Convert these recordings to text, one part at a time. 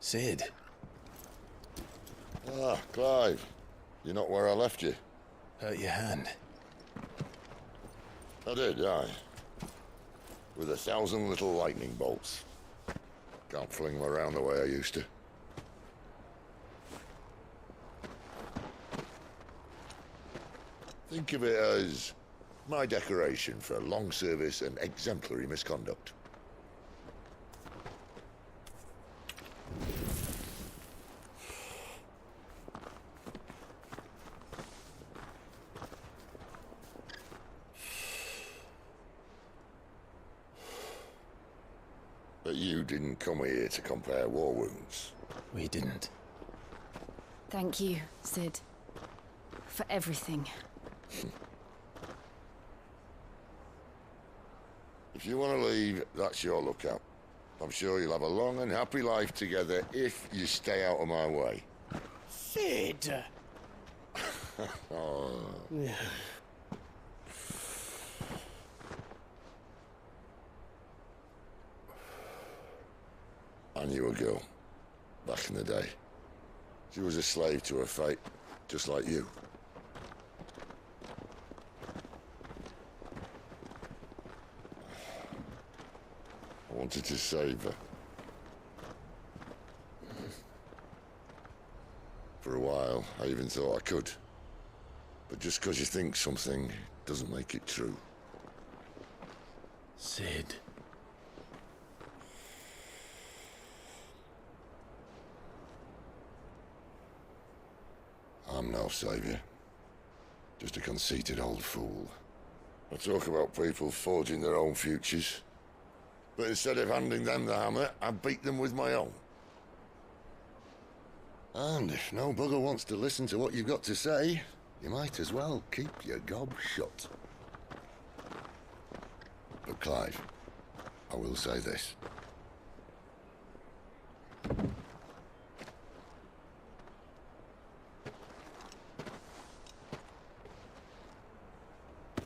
Sid. Ah, Clive. You're not where I left you. Hurt your hand. I did, aye. With 1,000 little lightning bolts. Can't fling them around the way I used to. Think of it as my decoration for long service and exemplary misconduct. But you didn't come here to compare war wounds. We didn't. Thank you, Sid. For everything. If you want to leave, that's your lookout. I'm sure you'll have a long and happy life together if you stay out of my way. Sid! Oh. I knew a girl, back in the day. She was a slave to her fate, just like you. I wanted to save her. For a while, I even thought I could. But just because you think something doesn't make it true. Sid. I'm no savior. Just a conceited old fool. I talk about people forging their own futures. But instead of handing them the hammer, I beat them with my own. And if no bugger wants to listen to what you've got to say, you might as well keep your gob shut. But Clive, I will say this.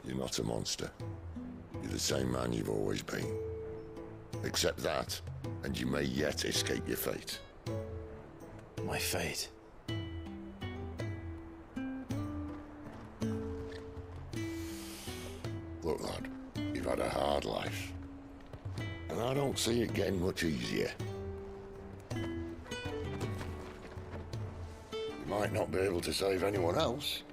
You're not a monster. You're the same man you've always been. Accept that, and you may yet escape your fate. My fate. Look, lad, you've had a hard life. And I don't see it getting much easier. You might not be able to save anyone else,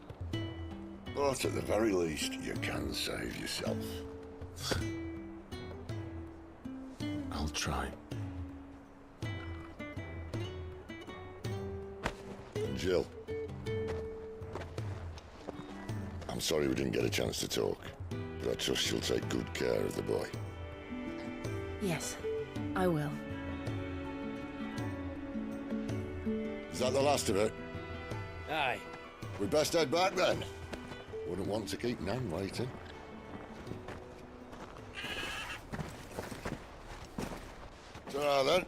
but at the very least, you can save yourself. I'll try. And Jill, I'm sorry we didn't get a chance to talk, but I trust you'll take good care of the boy. Yes, I will. Is that the last of it? Aye. We best head back then. Wouldn't want to keep Nan waiting. Ta-ra then.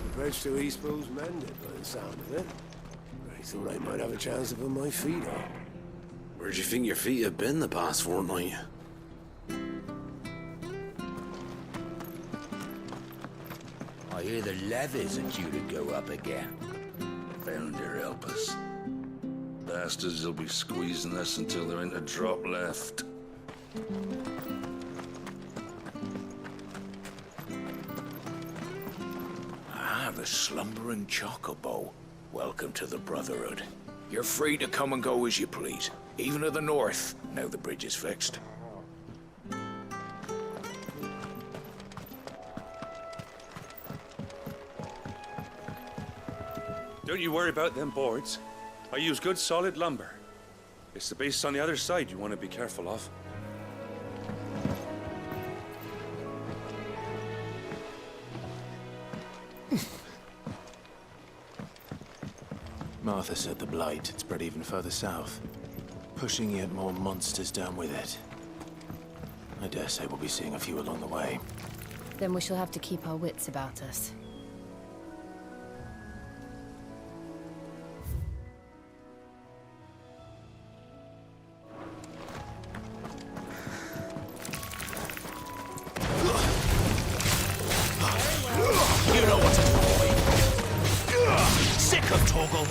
The bridge to Eastbo's mended by the sound of it. I thought I might have a chance to put my feet up. Where'd you think your feet have been the past fortnight? I hear the levies are due to go up again. Founder help us. Bastards will be squeezing us until there ain't a drop left. Ah, the slumbering chocobo. Welcome to the Brotherhood. You're free to come and go as you please, even to the north, now the bridge is fixed. Don't you worry about them boards. I use good solid lumber. It's the base on the other side you want to be careful of. Martha said the Blight had spread even further south, pushing yet more monsters down with it. I dare say we'll be seeing a few along the way. Then we shall have to keep our wits about us. You know what to do, boy. Sick of Toggle.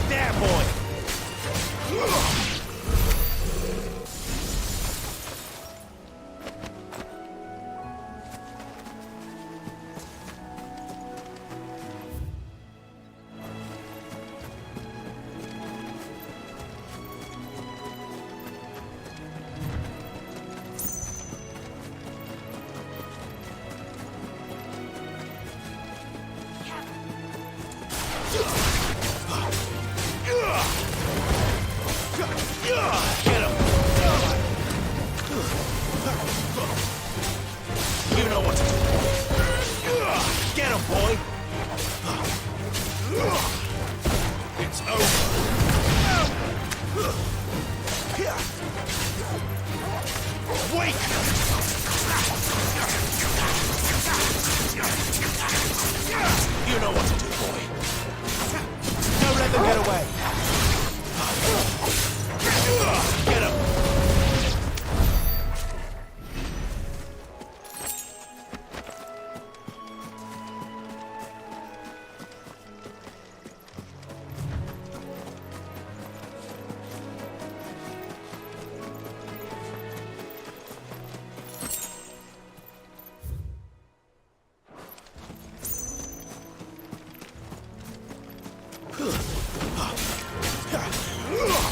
There, boy. Get him! You know what to do. Get him, boy! It's over. Wait! You know what to do, boy. Don't let them get away. Get him!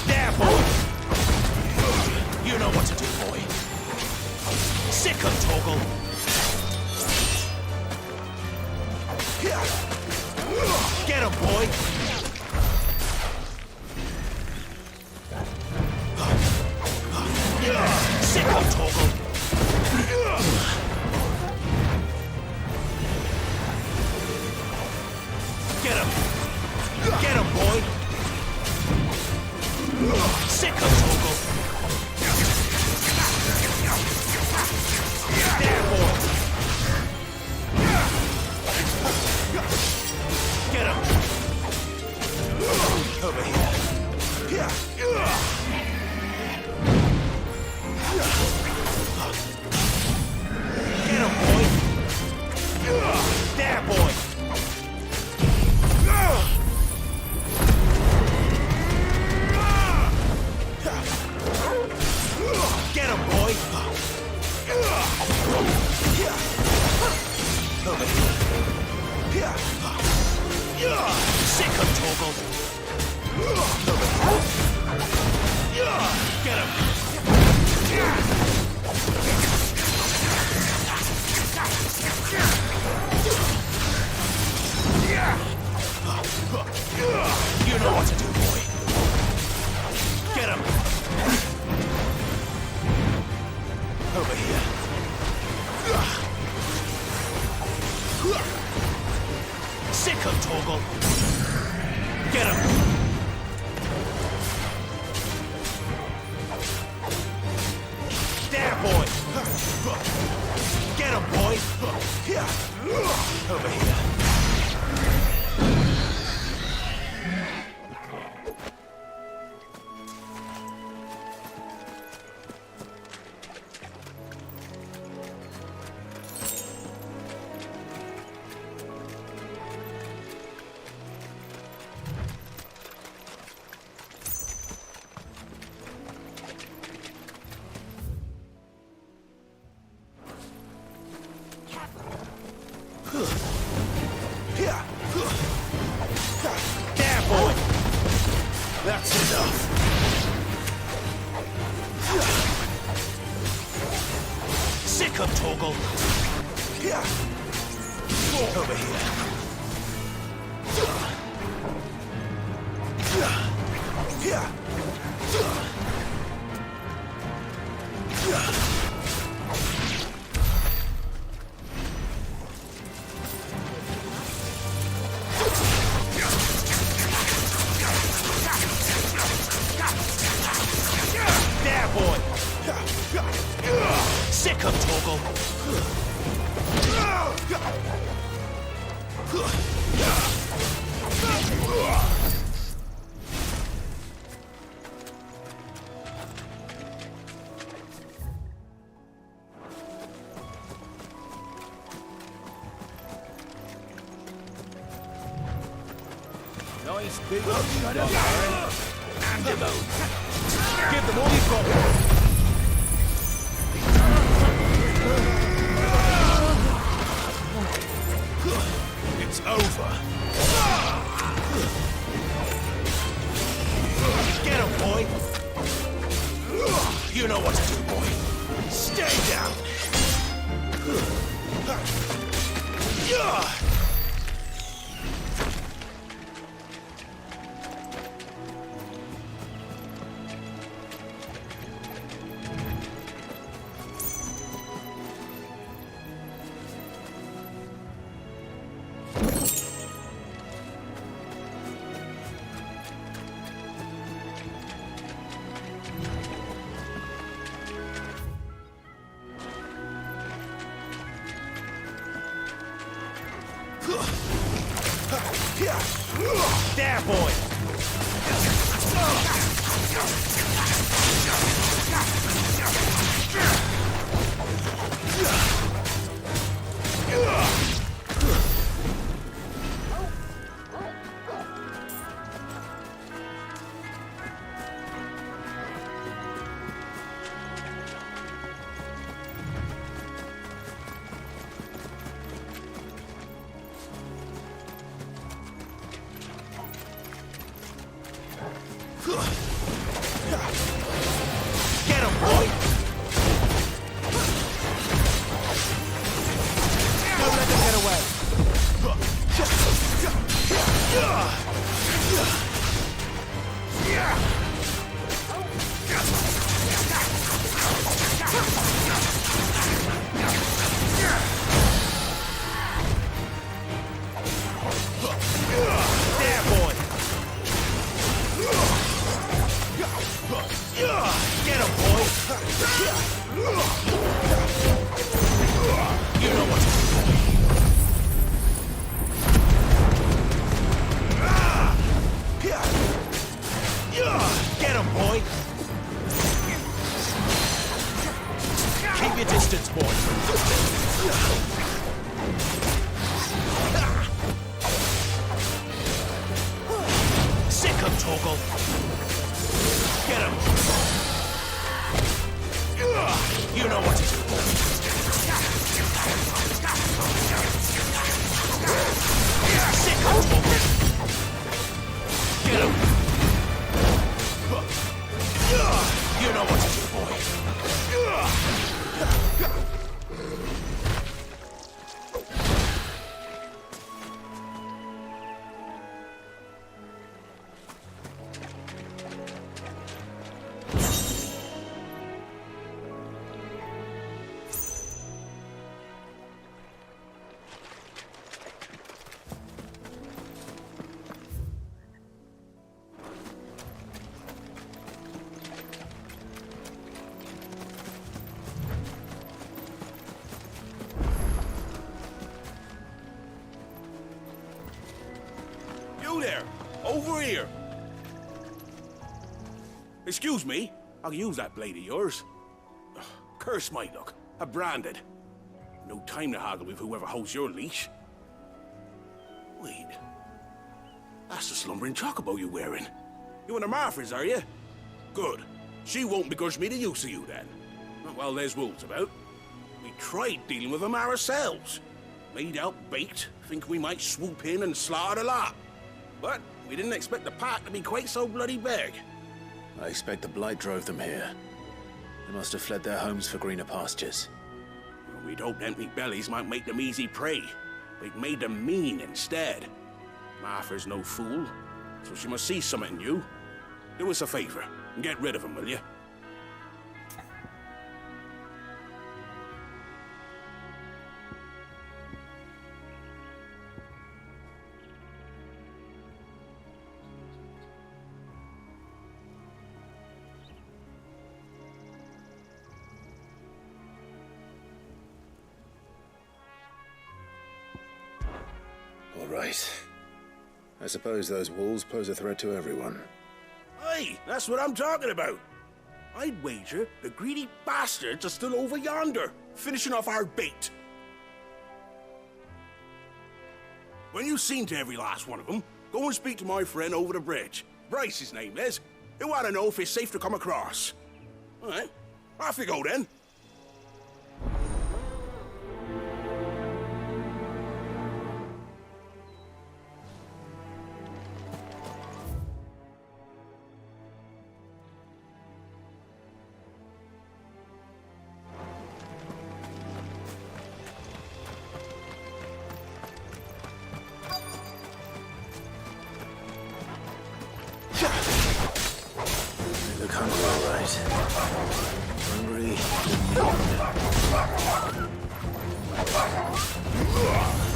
There, boy! You know what to do, boy. Sick of Toggle. Get him, boy! Sick of Toggle. Get him! Get him, boy! Sick of Toggle. There, boy! Get him! Over here. Get him, boy! There, boy! Get him, boy! Over here. Sick of Toggle. Over here. Get him. You know what to do, boy. Get him. Over here. Sick of Toggle. Get him. There, boy. Get him, boy. Over here. Toggle. Over here. There, boy. Sick of Toggle. Nice big shut up, Aaron. And him out. Give them all you've got. It's over. Get him, boy. You know what to do, boy. Stay down. There, boy. Get him, boy! Don't let them get away! There, boy! Get him, boy! You know what to do. Get him, boy! Keep your distance, boy! Sick of Toggle! Get him! You know what to do, boy. Sick of Toggle! Get him! You know what to do, boy. You there! Over here! Excuse me, I can use that blade of yours. Ugh, curse my luck. I'm branded. No time to haggle with whoever holds your leash. Wait. That's the slumbering chocobo you're wearing. You and the Marfors, are you? Good. She won't begrudge me the use of you, then. Well, there's wolves about. We tried dealing with them ourselves. Made out baked, think we might swoop in and slaughter the lot. But we didn't expect the pack to be quite so bloody big. I expect the blight drove them here. They must have fled their homes for greener pastures. We'd hoped empty bellies might make them easy prey. They'd made them mean instead. Martha's no fool, so she must see something in you. Do us a favor and get rid of him, will you? All right. I suppose those wolves pose a threat to everyone. Aye, that's what I'm talking about. I'd wager the greedy bastards are still over yonder, finishing off our bait. When you've seen to every last one of them, go and speak to my friend over the bridge. Bryce, his name is. He'll want to know if it's safe to come across. All right, off you go then. Look hungry, all right. Hungry and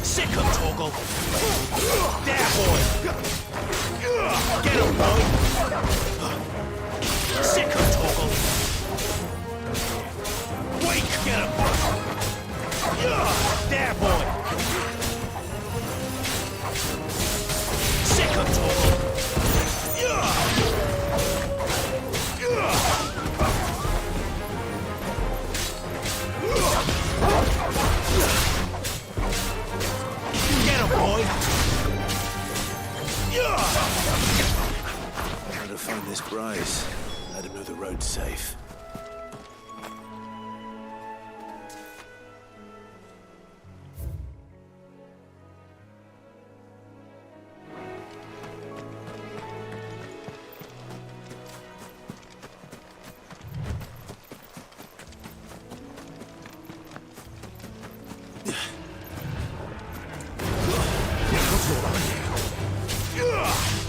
Sick him, Torgal! There, boy! Get him, boy! Sick him, Torgal! Wake! Get him! There, boy! Sick him, Torgal! Get him, boy! How to find this Bryce. Let him know the road's safe.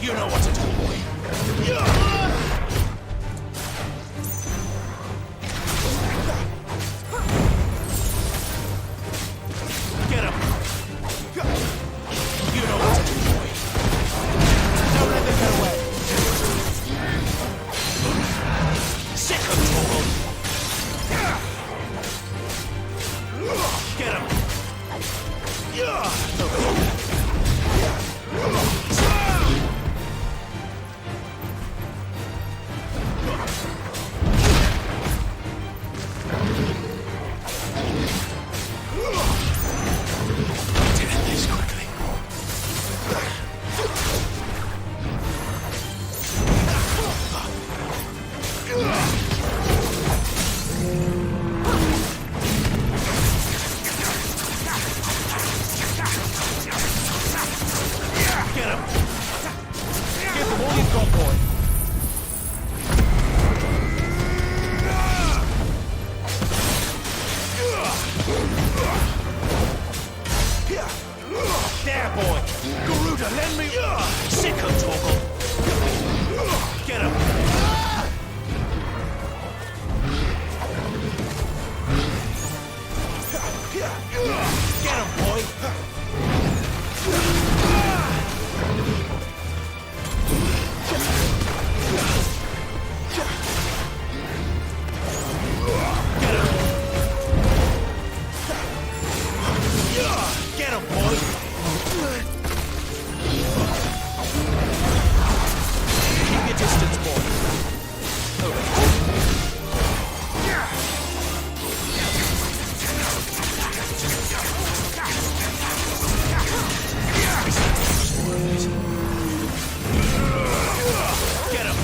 You know what to do, boy. Get him. You know what to do, boy. Don't let them get away. Sick of trouble. Get him. There, boy! Garuda, lend me... Sick him, Torgal! Get him! Get him, boy! Get him, boy! Keep your distance, boy. Get him!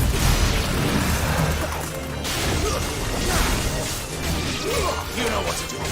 You know what to do, boy.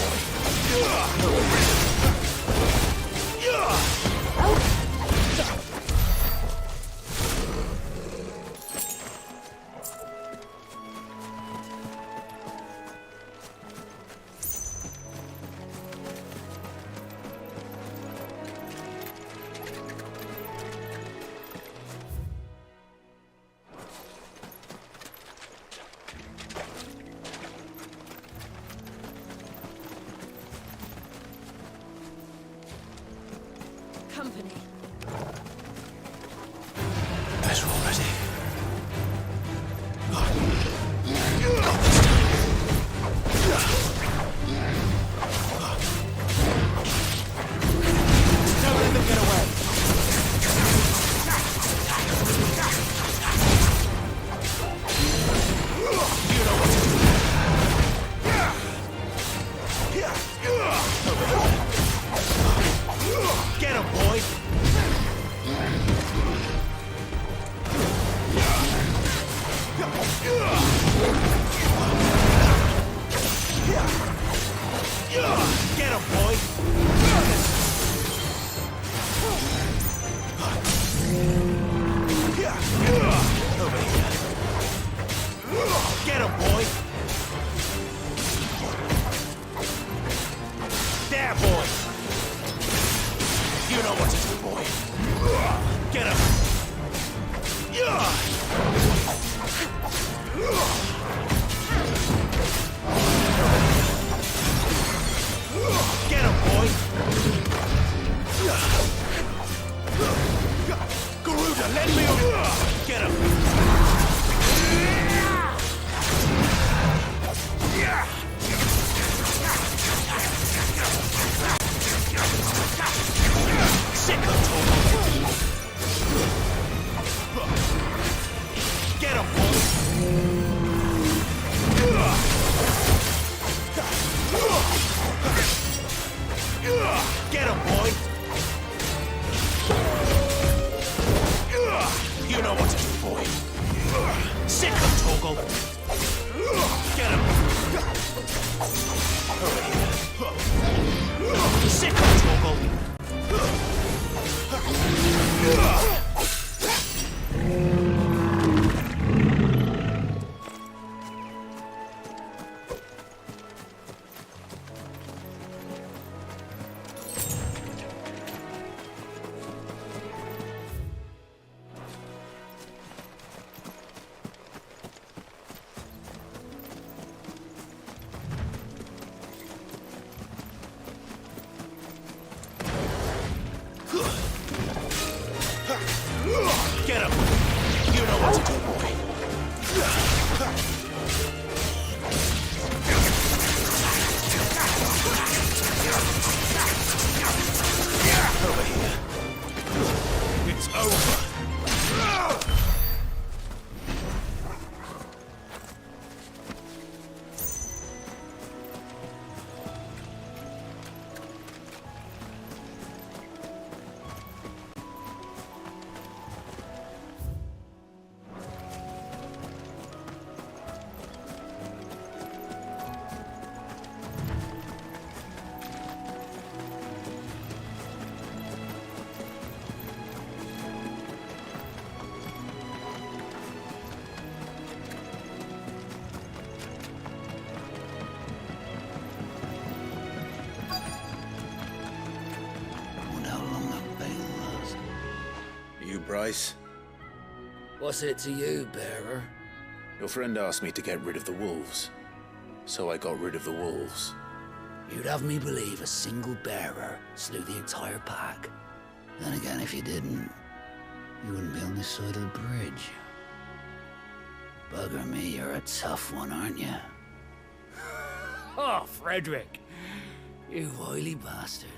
Get him, boy! Get him, boy! There, boy! You know what to do, boy. Get him! Get him, boy! Garuda, let me over! Get him! Sick of Tomo! Get him, boy! Get him, boy! You know what to do, boy. Sick of Toggle! Get him! Sick of Toggle! Get him! You know what to do, boy. Over here. It's over! You, Bryce? What's it to you, bearer? Your friend asked me to get rid of the wolves. So I got rid of the wolves. You'd have me believe a single bearer slew the entire pack. Then again, if you didn't, you wouldn't be on this side of the bridge. Bugger me, you're a tough one, aren't you? Oh, Frederick! You wily bastard.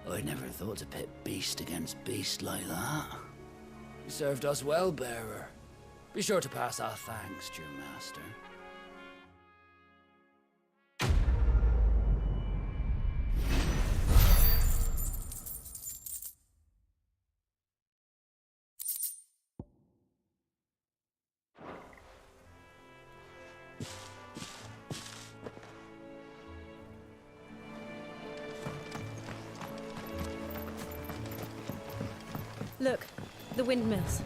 I'd never thought to pit beast against beast like that. You served us well, bearer. Be sure to pass our thanks to your master. Look, the windmills.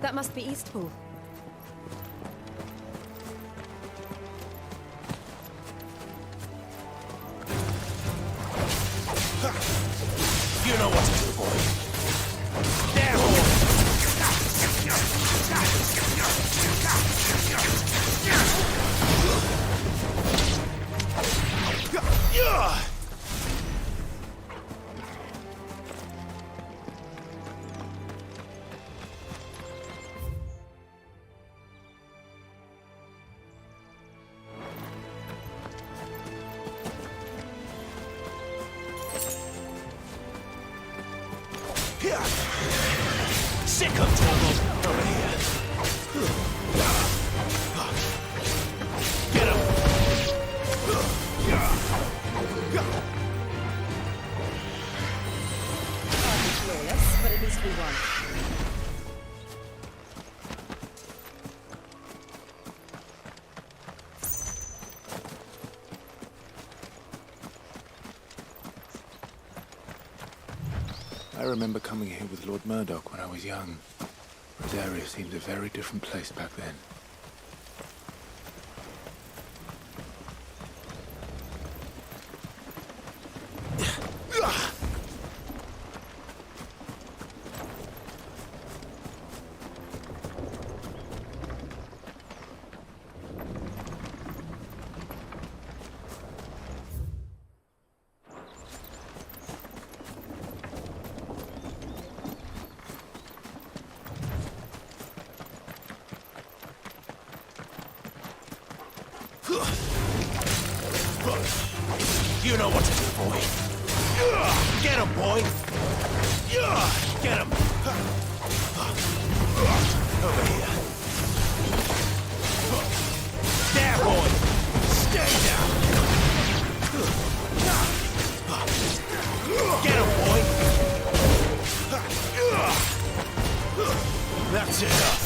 That must be Eastpool. You know what to do, boy. There, boy! Sick of Togo! Over here. Get him! Glorious, but at least we won. remember coming here with Lord Murdoch when I was young. Rosaria seemed a very different place back then. You know what to do, boy. Get him, boy. Get him. Over here. There, boy. Stay down. Get him, boy. That's enough.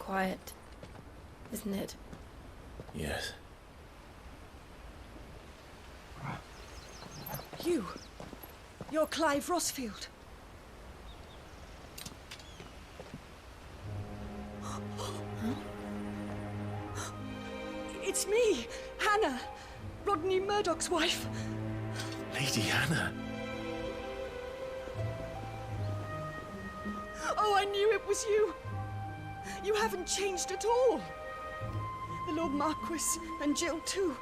quiet, isn't it? Yes. You're Clive Rossfield. It's me, Hannah, Rodney Murdoch's wife. Lady Hannah. Oh, I knew it was you. You haven't changed at all. The Lord Marquis and Jill too.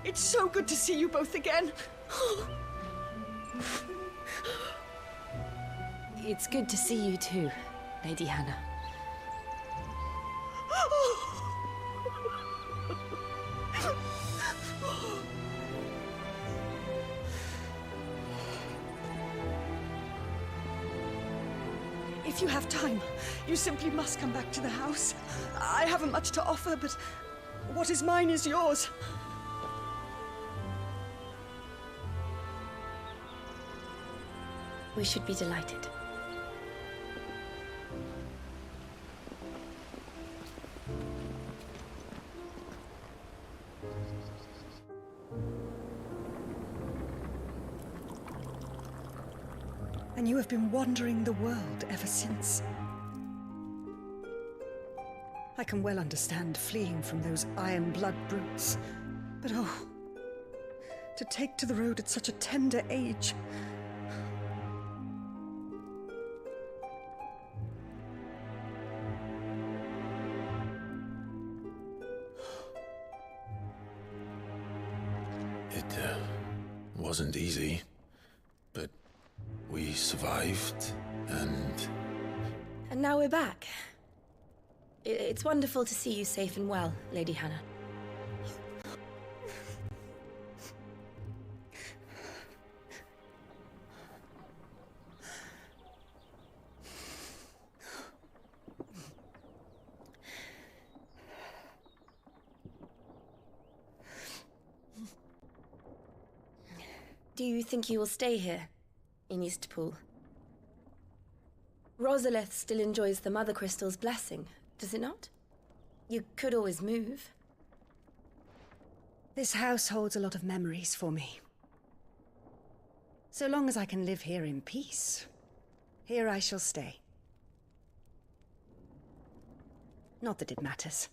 It's so good to see you both again. It's good to see you too, Lady Hannah. If you have time, you simply must come back to the house. I haven't much to offer, but what is mine is yours. We should be delighted. And you have been wandering the world ever since. I can well understand fleeing from those iron blood brutes. But oh, to take to the road at such a tender age. It wasn't easy, but we survived, and... And now we're back. It's wonderful to see you safe and well, Lady Hannah. Do you think you will stay here, in Eastpool? Rosalith still enjoys the Mother Crystal's blessing, does it not? You could always move. This house holds a lot of memories for me. So long as I can live here in peace, here I shall stay. Not that it matters.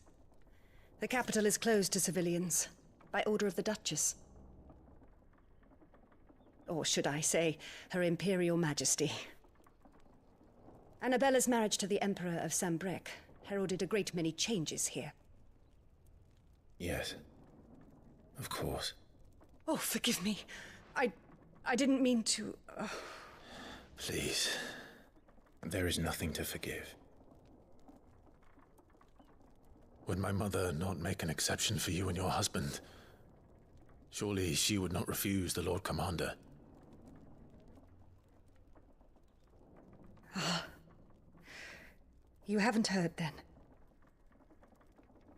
The capital is closed to civilians, by order of the Duchess. Or should I say, Her Imperial Majesty. Annabella's marriage to the Emperor of Sambrec heralded a great many changes here. Yes. Of course. Oh, forgive me. I didn't mean to... Please. There is nothing to forgive. Would my mother not make an exception for you and your husband? Surely she would not refuse the Lord Commander. You haven't heard, then.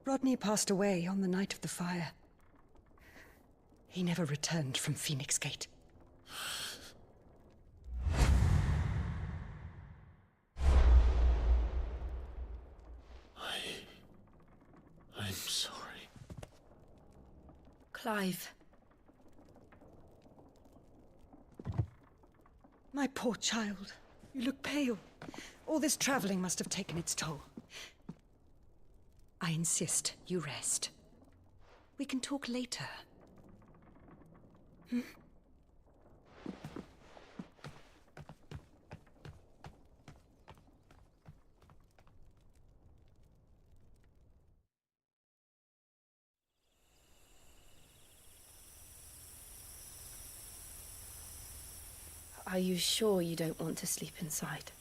Rodney passed away on the night of the fire. He never returned from Phoenix Gate. I'm sorry. Clive. My poor child. You look pale. All this traveling must have taken its toll. I insist you rest. We can talk later. Hmm? Are you sure you don't want to sleep inside?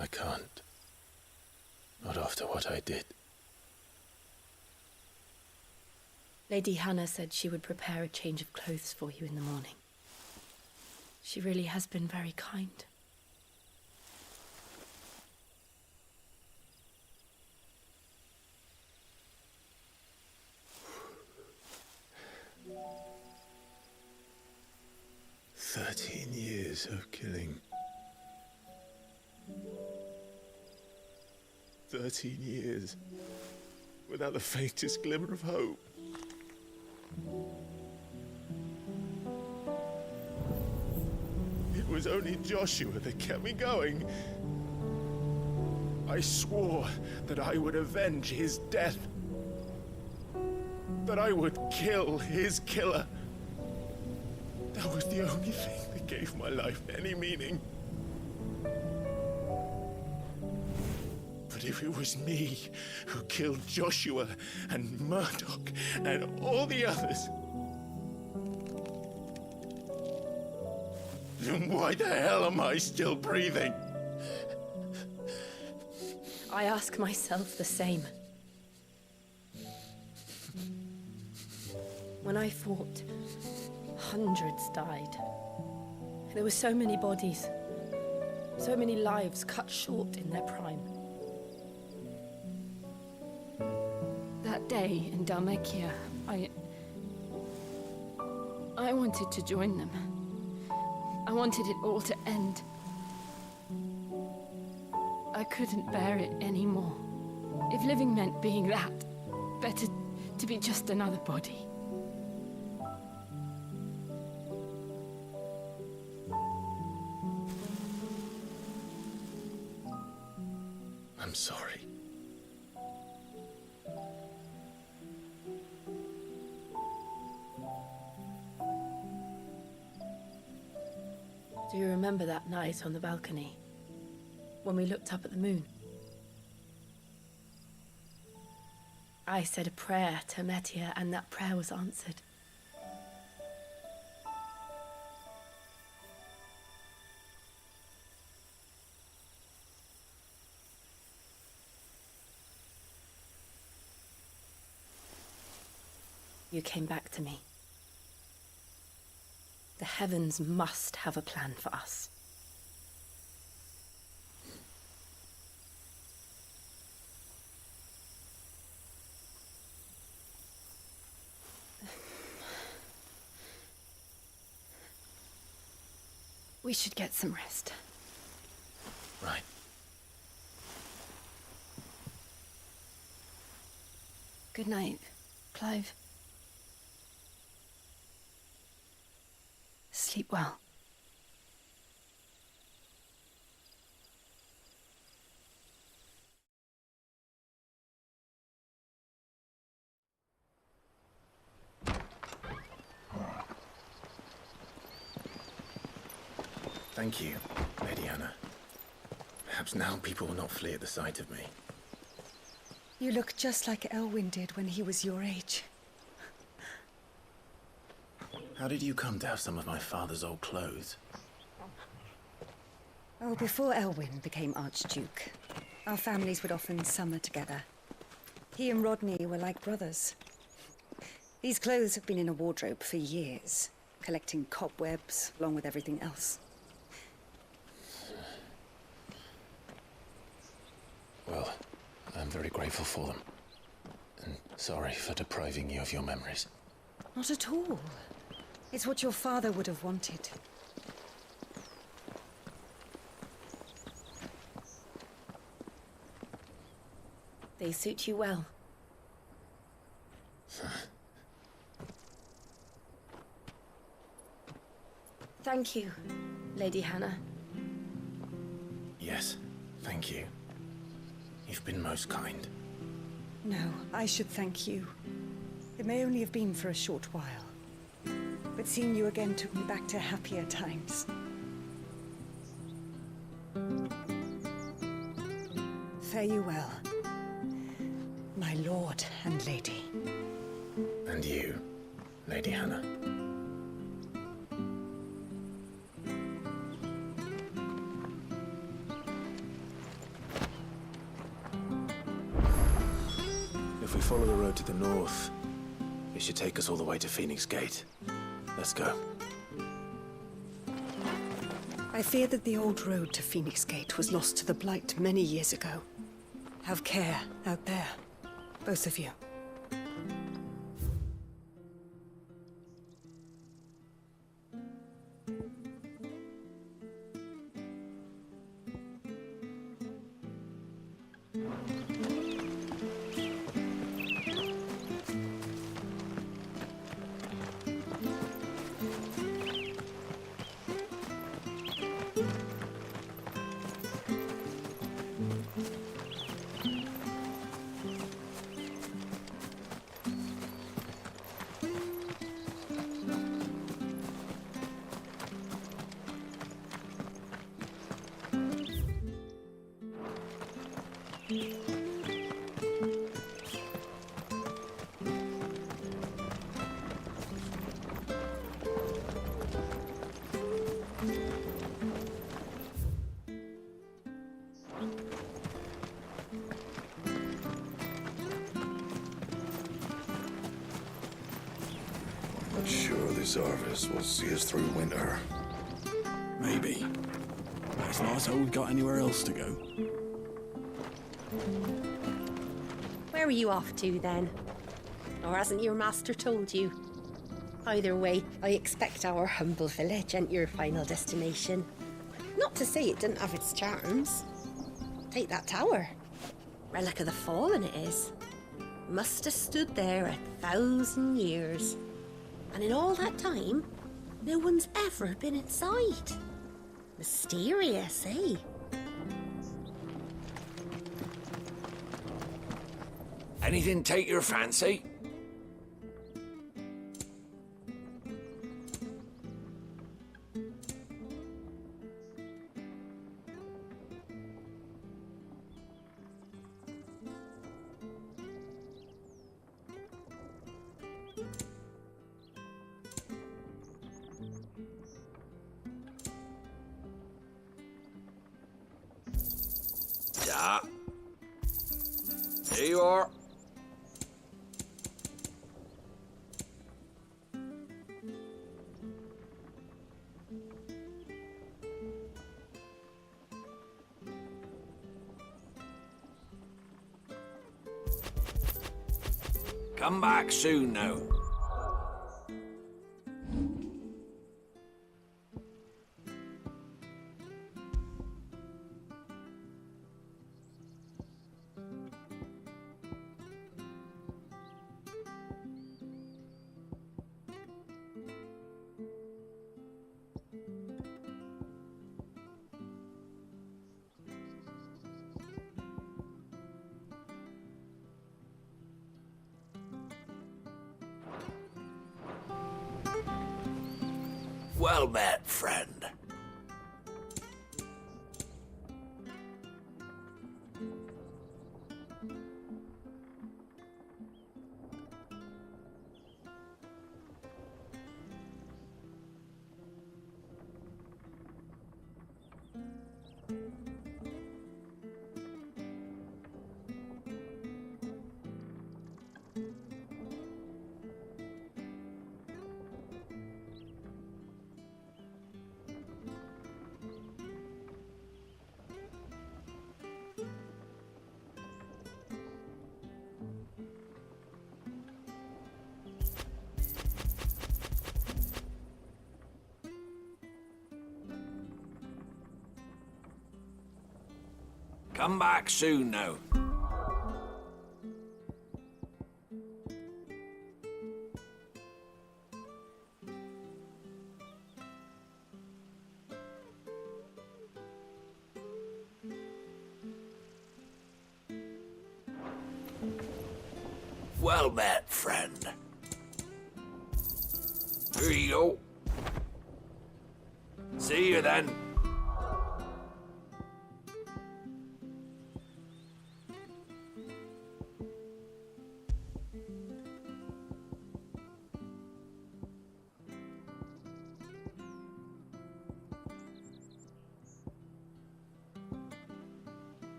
I can't. Not after what I did. Lady Hannah said she would prepare a change of clothes for you in the morning. She really has been very kind. "13 years of killing. 13 years, without the faintest glimmer of hope. It was only Joshua that kept me going. I swore that I would avenge his death. That I would kill his killer. That was the only thing that gave my life any meaning. But if it was me who killed Joshua and Murdoch and all the others, then why the hell am I still breathing? I ask myself the same. When I fought, hundreds died. There were so many bodies, so many lives cut short in their prime. That day in Dalmekia, I wanted to join them. I wanted it all to end. I couldn't bear it anymore. If living meant being that, better to be just another body. I'm sorry. Do you remember that night on the balcony? When we looked up at the moon? I said a prayer to Metia, and that prayer was answered. You came back to me. The heavens must have a plan for us. We should get some rest. Right. Good night, Clive. Sleep well. Thank you, Lady Hannah. Perhaps now people will not flee at the sight of me. You look just like Elwyn did when he was your age. How did you come to have some of my father's old clothes? Oh, before Elwyn became Archduke, our families would often summer together. He and Rodney were like brothers. These clothes have been in a wardrobe for years, collecting cobwebs along with everything else. Well, I'm very grateful for them. And sorry for depriving you of your memories. Not at all. It's what your father would have wanted. They suit you well. Thank you, Lady Hannah. Yes, thank you. You've been most kind. No, I should thank you. It may only have been for a short while. But seeing you again took me back to happier times. Fare you well, my lord and lady. And you, Lady Hannah. If we follow the road to the north, it should take us all the way to Phoenix Gate. Let's go. I fear that the old road to Phoenix Gate was lost to the Blight many years ago. Have care out there, both of you. Not sure this harvest will see us through winter. Maybe. But it's not as though we've got anywhere else to go. Where are you off to then? Or hasn't your master told you? Either way, I expect our humble village ain't your final destination. Not to say it didn't have its charms. Take that tower. Relic of the Fallen it is. Must have stood there 1,000 years. And in all that time, no one's ever been inside. Mysterious, eh? Anything take your fancy? Yeah. Here you are. Come back soon now. Well met, friend. Come back soon now. Well met, friend. Here you go. See you then.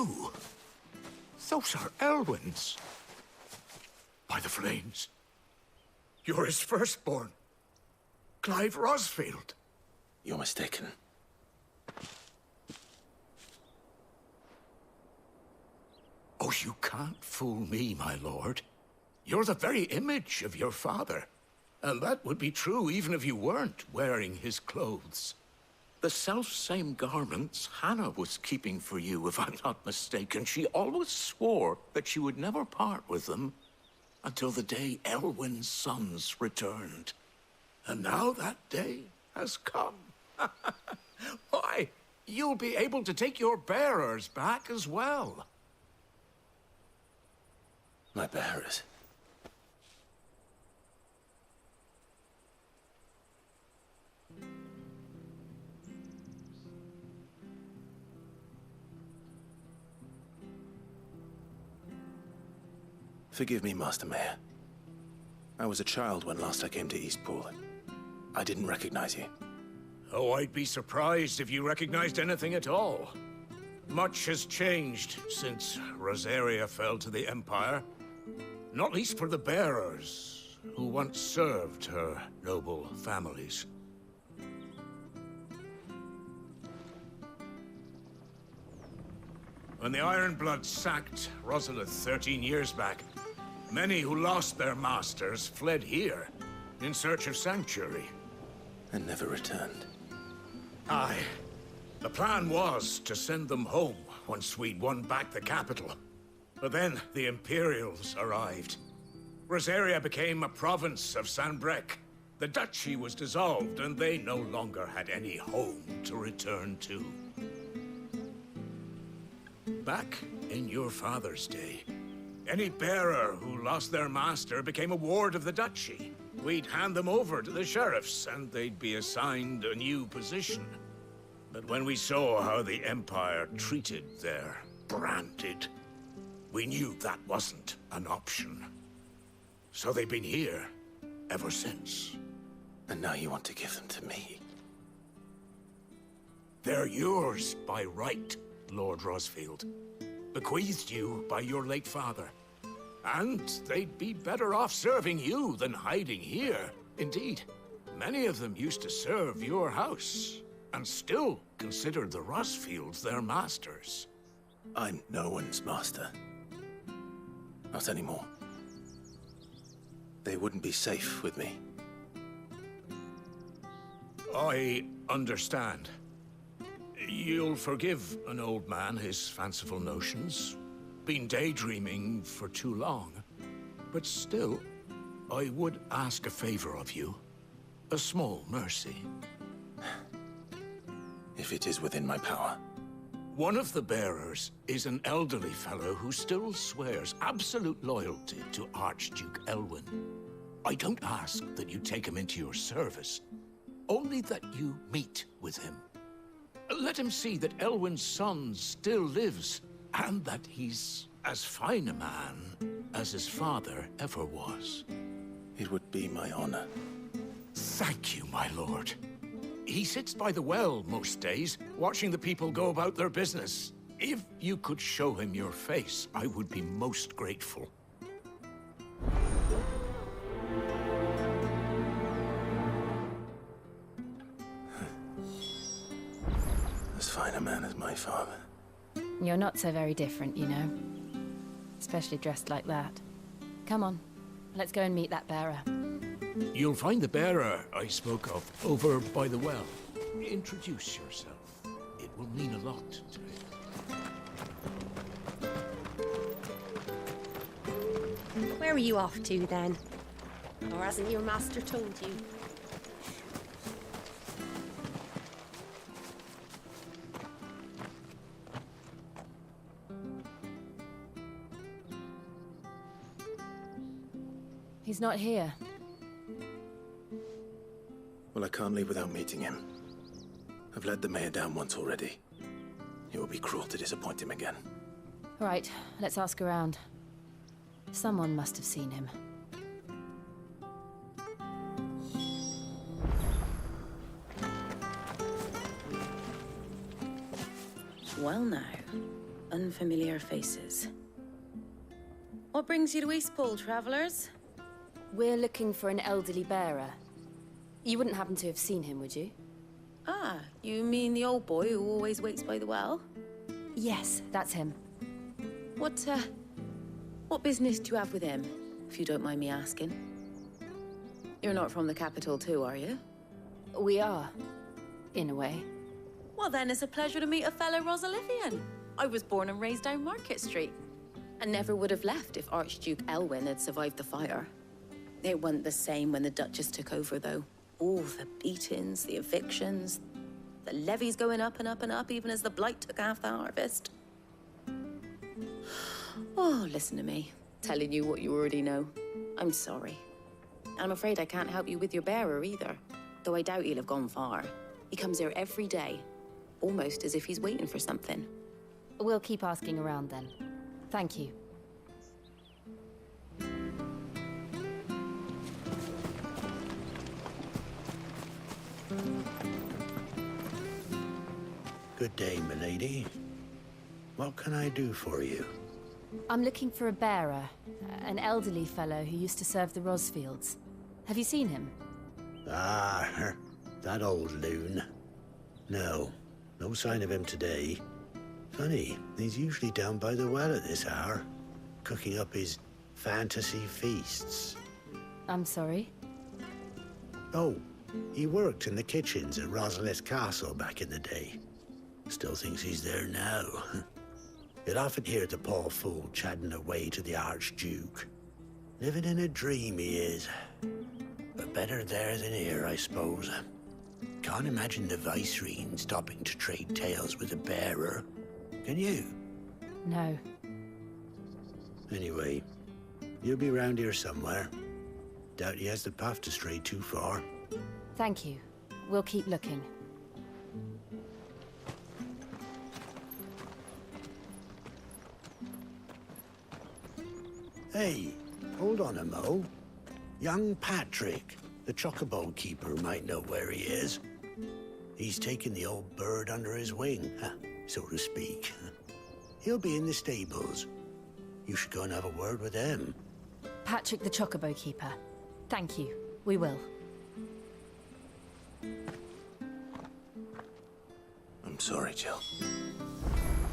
you? Those are Elwyn's. By the flames. You're his firstborn. Clive Rosfield. You're mistaken. Oh, you can't fool me, my lord. You're the very image of your father. And that would be true even if you weren't wearing his clothes. The self-same garments Hannah was keeping for you, if I'm not mistaken. She always swore that she would never part with them until the day Elwyn's sons returned. And now that day has come. Why, you'll be able to take your bearers back as well. My bearers? Forgive me, Master Mayor. I was a child when last I came to Eastpool. I didn't recognize you. Oh, I'd be surprised if you recognized anything at all. Much has changed since Rosaria fell to the Empire. Not least for the bearers, who once served her noble families. When the Ironbloods sacked Rosalith 13 years back, many who lost their masters fled here in search of sanctuary. And never returned. Aye. The plan was to send them home once we'd won back the capital. But then the Imperials arrived. Rosaria became a province of Sanbreque. The duchy was dissolved, and they no longer had any home to return to. Back in your father's day, any bearer who lost their master became a ward of the duchy. We'd hand them over to the sheriffs, and they'd be assigned a new position. But when we saw how the Empire treated their branded, we knew that wasn't an option. So they've been here ever since. And now you want to give them to me? They're yours by right, Lord Rosfield. Bequeathed you by your late father. And they'd be better off serving you than hiding here. Indeed, many of them used to serve your house, and still considered the Rosfields their masters. I'm no one's master. Not anymore. They wouldn't be safe with me. I understand. You'll forgive an old man his fanciful notions. Been daydreaming for too long. But still, I would ask a favor of you. A small mercy. If it is within my power. One of the bearers is an elderly fellow who still swears absolute loyalty to Archduke Elwyn. I don't ask that you take him into your service, only that you meet with him. Let him see that Elwyn's son still lives, and that he's as fine a man as his father ever was. It would be my honor. Thank you, my lord. He sits by the well most days, watching the people go about their business. If you could show him your face, I would be most grateful. As fine a man as my father. You're not so very different, you know. Especially dressed like that. Come on, let's go and meet that bearer. You'll find the bearer I spoke of over by the well. Introduce yourself. It will mean a lot to him. Where are you off to, then? Or hasn't your master told you? He's not here. Well, I can't leave without meeting him. I've let the mayor down once already. It would be cruel to disappoint him again. All right, let's ask around. Someone must have seen him. Well now, unfamiliar faces. What brings you to Eastpool, travelers? We're looking for an elderly bearer. You wouldn't happen to have seen him, would you? Ah, you mean the old boy who always waits by the well? Yes, that's him. What business do you have with him, if you don't mind me asking? You're not from the capital too, are you? We are, in a way. Well then, it's a pleasure to meet a fellow Rosalifian. I was born and raised down Market Street, and never would have left if Archduke Elwyn had survived the fire. It wasn't the same when the Duchess took over, though. All the beatings, the evictions, the levies going up and up and up, even as the blight took half the harvest. Oh, listen to me, telling you what you already know. I'm sorry. I'm afraid I can't help you with your bearer either, though I doubt he'll have gone far. He comes here every day, almost as if he's waiting for something. We'll keep asking around then. Thank you. Good day, milady. What can I do for you? I'm looking for a bearer, an elderly fellow who used to serve the Rosfields. Have you seen him? Ah, that old loon. No sign of him today. Funny, he's usually down by the well at this hour, cooking up his fantasy feasts. I'm sorry? Oh, he worked in the kitchens at Rosalith Castle back in the day. Still thinks he's there now. You'd often hear the poor fool chatting away to the Archduke. Living in a dream he is. But better there than here, I suppose. Can't imagine the Vicereine stopping to trade tales with a bearer. Can you? No. Anyway, you'll be round here somewhere. Doubt he has the path to stray too far. Thank you. We'll keep looking. Hey, hold on a mo. Young Patrick, the chocobo keeper, might know where he is. He's taken the old bird under his wing, so to speak. He'll be in the stables. You should go and have a word with him. Patrick the chocobo keeper. Thank you. We will. I'm sorry, Jill.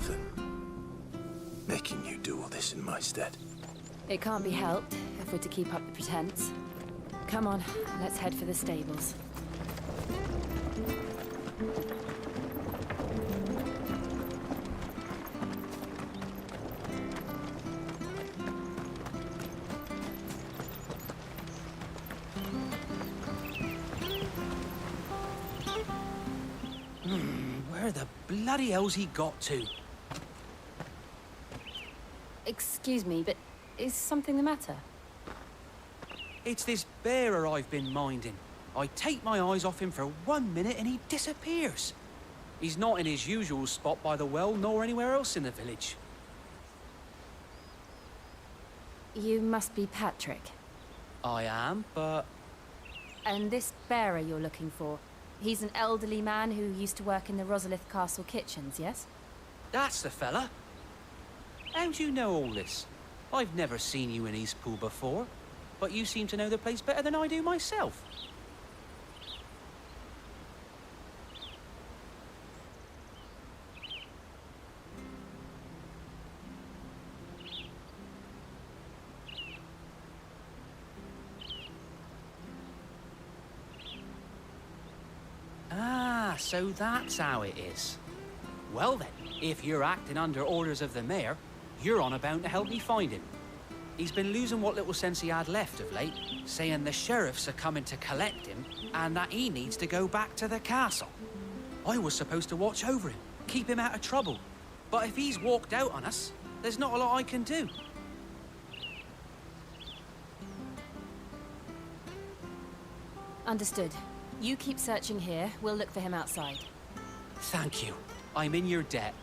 For making you do all this in my stead. It can't be helped if we're to keep up the pretense. Come on, let's head for the stables. Where the bloody hell's he got to? Excuse me, but is something the matter? It's this bearer I've been minding. I take my eyes off him for 1 minute and he disappears. He's not in his usual spot by the well, nor anywhere else in the village. You must be Patrick. I am, but... And this bearer you're looking for, he's an elderly man who used to work in the Rosalith Castle kitchens, yes? That's the fella. How do you know all this? I've never seen you in Eastpool before, but you seem to know the place better than I do myself. Ah, so that's how it is. Well then, if you're acting under orders of the mayor, you're on about to help me find him. He's been losing what little sense he had left of late, saying the sheriffs are coming to collect him and that he needs to go back to the castle. I was supposed to watch over him, keep him out of trouble. But if he's walked out on us, there's not a lot I can do. Understood. You keep searching here, we'll look for him outside. Thank you. I'm in your debt.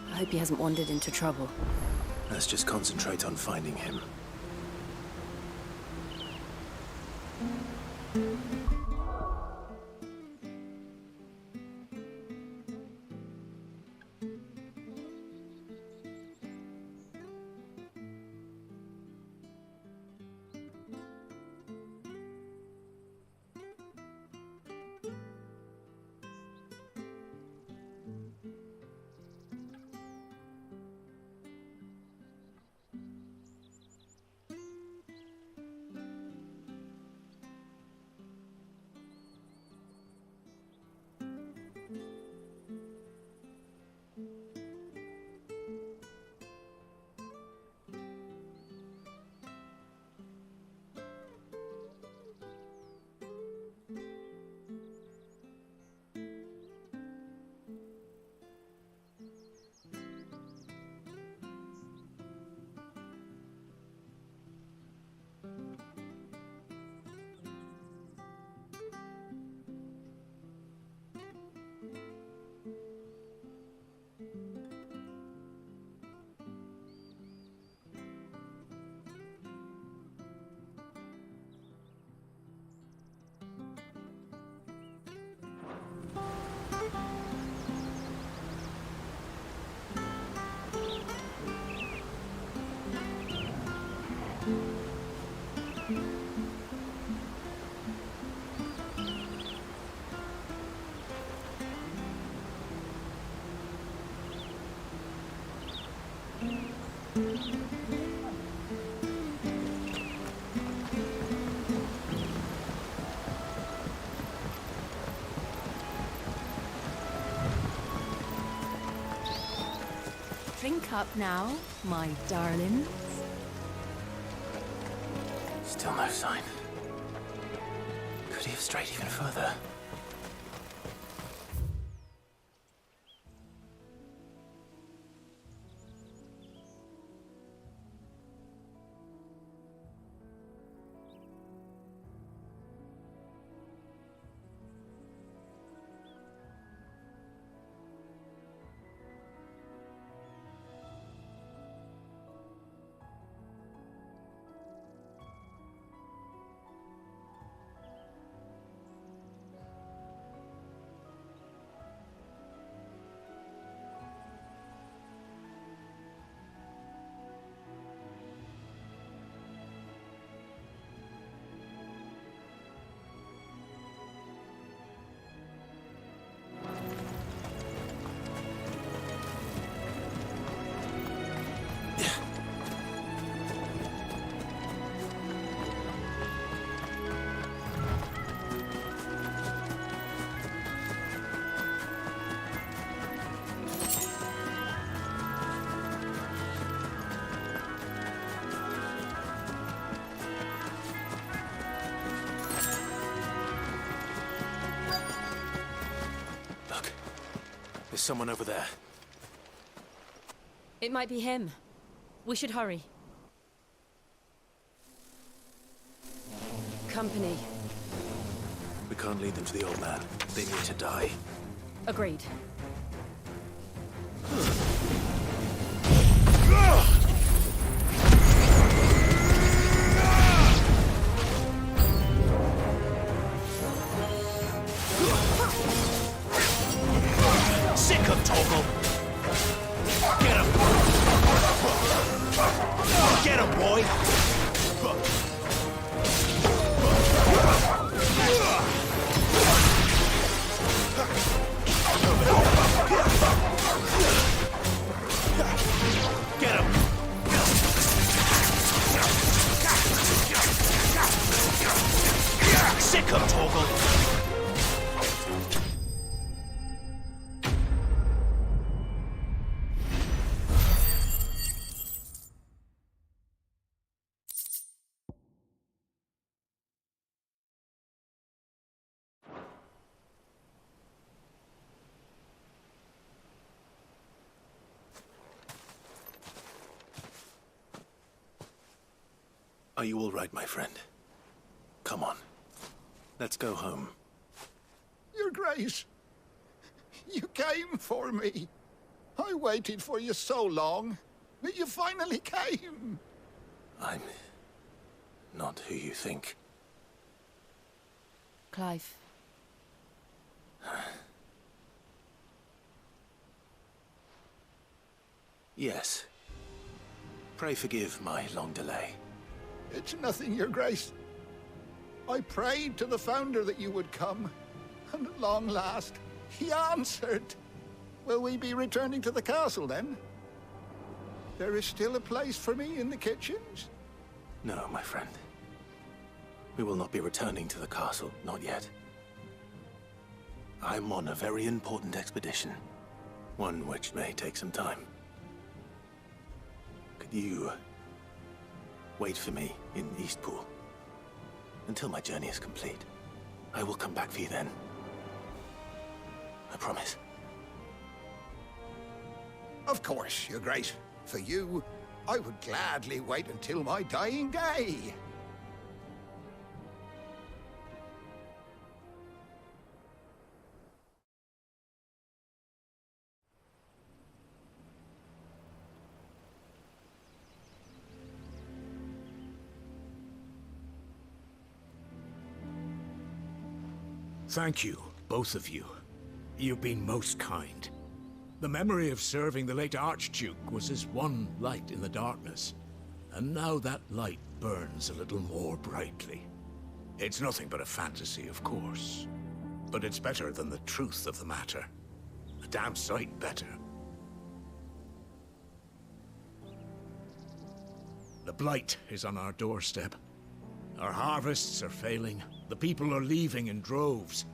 I hope he hasn't wandered into trouble. Let's just concentrate on finding him. Drink up now, my darlings. Still no sign. Could he have strayed even further? There's someone over there. It might be him. We should hurry. Company. We can't lead them to the old man. They need to die. Agreed. Sick of Toggle! Get him! Get him, boy! Get him! Sick of Toggle! Are you all right, my friend? Come on. Let's go home. Your Grace, you came for me. I waited for you so long, but you finally came. I'm not who you think. Clive. Yes. Pray forgive my long delay. It's nothing, Your Grace. I prayed to the Founder that you would come, and at long last, he answered. Will we be returning to the castle, then? There is still a place for me in the kitchens? No, my friend. We will not be returning to the castle, not yet. I'm on a very important expedition. One which may take some time. Could you wait for me in Eastpool until my journey is complete? I will come back for you then. I promise. Of course, Your Grace. For you, I would gladly wait until my dying day. Thank you, both of you. You've been most kind. The memory of serving the late Archduke was as one light in the darkness, and now that light burns a little more brightly. It's nothing but a fantasy, of course, but it's better than the truth of the matter. A damn sight better. The blight is on our doorstep. Our harvests are failing. The people are leaving in droves.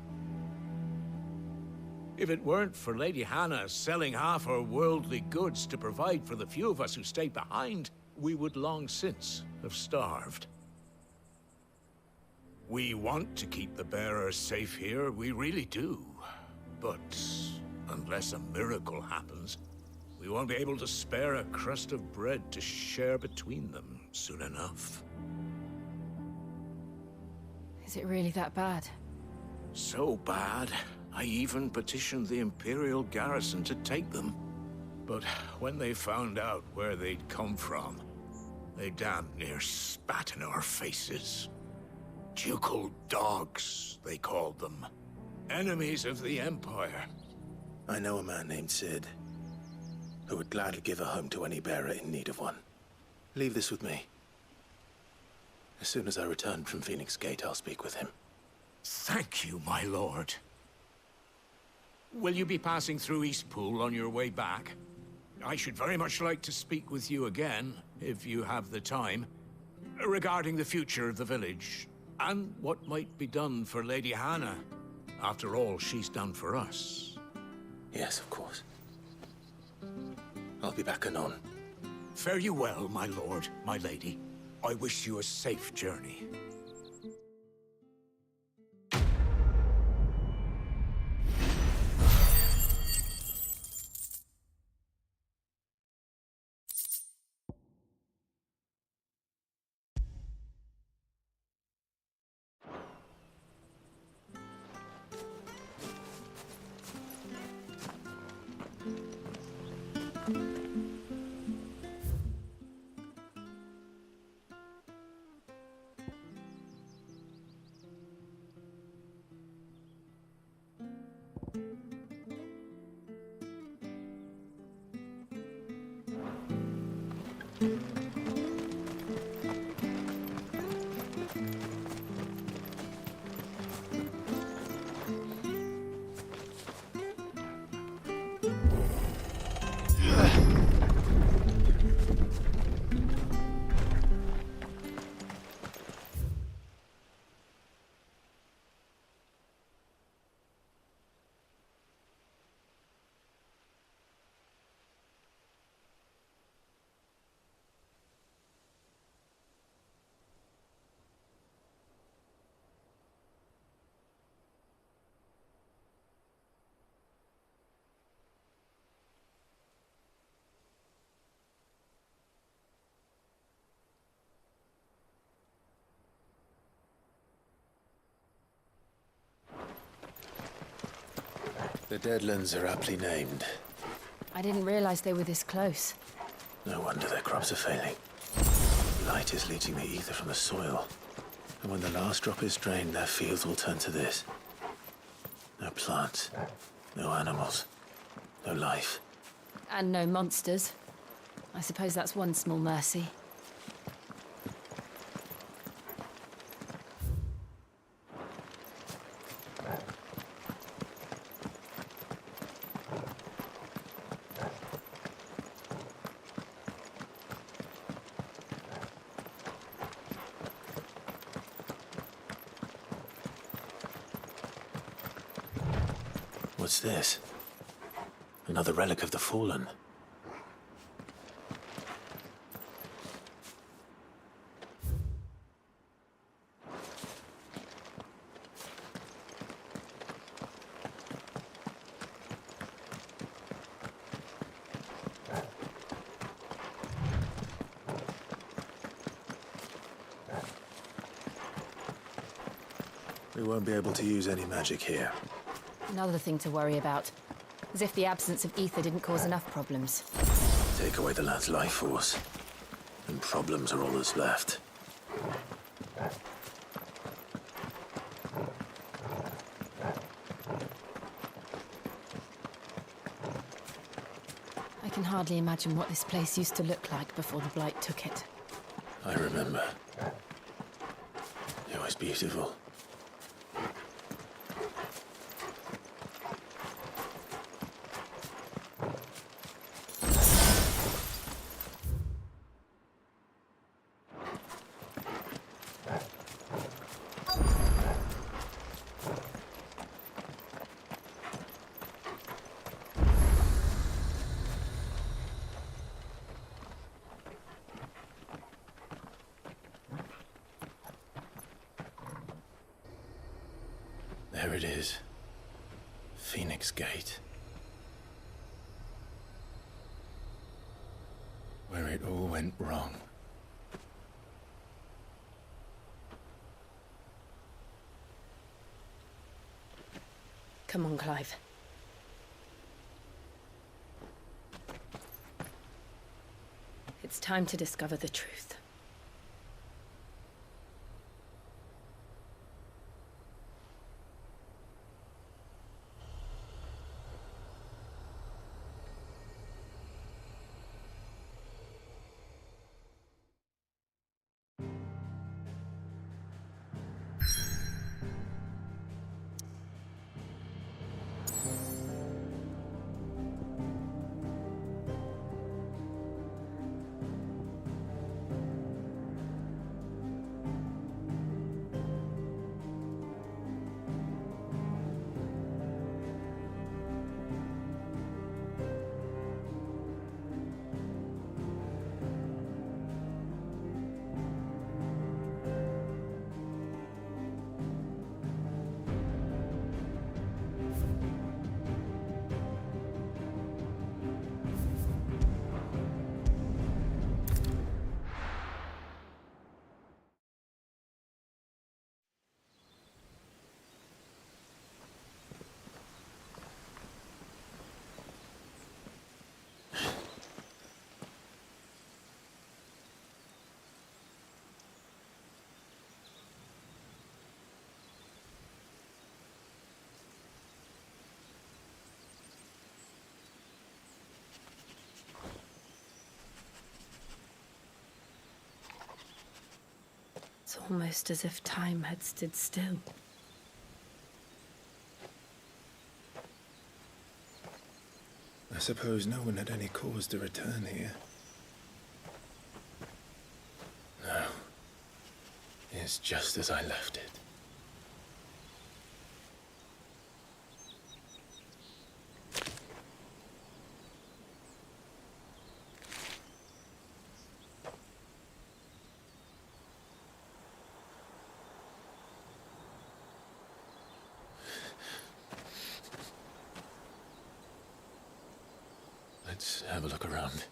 If it weren't for Lady Hannah selling half her worldly goods to provide for the few of us who stayed behind, we would long since have starved. We want to keep the bearers safe here, we really do. But unless a miracle happens, we won't be able to spare a crust of bread to share between them soon enough. Is it really that bad? So bad, I even petitioned the Imperial garrison to take them. But when they found out where they'd come from, they damn near spat in our faces. Ducal dogs, they called them. Enemies of the Empire. I know a man named Sid, who would gladly give a home to any bearer in need of one. Leave this with me. As soon as I return from Phoenix Gate, I'll speak with him. Thank you, my lord. Will you be passing through Eastpool on your way back? I should very much like to speak with you again, if you have the time, regarding the future of the village, and what might be done for Lady Hannah, after all she's done for us. Yes, of course. I'll be back anon. Fare you well, my lord, my lady. I wish you a safe journey. The Deadlands are aptly named. I didn't realize they were this close. No wonder their crops are failing. Light is leaching the ether from the soil. And when the last drop is drained, their fields will turn to this. No plants, no animals, no life. And no monsters. I suppose that's one small mercy. What's this? Another relic of the Fallen. We won't be able to use any magic here. Another thing to worry about. As if the absence of ether didn't cause enough problems. Take away the lad's life force, and problems are all that's left. I can hardly imagine what this place used to look like before the Blight took it. I remember. It was beautiful. There it is. Phoenix Gate. Where it all went wrong. Come on, Clive. It's time to discover the truth. It's almost as if time had stood still. I suppose no one had any cause to return here. No. It's just as I left it. Let's have a look around.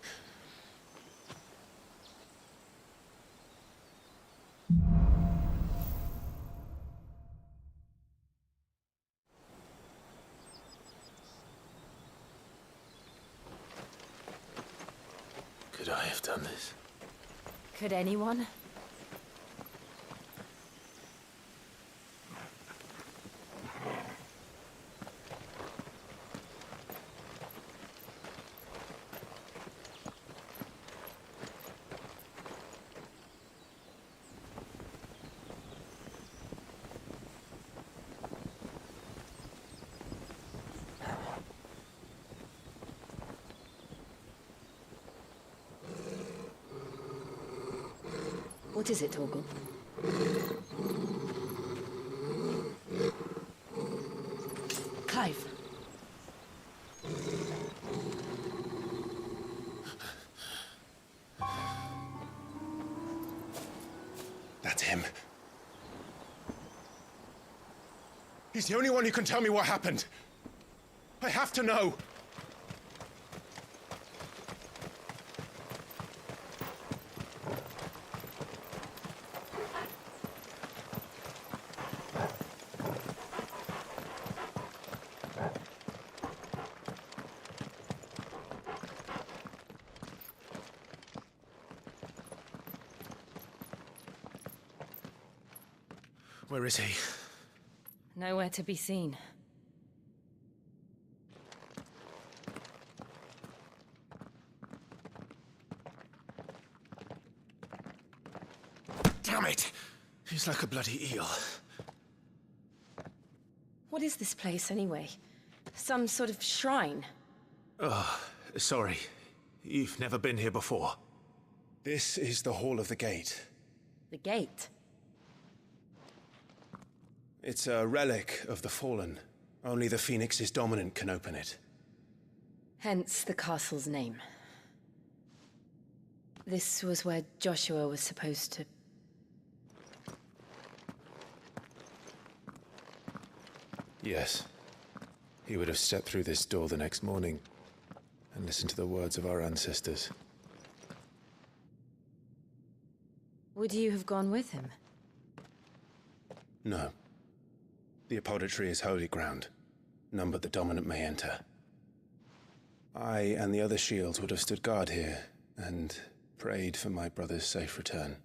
Could I have done this? Could anyone? What is it, Torgal? Clive. That's him. He's the only one who can tell me what happened. I have to know. Where is he? Nowhere to be seen. Damn it! He's like a bloody eel. What is this place, anyway? Some sort of shrine? Oh, sorry. You've never been here before. This is the Hall of the Gate. The gate? It's a relic of the Fallen. Only the Phoenix's dominant can open it. Hence the castle's name. This was where Joshua was supposed to... Yes. He would have stepped through this door the next morning and listened to the words of our ancestors. Would you have gone with him? No. The apodatory is holy ground. None but the dominant may enter. I and the other shields would have stood guard here and prayed for my brother's safe return.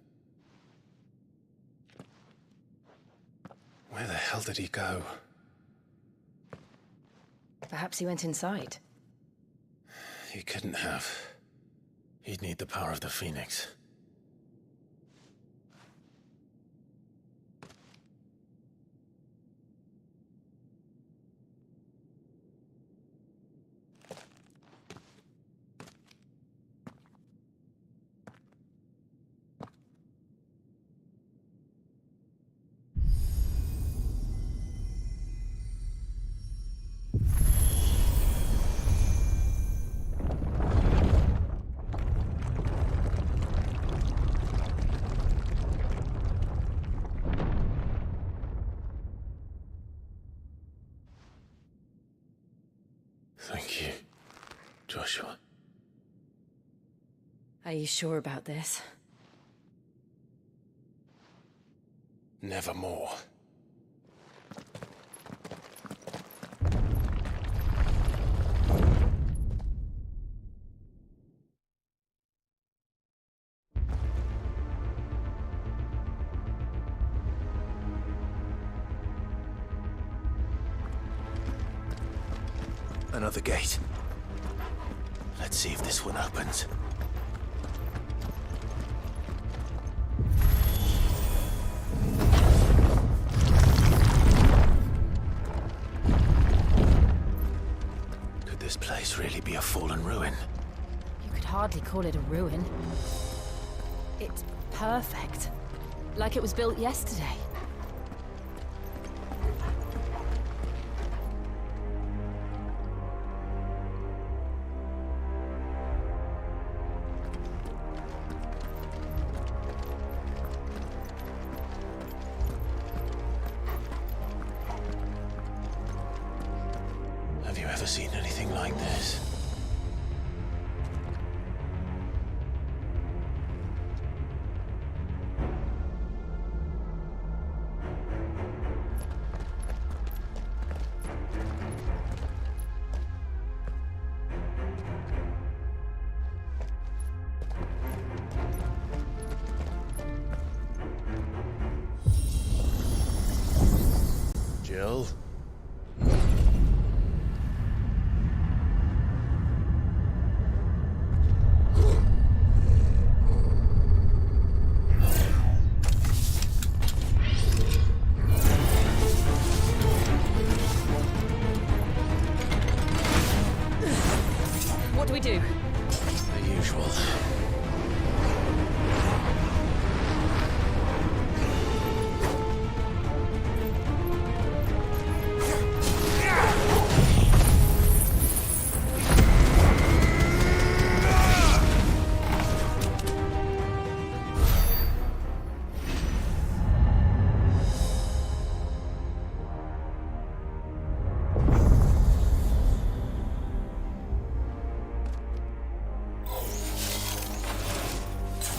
Where the hell did he go? Perhaps he went inside. He couldn't have. He'd need the power of the Phoenix. Thank you, Joshua. Are you sure about this? Nevermore. Another gate. Let's see if this one opens. Could this place really be a fallen ruin? You could hardly call it a ruin. It's perfect. Like it was built yesterday. Have you ever seen anything like this? Jill? What do we do? The usual.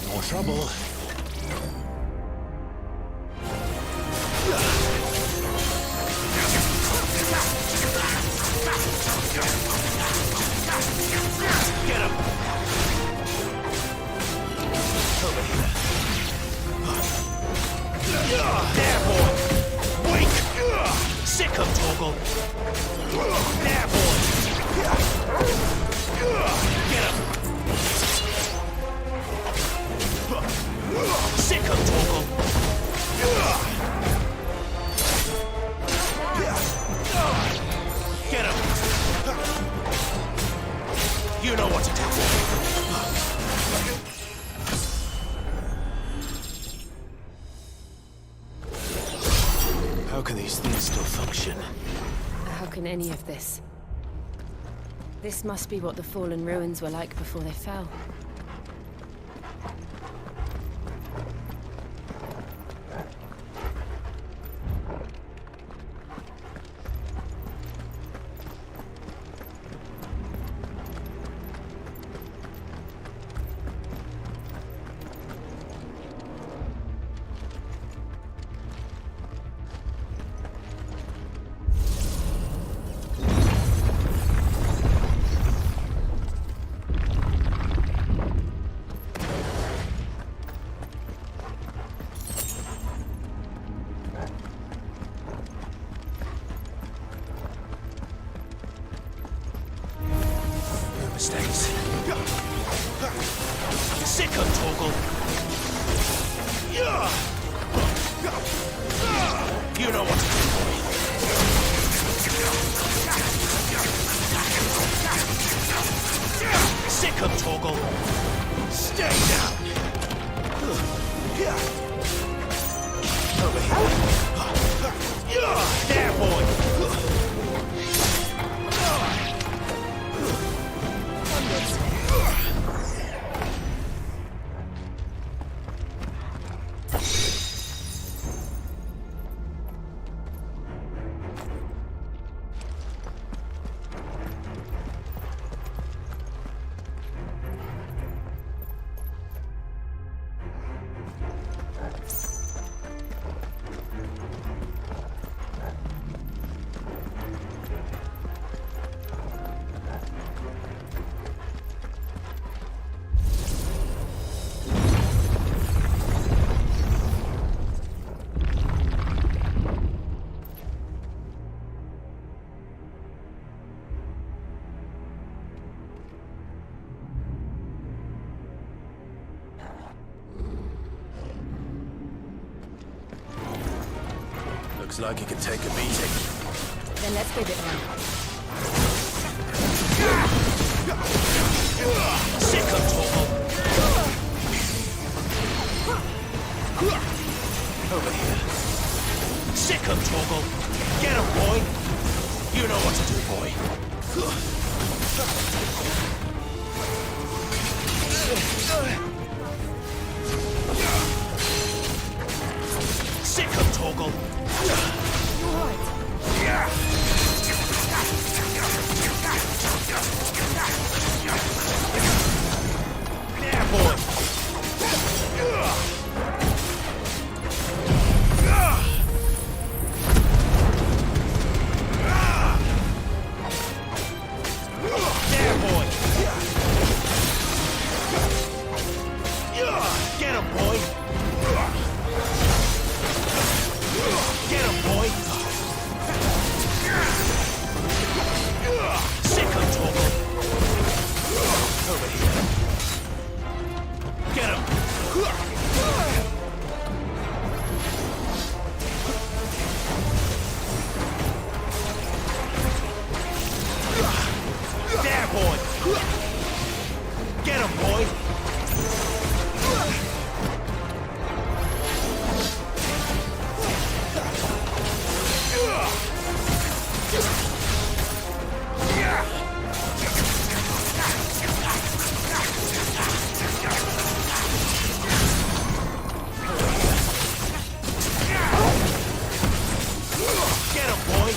More trouble. Get him! Over here. There, boy! Wake! Sick him, Torgal! There, boy! Get him! Sick him, Torgal! Get him! You know what to do. How can these things still function? How can any of this? This must be what the fallen ruins were like before they fell. stays. Sick of Torgal. You know what to do, boy. Sick of Torgal. Stay down. Over here. There, boy. Looks like he can take a beating. Then let's give it one. Sick of Torgal. Over here. Sick of Torgal. Get him, boy. You know what to do, boy. Sick of Torgal. There, boy. There, boy. Get him, boy. Get him, boy. Sick of Torgal. Over here. Get him. There, boy. Get him, boy. Get him, boy.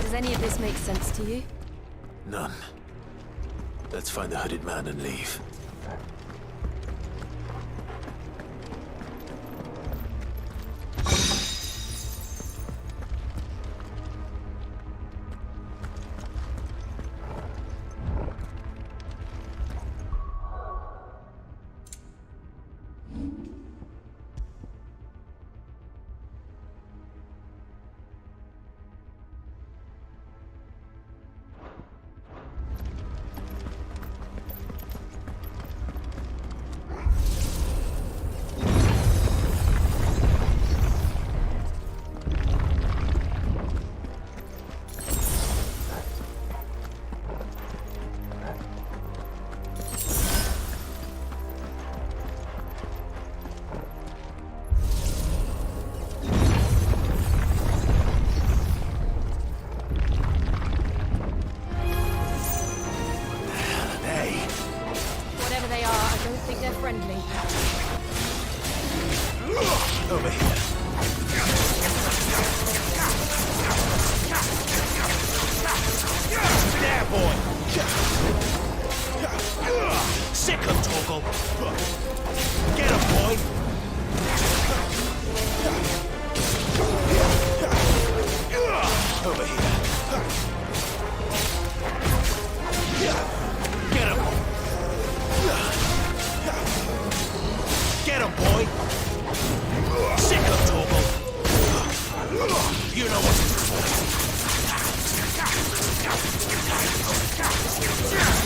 Does any of this make sense to you? None. Let's find the hooded man and leave. Whatever they are, I don't think they're friendly. Over here. There, boy. Sick of Torgal. Get him, boy. Over here. Get him. Get him, boy. Sick of Torgal. You know what to do, boy.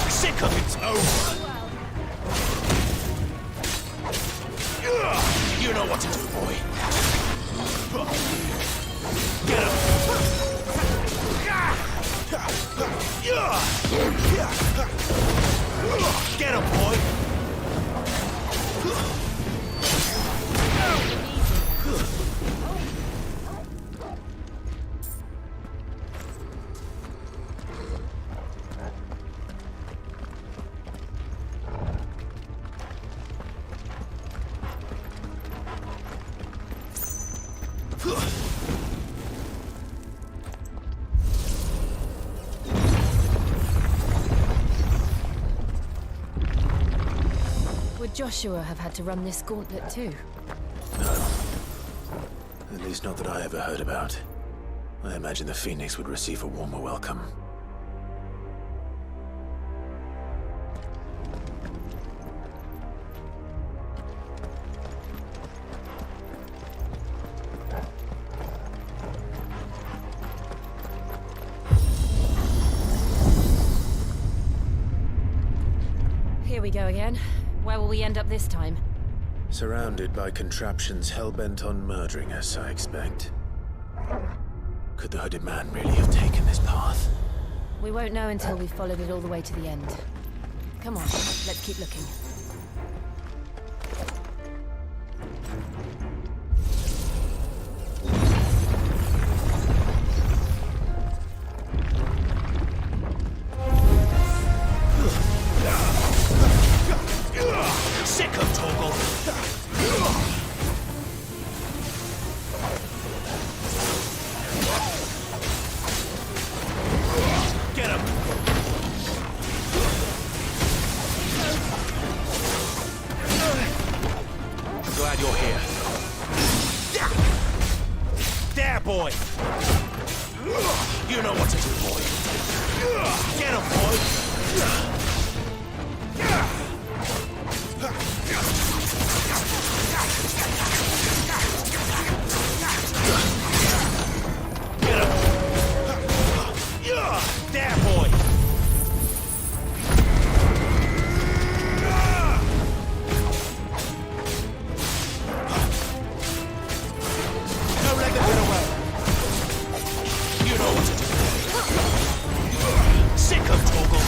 Sick of it's over. You know what to do, boy. Get him. Get him, boy. Would Joshua have had to run this gauntlet too? No. At least not that I ever heard about. I imagine the Phoenix would receive a warmer welcome. Here we go again. Where will we end up this time? Surrounded by contraptions hell-bent on murdering us, I expect. Could the hooded man really have taken this path? We won't know until we've followed it all the way to the end. Come on, let's keep looking. Sick of Toggle. Get him. I'm glad you're here. There, boy. You know what to do, boy. Get him, boy. There, boy! Don't let them get away. You know what to do. Sick of Toggle.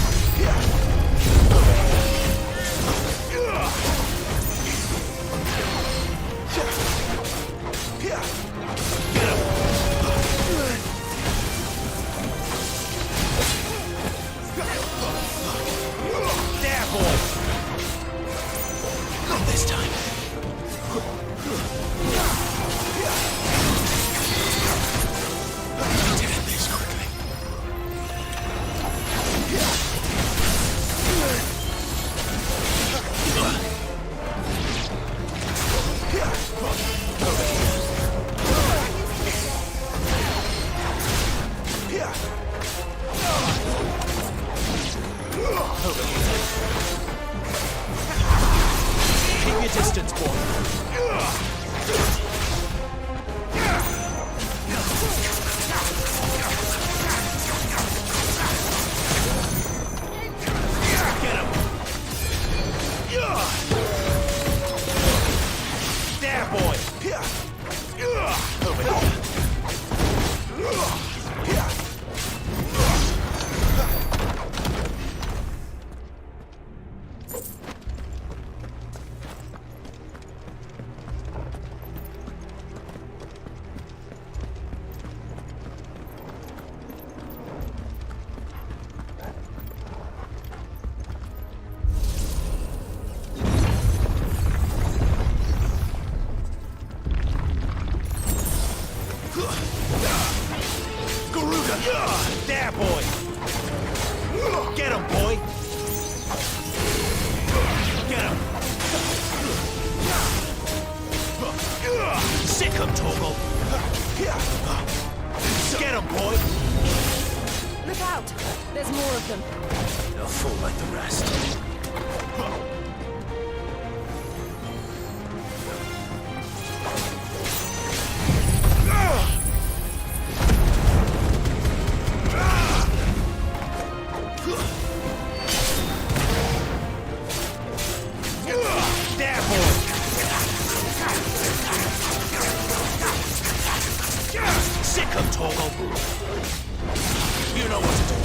Keep your distance, boy. Get him. There, boy. Over here. There, boy! Get him, boy! Get him! Sick him, Toggle! Get him, boy! Look out! There's more of them. They'll fall like the rest. Torgal. You know what to do.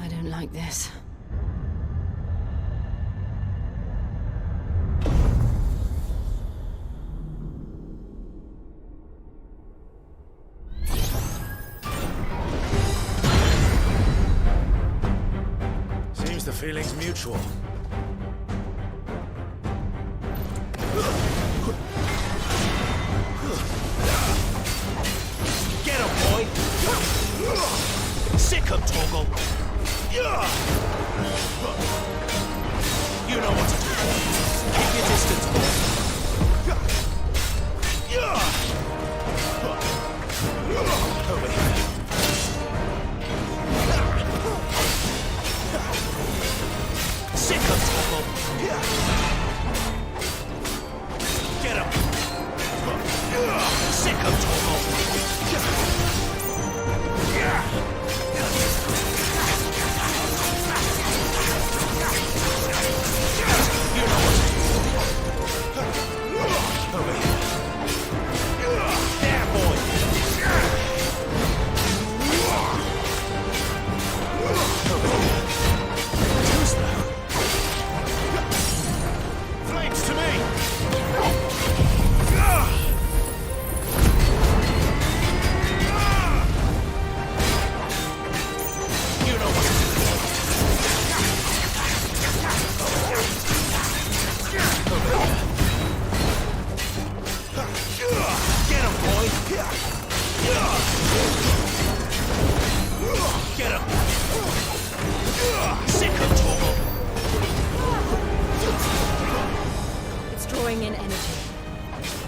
I don't like this. Seems the feeling's mutual. Get him, boy! Sick him, Torgal! You know what to do. Keep your distance, boy. Over here. Sick him, Torgal! Get him! Sick him, Torgal! You know what to do. Over here. There, boy. Over here. Too slow. Flanks to me. You know what to do. Get him, boy! Get him! Sick him, Torgal! It's drawing in energy.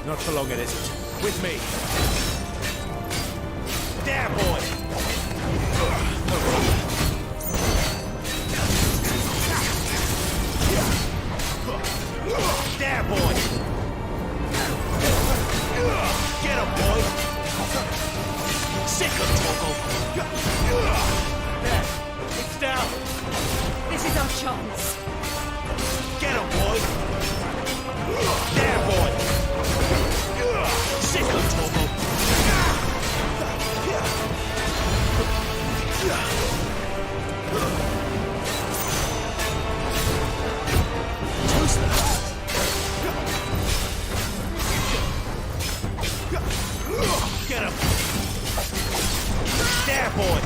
Not for long, it isn't. With me. There, boy! There, boy! Get him, boy! Sick him, Torgal! There! It's down! This is our chance. Get him, boy! There, boy! Sick him, Torgal! Too slow! Get him! There, boy!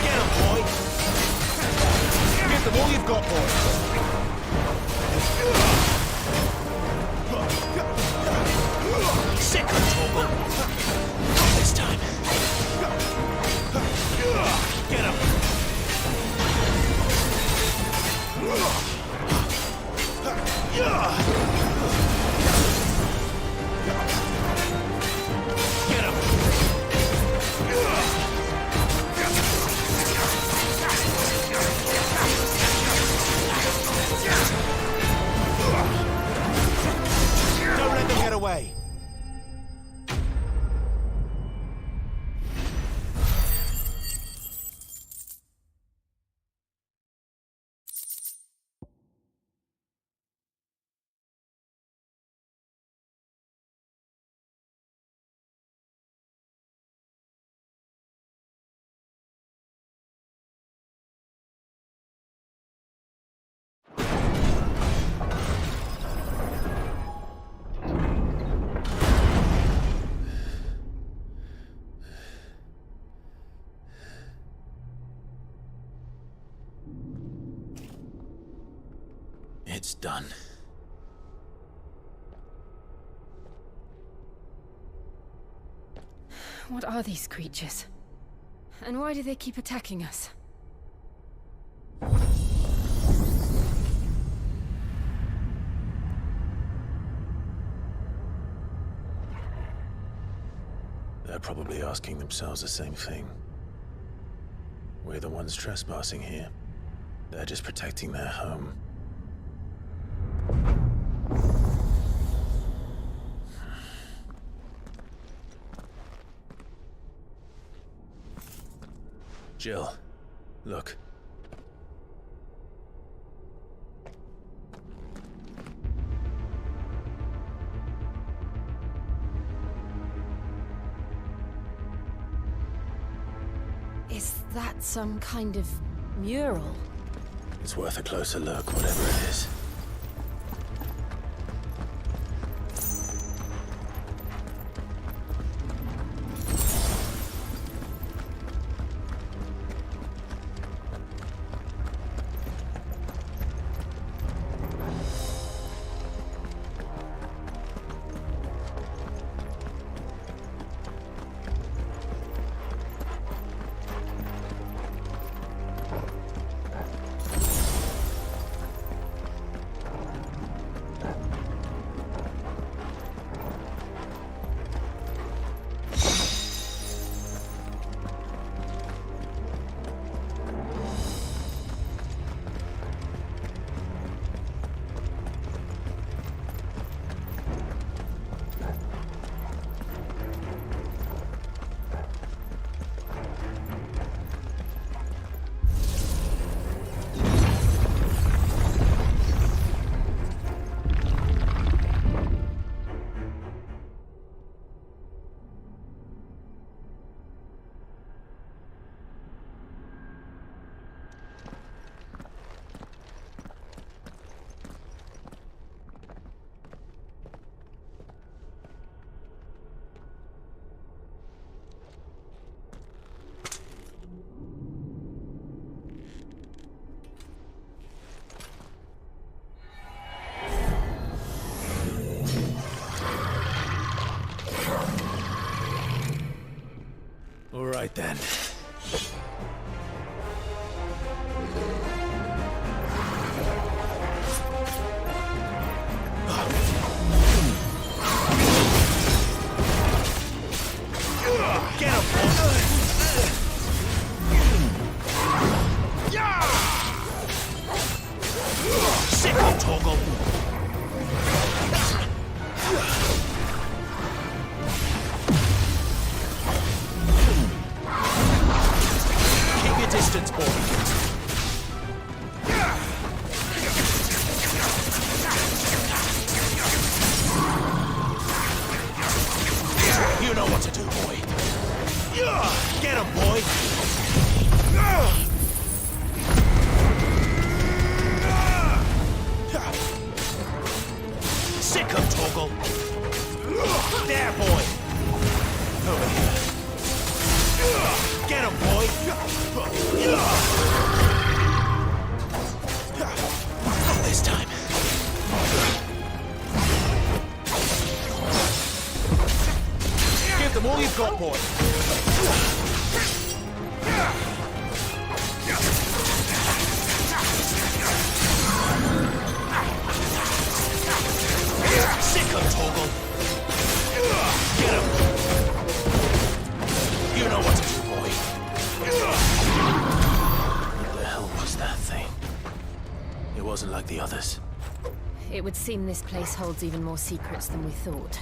Get him, boy! Give them all you've got, boy! Sick of Torgal! Not this time! Get him! Get him! It's done. What are these creatures? And why do they keep attacking us? They're probably asking themselves the same thing. We're the ones trespassing here. They're just protecting their home. Jill, look. Is that some kind of mural? It's worth a closer look, whatever it is. All right then. Get him! Sick of Toggle! Keep your distance, boy. You know what to do, boy. Get him, boy! Sick of Toggle! There, boy! Over here. Get him, boy! Not this time. Give them all you've got, boy! Sick of Toggle! Get him! You know what to do, boy. What the hell was that thing? It wasn't like the others. It would seem this place holds even more secrets than we thought.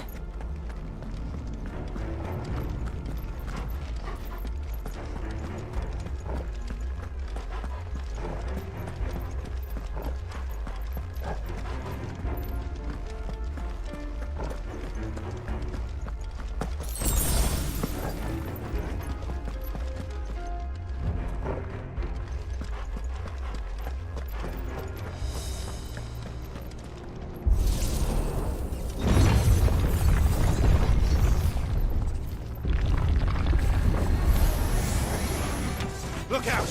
Look out!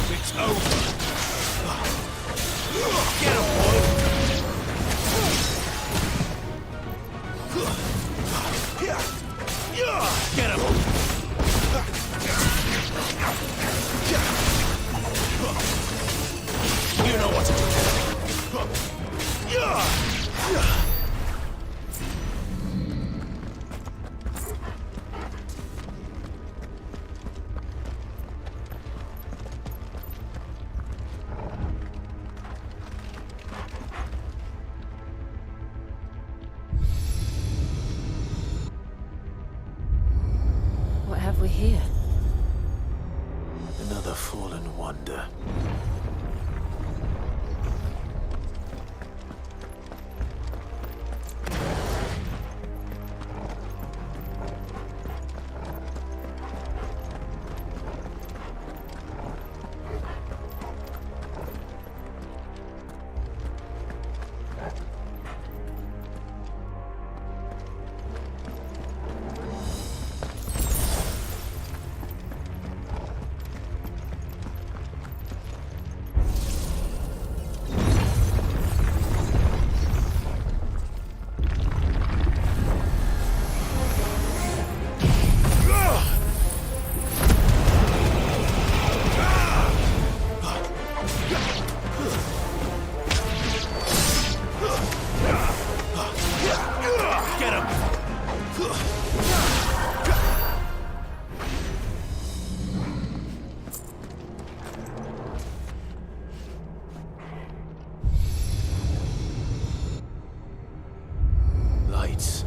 It's over! here? Another fallen wonder. Lights.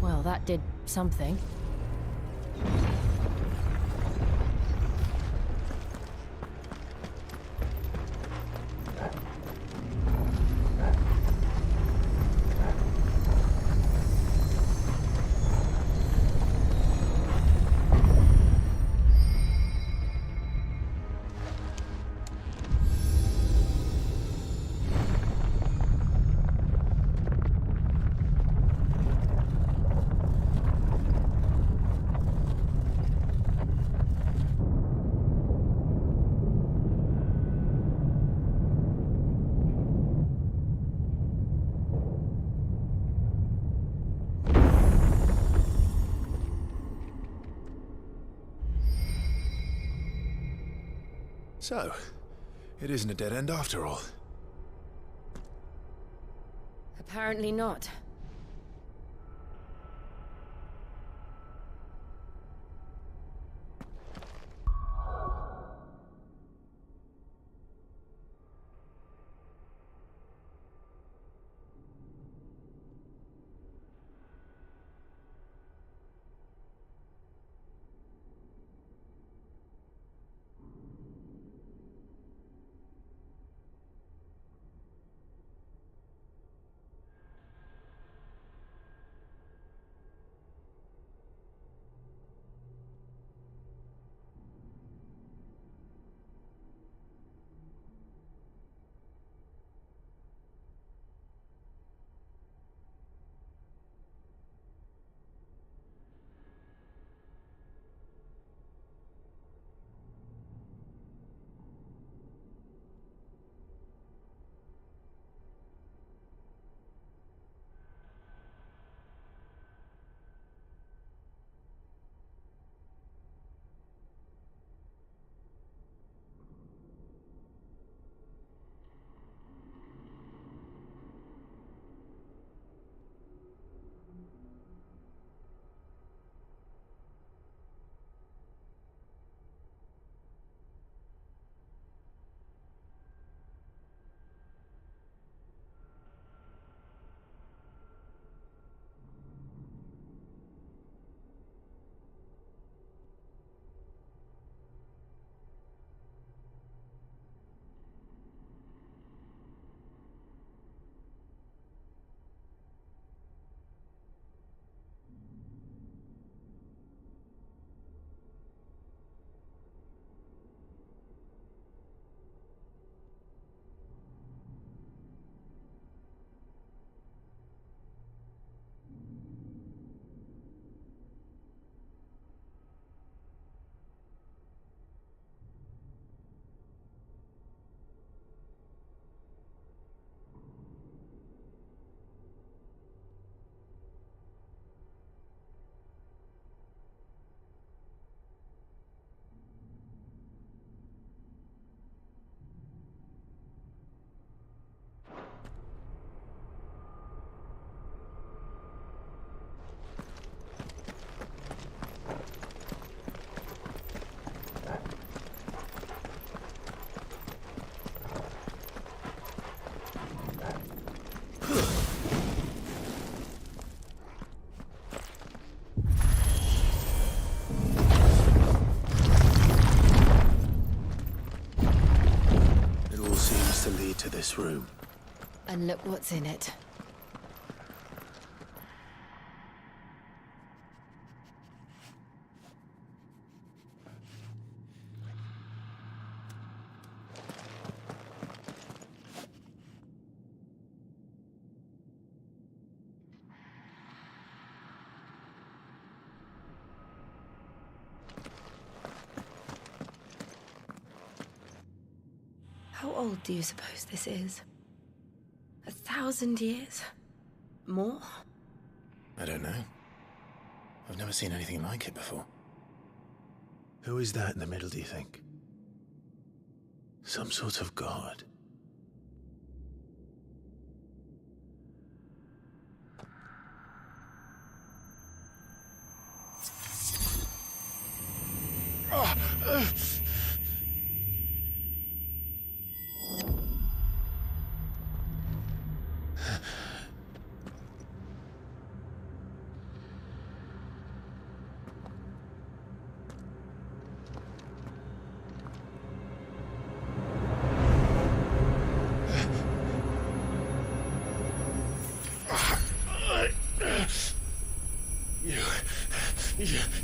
Well, that did something. So, it isn't a dead end after all. Apparently not. this room. And look what's in it. How old do you suppose this is? 1,000 years? More? I don't know. I've never seen anything like it before. Who is that in the middle, do you think? Some sort of god?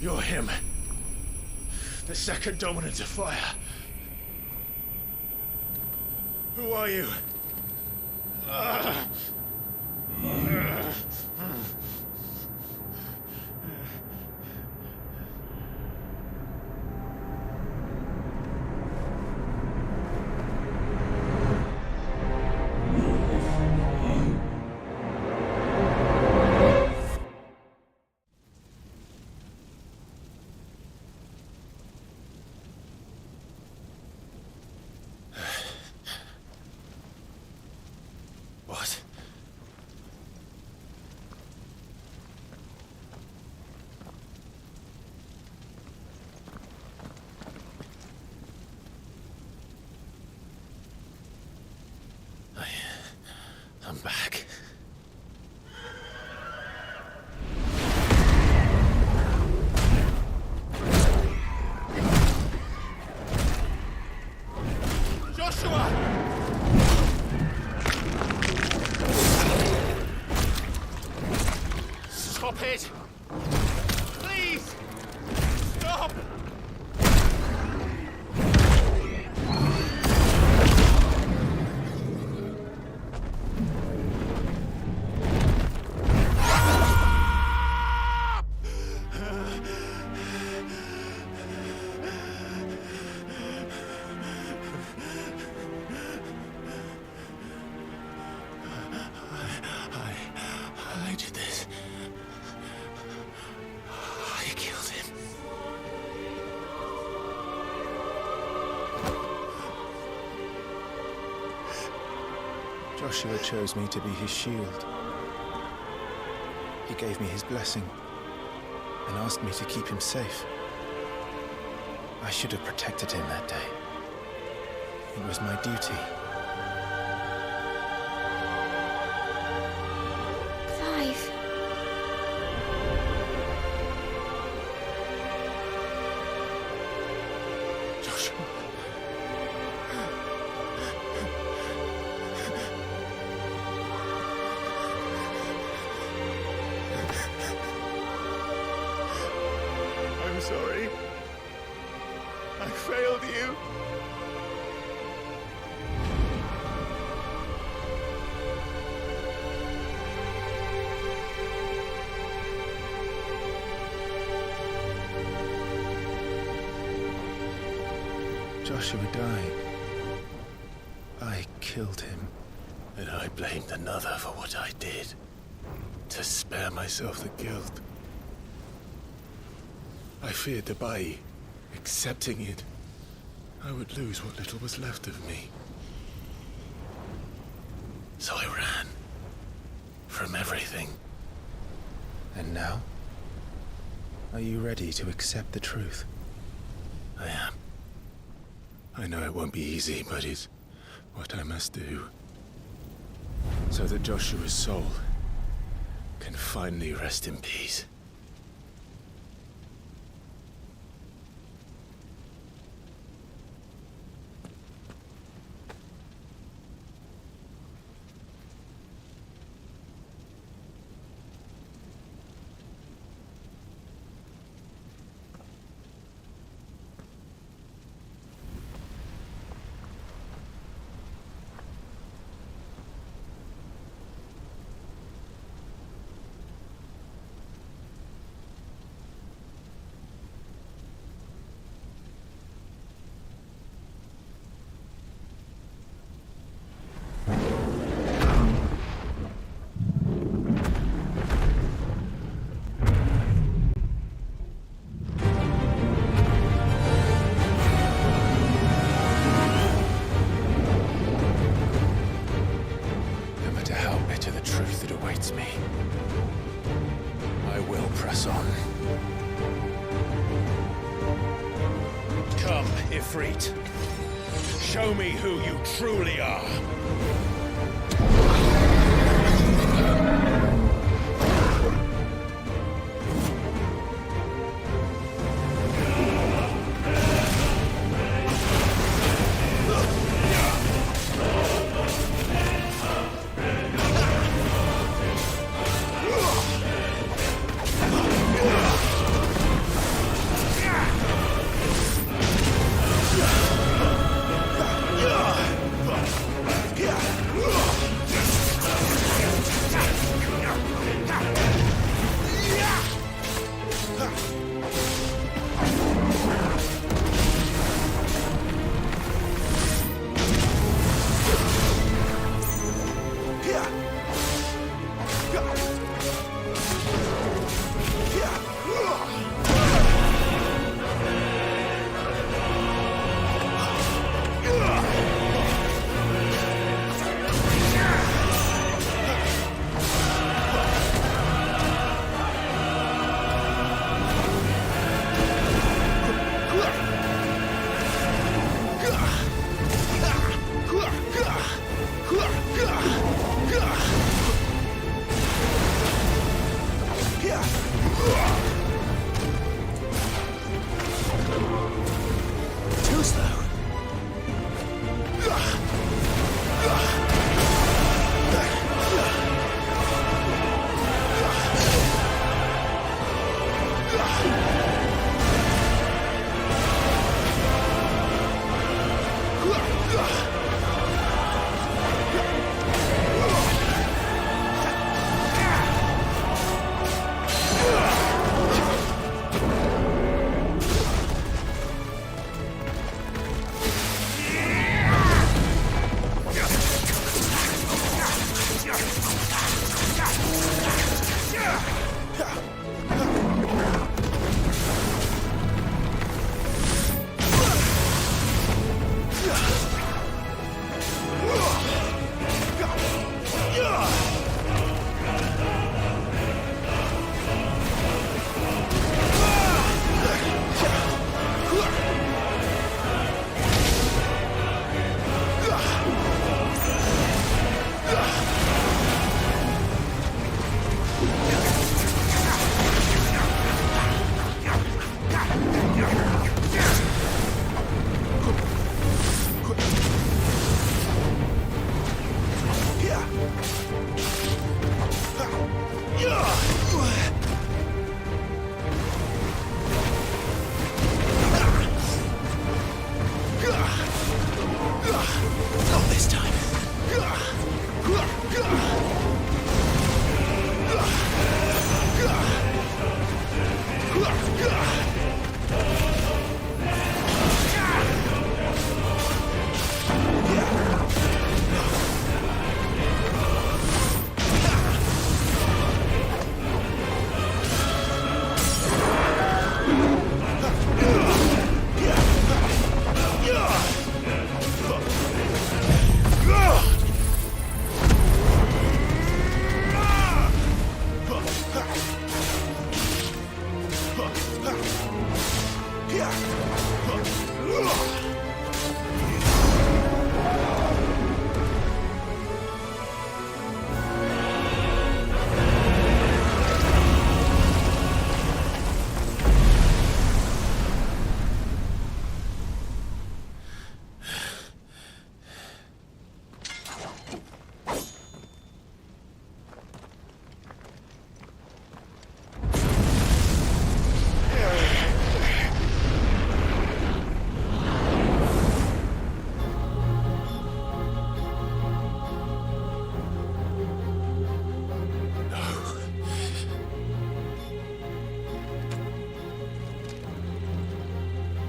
You're him. The second dominant of fire. Who are you? What? I'm back. Joshua! Stop it! Please! Stop! I did this. I killed him. Joshua chose me to be his shield. He gave me his blessing and asked me to keep him safe. I should have protected him that day. It was my duty. Clive. Joshua. I'm sorry. I failed you. Joshua died. I killed him. And I blamed another for what I did. To spare myself the guilt. I feared that by accepting it, I would lose what little was left of me. So I ran. From everything. And now? Are you ready to accept the truth? I am. I know it won't be easy, but it's what I must do. So that Joshua's soul can finally rest in peace. Ifrit. Show me who you truly are.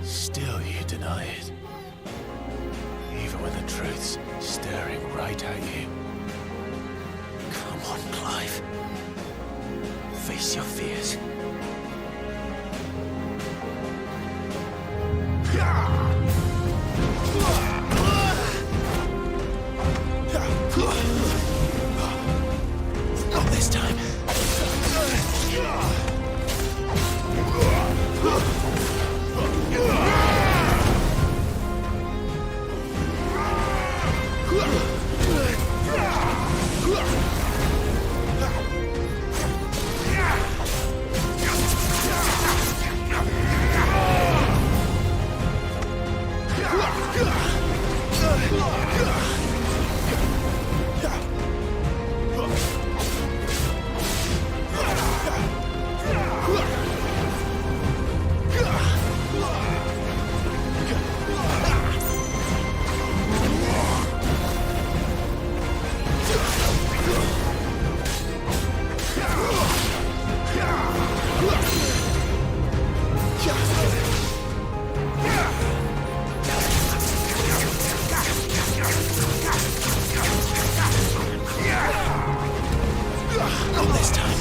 Still you deny it. Even when the truth's staring right at you. Come on, Clive. Face your fears. Not this time. Not this time.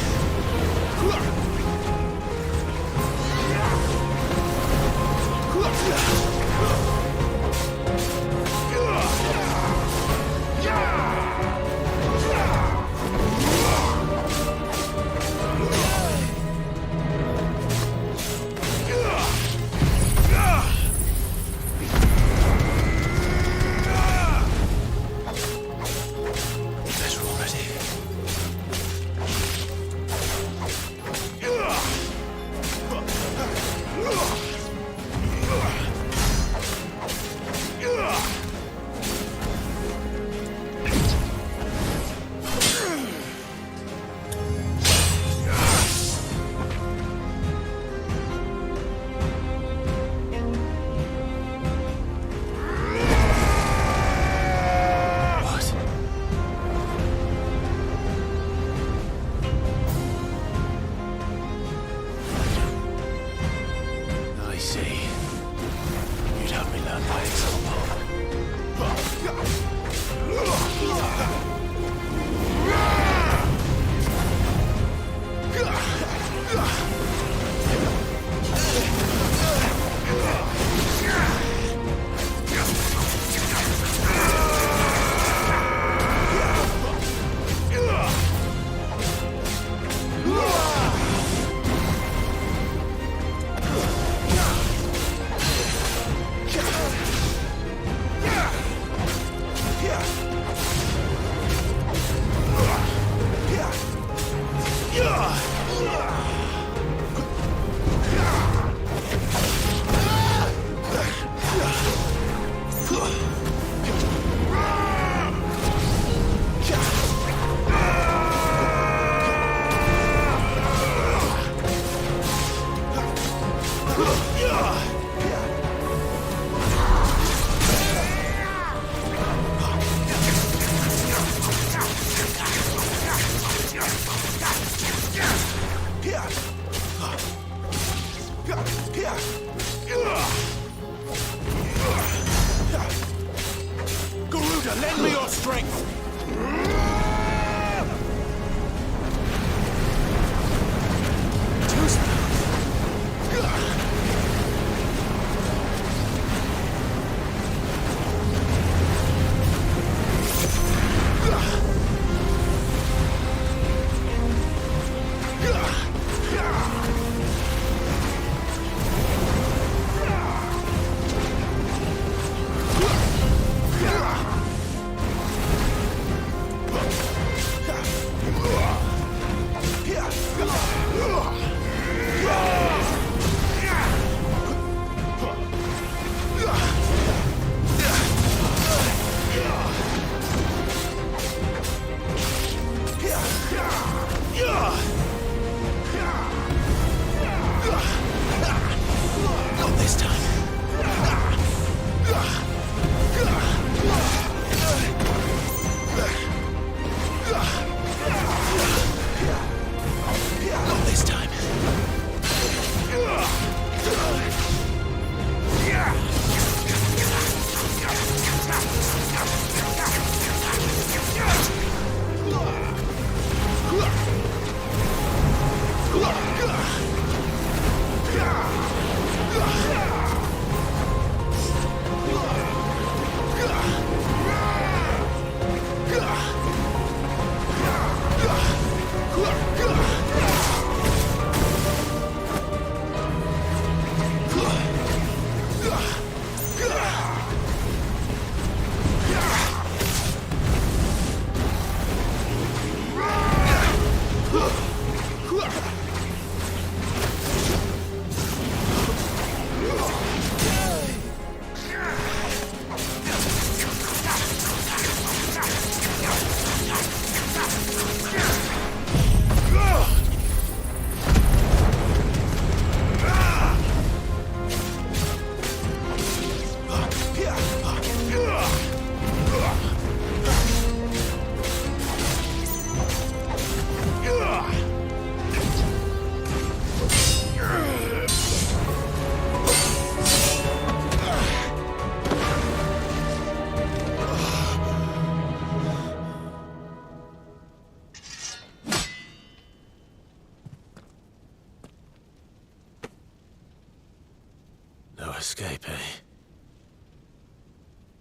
Better already. I see. You'd have me learn by example.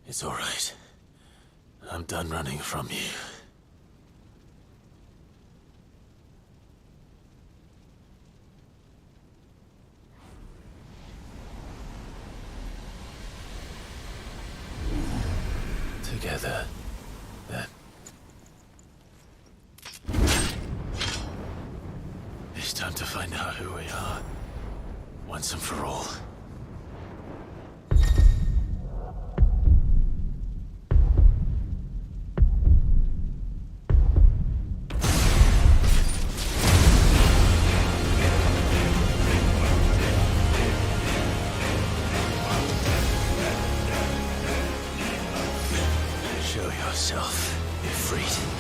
It's all right. I'm done running from you. Together, then. It's time to find out who we are, once and for all. Show yourself, Ifrit.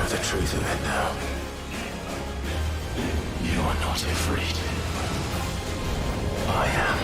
The truth of it now. You are not Ifrit. I am.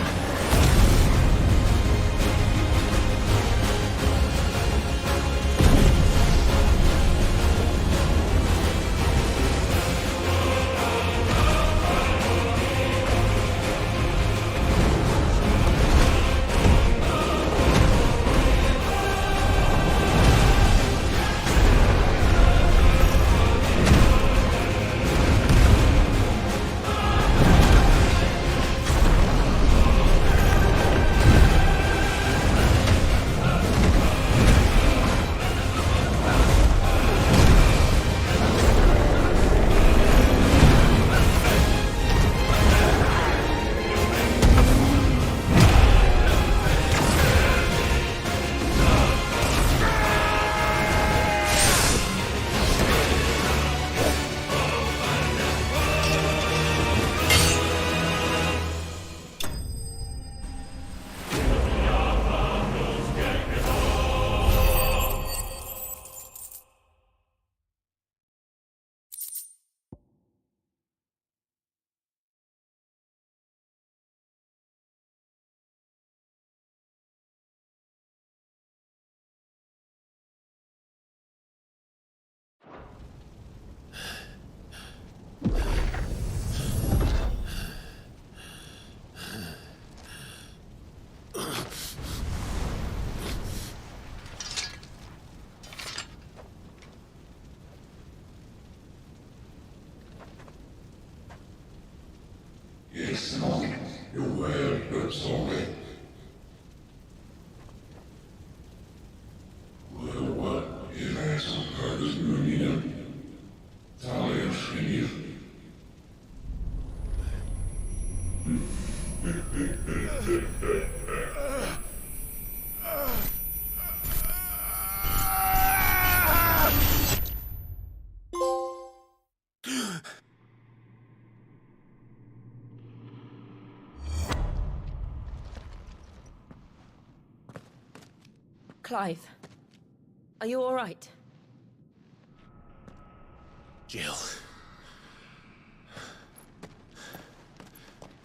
Yes, Monk. You're well, good sorry. Well, what if I some purpose moving Talia Shinny? Clive, are you all right? Jill.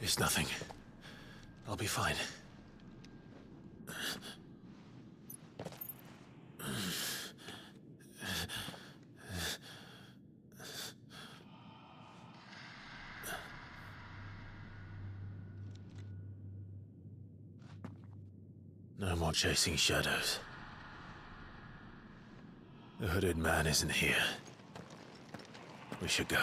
It's nothing. I'll be fine. No more chasing shadows. The hooded man isn't here. We should go.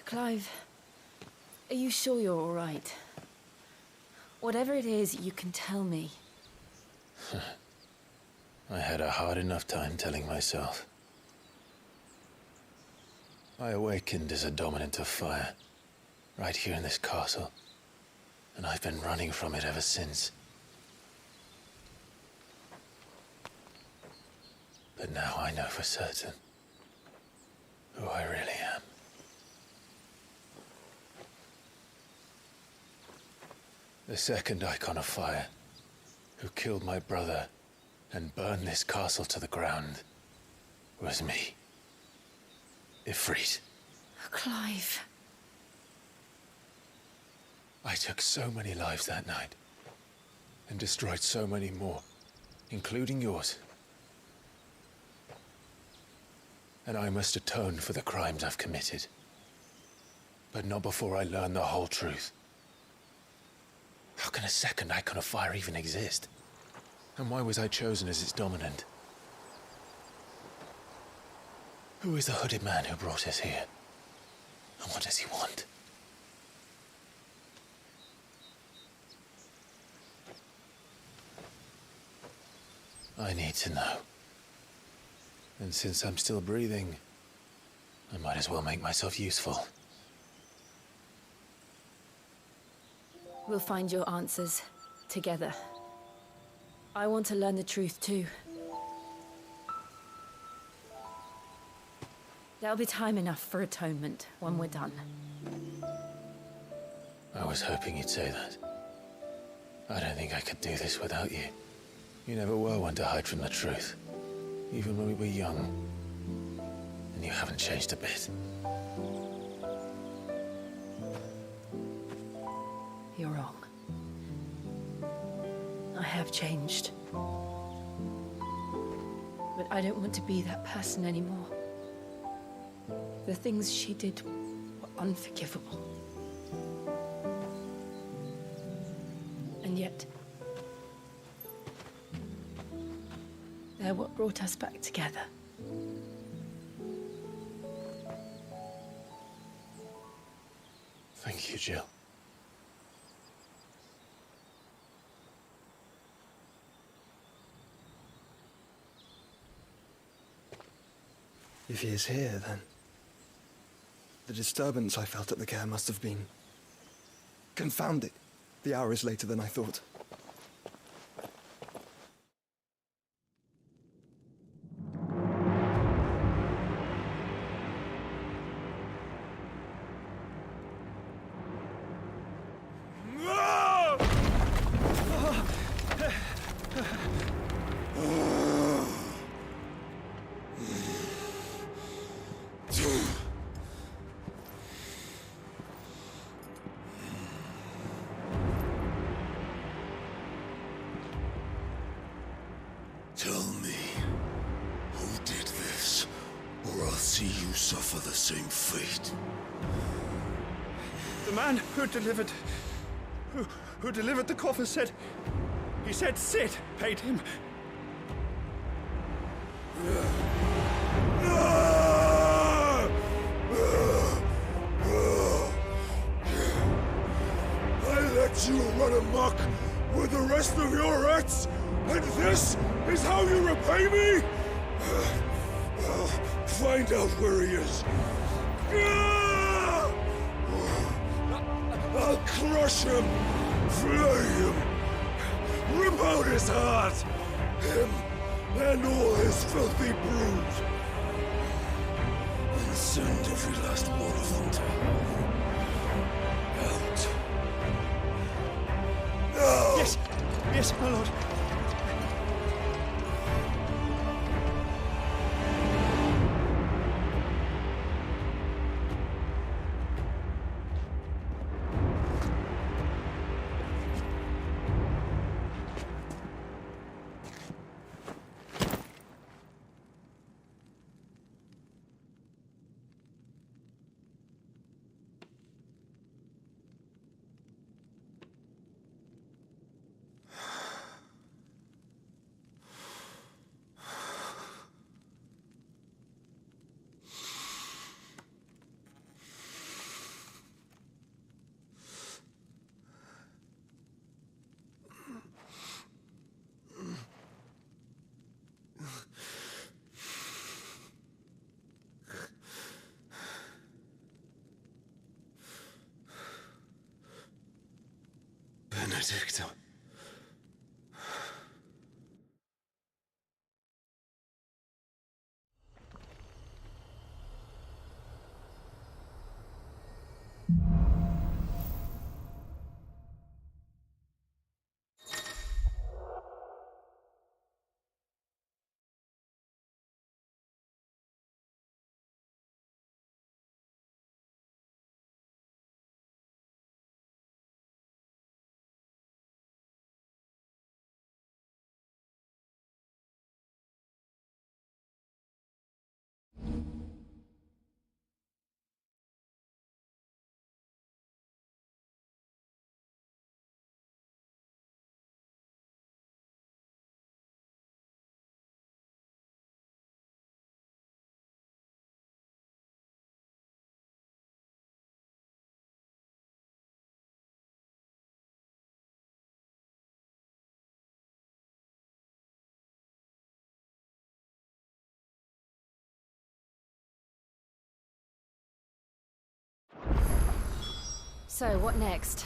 Clive, are you sure you're all right? Whatever it is, you can tell me. I had a hard enough time telling myself. I awakened as a dominant of fire, right here in this castle, and I've been running from it ever since. But now I know for certain who I really am. The second icon of fire, who killed my brother and burned this castle to the ground, was me. Ifrit. Clive. I took so many lives that night, and destroyed so many more, including yours. And I must atone for the crimes I've committed. But not before I learn the whole truth. How can a second icon of fire even exist? And why was I chosen as its dominant? Who is the hooded man who brought us here? And what does he want? I need to know. And since I'm still breathing, I might as well make myself useful. We'll find your answers together. I want to learn the truth too. There'll be time enough for atonement when we're done. I was hoping you'd say that. I don't think I could do this without you. You never were one to hide from the truth, even when we were young. And you haven't changed a bit. You're wrong. I have changed. But I don't want to be that person anymore. The things she did were unforgivable. And yet, they're what brought us back together. Thank you, Jill. If he is here, then the disturbance I felt at the care must have been confounded. The hour is later than I thought. Tell me, who did this, or I'll see you suffer the same fate. The man who delivered the coffin said, he said Sid paid him. I let you run amok with the rest of your rats, and this is how you repay me? I'll find out where he is. I'll crush him, flay him, rip out his heart, him and all his filthy brood, and send every last one of them to hell. Out. Yes, my lord. Benedicto. So, what next?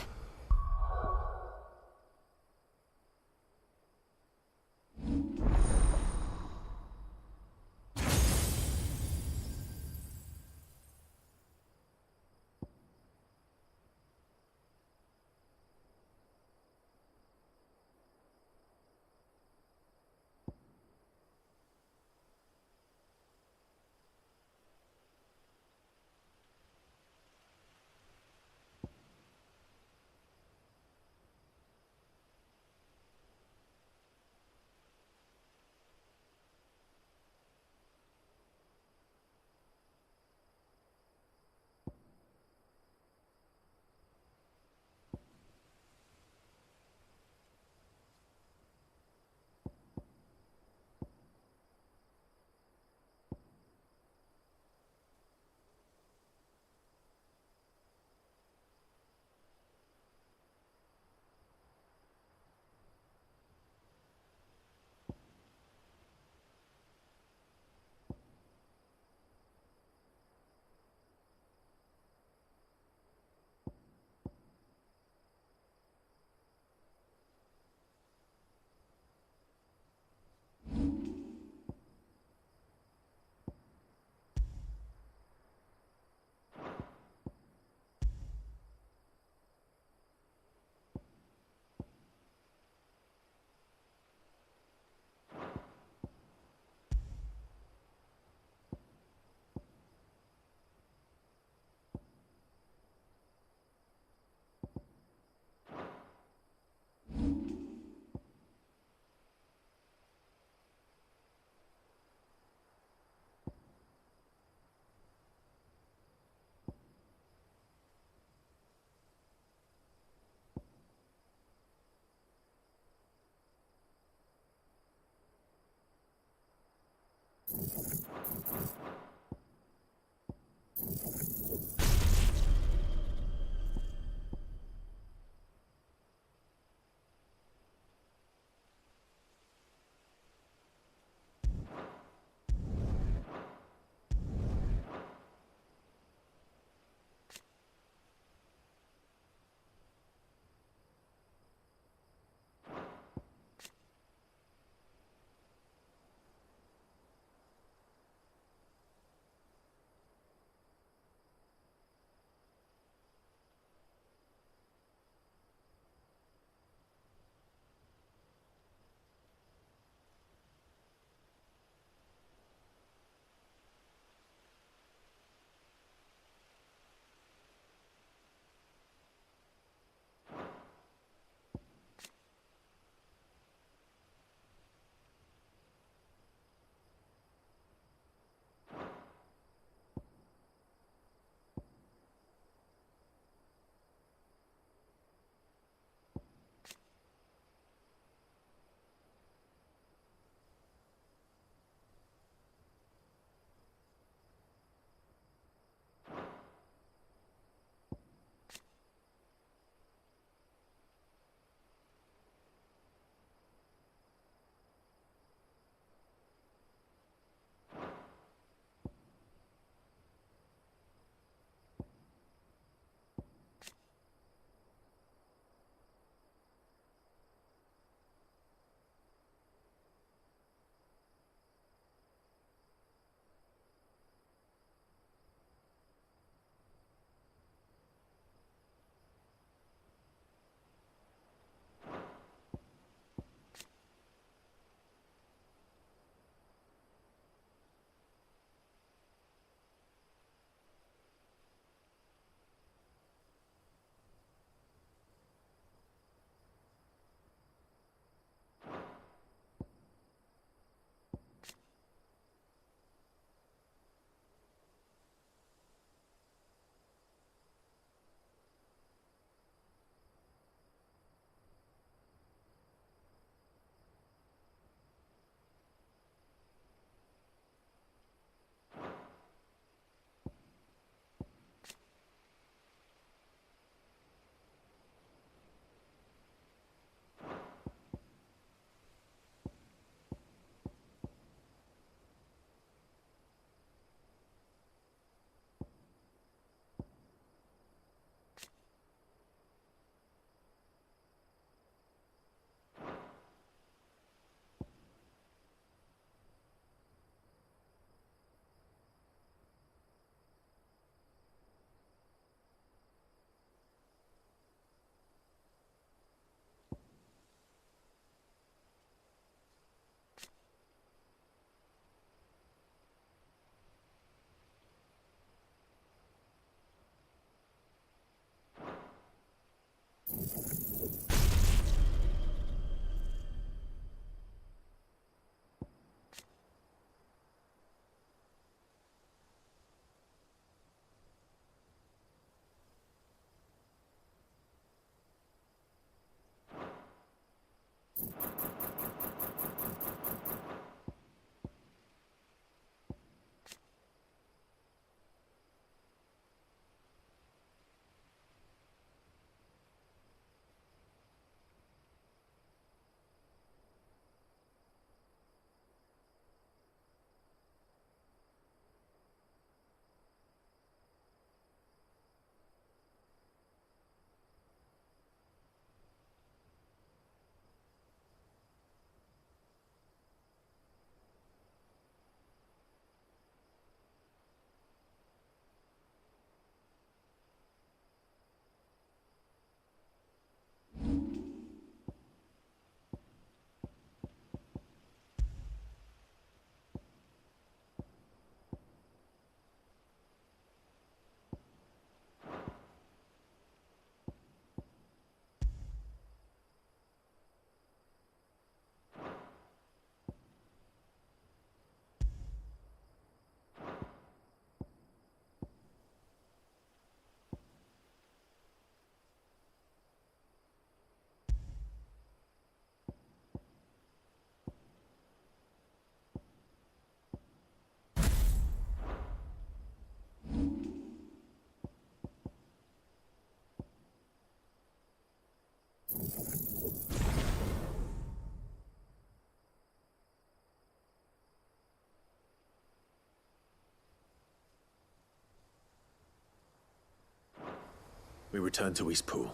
We returned to Eastpool.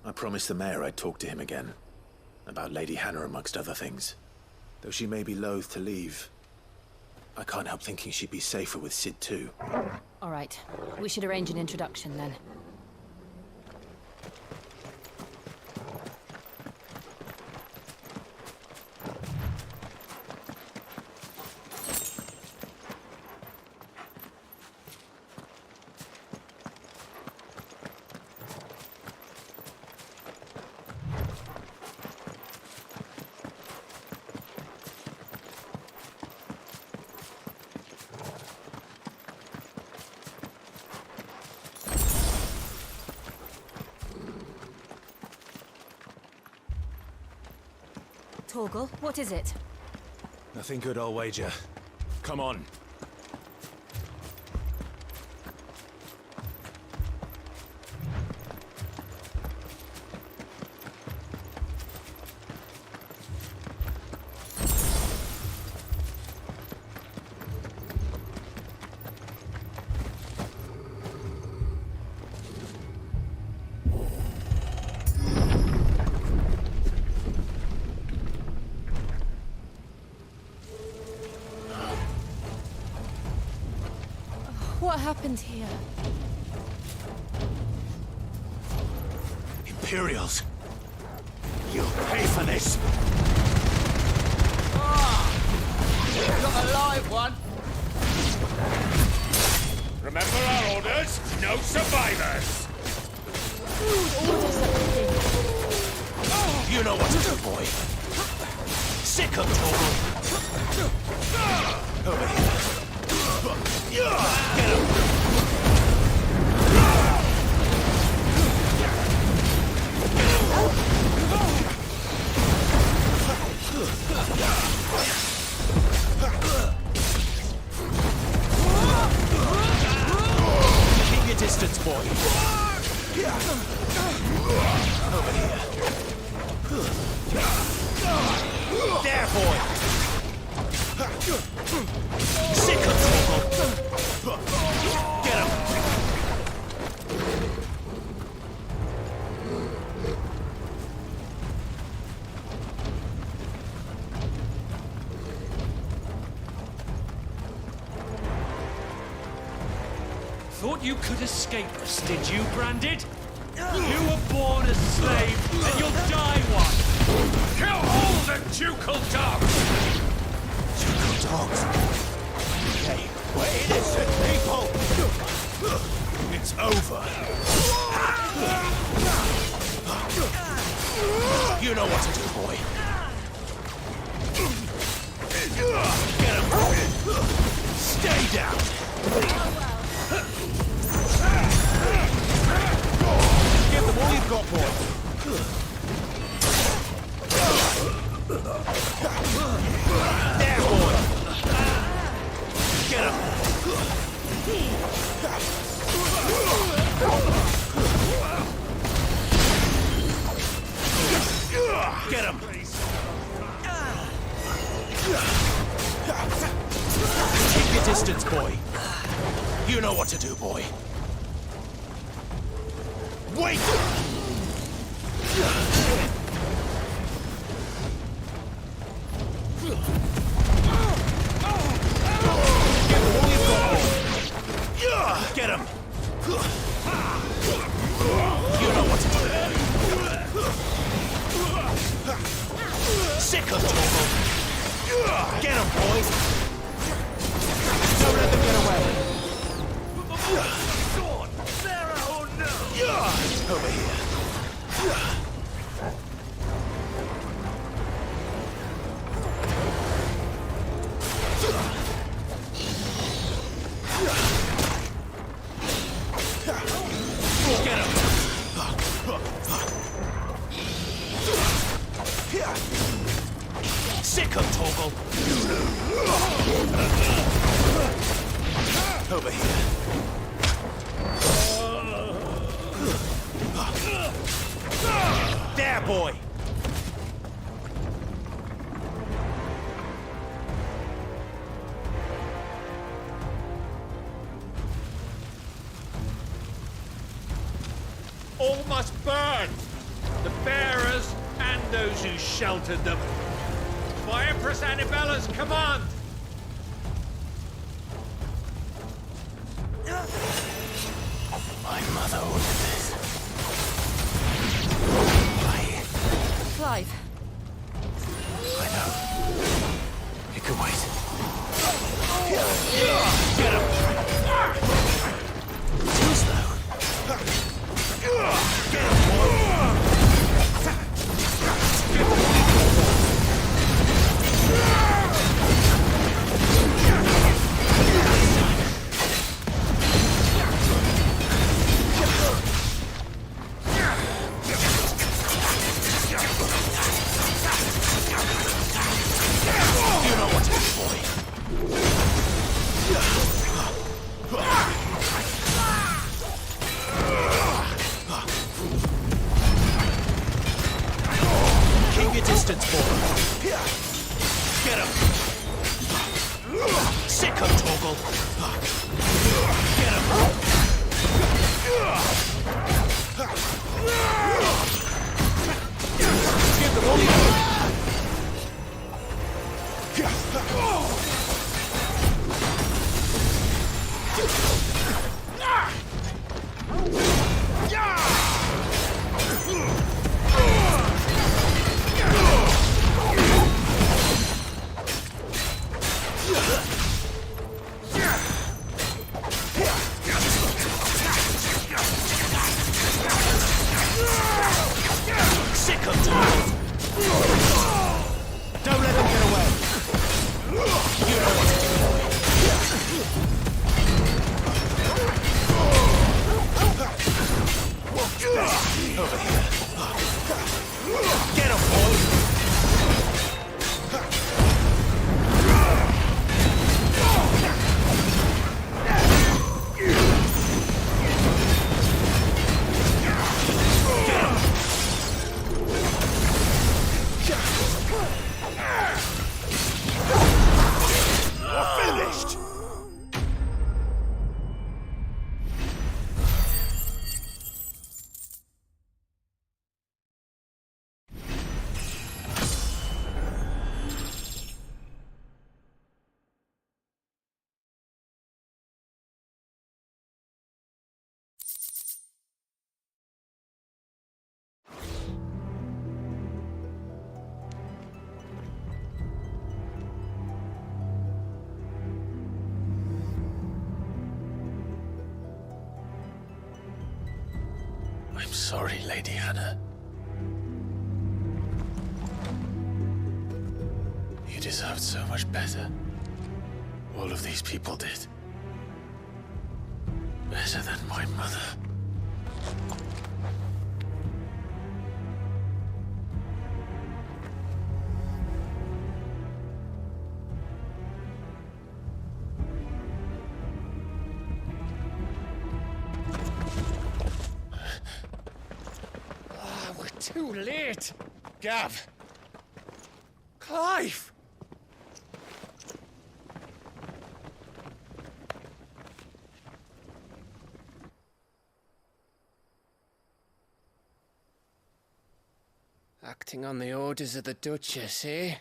I promised the mayor I'd talk to him again. About Lady Hannah, amongst other things. Though she may be loath to leave, I can't help thinking she'd be safer with Sid too. All right. We should arrange an introduction then. Torgal, what is it? Nothing good, I'll wager. Come on. What happened here? Imperials! You'll pay for this! Got a live one! Remember our orders? No survivors! You know what to do, boy. Sick of Torgal! Over here. Get him! Keep your distance, boy. Over here. There, boy. Sick of trouble. Get him. Thought you could escape us, did you, Branded? You were born a slave, and you'll die one! Kill all the ducal dogs! Ducal dogs? Hey, we're innocent people! It's over. You know what to do, boy. Get him! Stay down! Give them all you've got, boy. There, boy. Get him. Get him. Keep your distance, boy. You know what to do, boy. Wait! Get him! You know what to do. Sick of trouble. Get him, boys! Don't let them get away. Over here. Get him. Sick of Torgal. Over here. There, boy! All must burn. The bearers and those who sheltered them. By Empress Annibella's command. My mother ordered this. Why? Clive. I know. It can wait. Get him! Too slow. Get him, boy! You know what to do, boy. Keep your distance, boy. Get him. Sick him, Torgal. Get him. Give the bully. Sick of Torgal. Don't let him get away. You know what to do. Over here. Get him, boy. Finished! I'm sorry, Lady Hannah. You deserved so much better. All of these people did. Better than my mother. Too late! Gav! Clive! Acting on the orders of the Duchess, eh?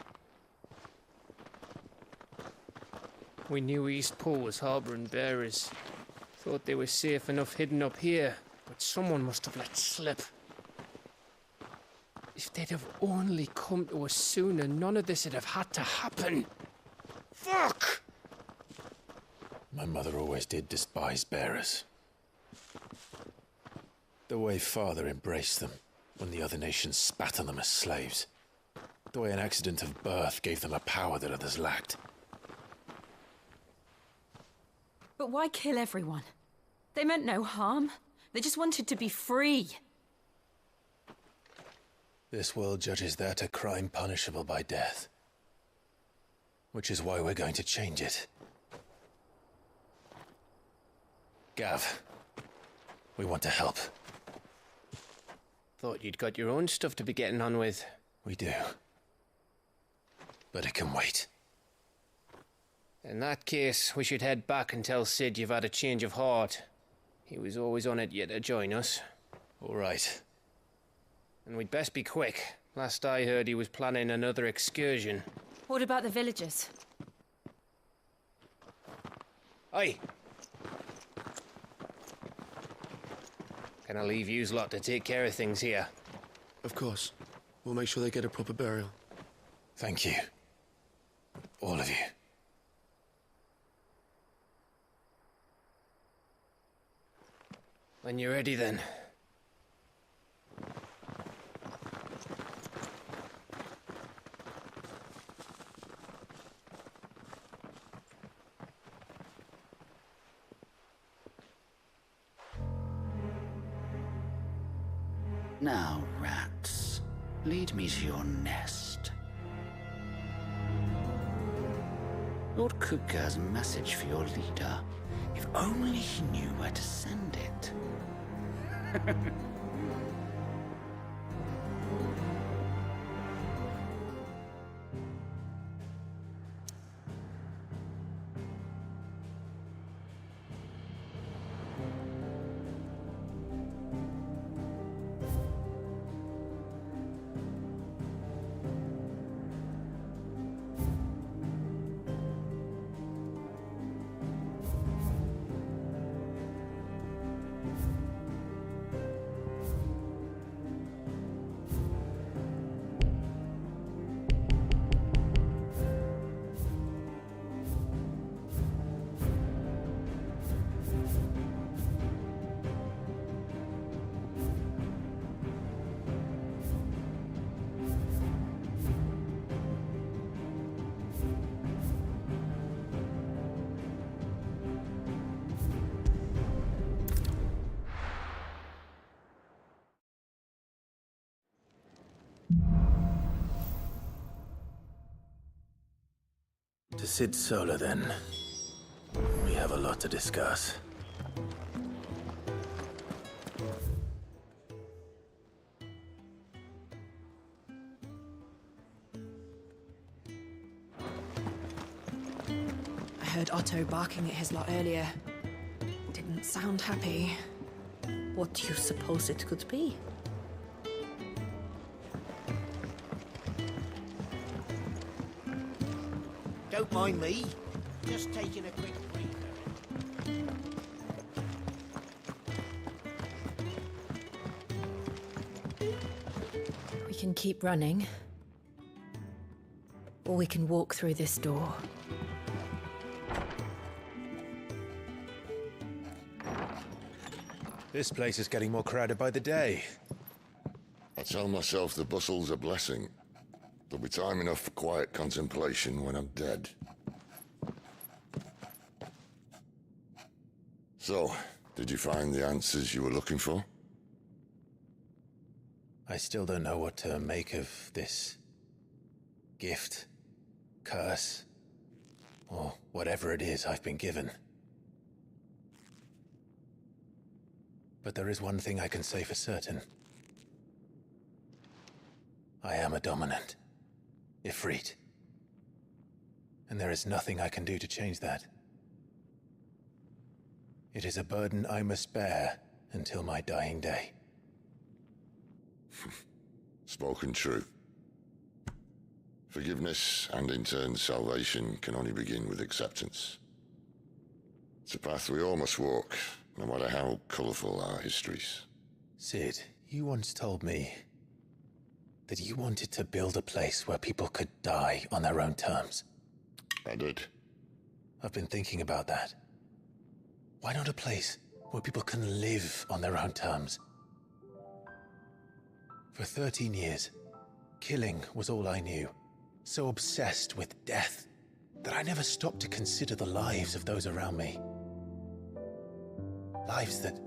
We knew Eastpool was harbouring bearers. Thought they were safe enough hidden up here, but someone must have let slip. If they'd have only come to us sooner, none of this would have had to happen. Fuck! My mother always did despise bearers. The way Father embraced them when the other nations spat on them as slaves. The way an accident of birth gave them a power that others lacked. But why kill everyone? They meant no harm. They just wanted to be free. This world judges that a crime punishable by death. Which is why we're going to change it. Gav, we want to help. Thought you'd got your own stuff to be getting on with. We do. But it can wait. In that case, we should head back and tell Sid you've had a change of heart. He was always on it yet to join us. All right. And we'd best be quick. Last I heard, he was planning another excursion. What about the villagers? Aye. Can I leave yous lot to take care of things here? Of course. We'll make sure they get a proper burial. Thank you. All of you. When you're ready, then. Now, rats, lead me to your nest. Lord Kuka has a message for your leader. If only he knew where to send it. To Sid Solar, then. We have a lot to discuss. I heard Otto barking at his lot earlier. Didn't sound happy. What do you suppose it could be? Don't mind me. Just taking a quick breather. We can keep running. Or we can walk through this door. This place is getting more crowded by the day. I tell myself the bustle's a blessing. There'll be time enough for quiet contemplation when I'm dead. So, did you find the answers you were looking for? I still don't know what to make of this gift, curse, or whatever it is I've been given. But there is one thing I can say for certain. I am a dominant. Ifrit. And there is nothing I can do to change that. It is a burden I must bear until my dying day. Spoken true. Forgiveness and in turn salvation can only begin with acceptance. It's a path we all must walk, no matter how colourful our histories. Sid, you once told me that you wanted to build a place where people could die on their own terms. I did. I've been thinking about that. Why not a place where people can live on their own terms? For 13 years, killing was all I knew. So obsessed with death that I never stopped to consider the lives of those around me. Lives that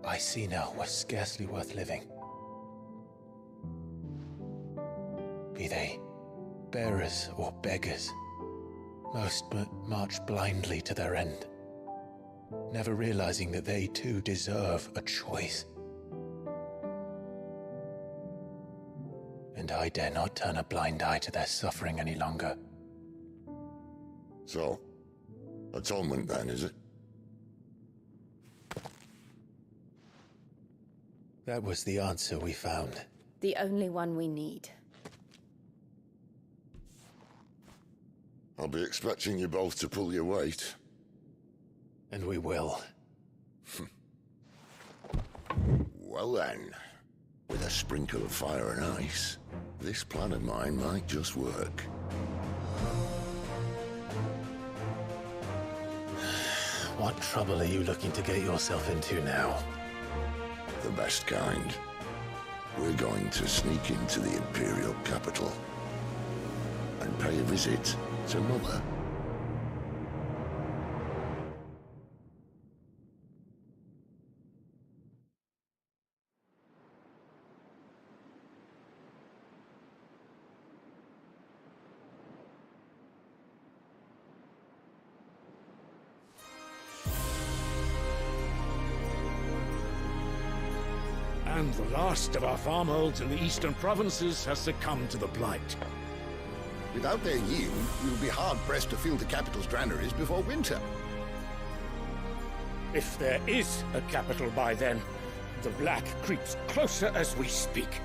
I see now were scarcely worth living. Be they bearers or beggars, most march blindly to their end, never realizing that they too deserve a choice. And I dare not turn a blind eye to their suffering any longer. So, atonement then, is it? That was the answer we found. The only one we need. I'll be expecting you both to pull your weight. And we will. Well then, with a sprinkle of fire and ice, this plan of mine might just work. What trouble are you looking to get yourself into now? The best kind. We're going to sneak into the Imperial capital and pay a visit to Mother. And the last of our farmholds in the eastern provinces has succumbed to the blight. Without their yield, you'll be hard-pressed to fill the capital's granaries before winter. If there is a capital by then, the black creeps closer as we speak.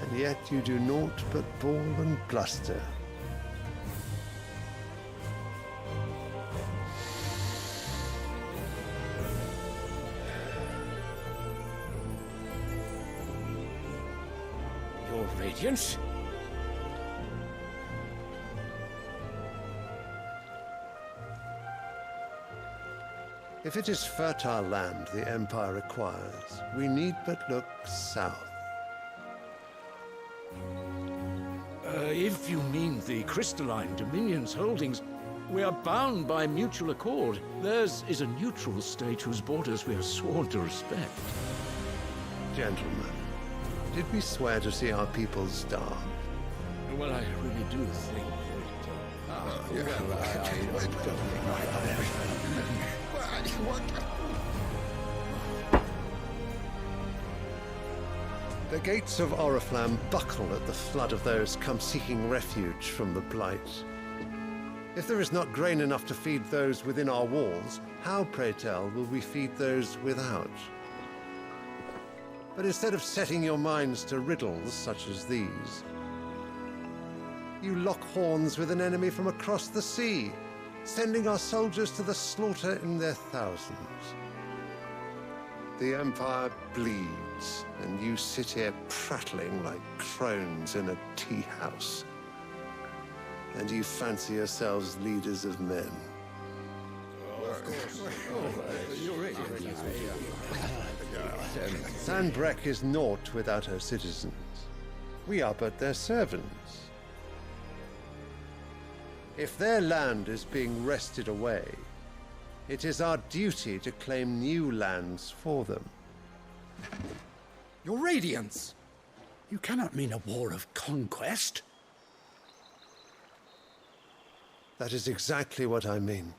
And yet you do naught but bawl and bluster. Your Radiance? If it is fertile land the Empire requires, we need but look south. If you mean the crystalline Dominion's holdings, we are bound by mutual accord. Theirs is a neutral state whose borders we are sworn to respect. Gentlemen, did we swear to see our people starve? Well, I really do think The gates of Oriflamme buckle at the flood of those come seeking refuge from the Blight. If there is not grain enough to feed those within our walls, how, pray tell, will we feed those without? But instead of setting your minds to riddles such as these, you lock horns with an enemy from across the sea, sending our soldiers to the slaughter in their thousands. The Empire bleeds, and you sit here prattling like crones in a tea house. And you fancy yourselves leaders of men. Sandbreck is naught without her citizens. We are but their servants. If their land is being wrested away, it is our duty to claim new lands for them. Your Radiance! You cannot mean a war of conquest. That is exactly what I mean.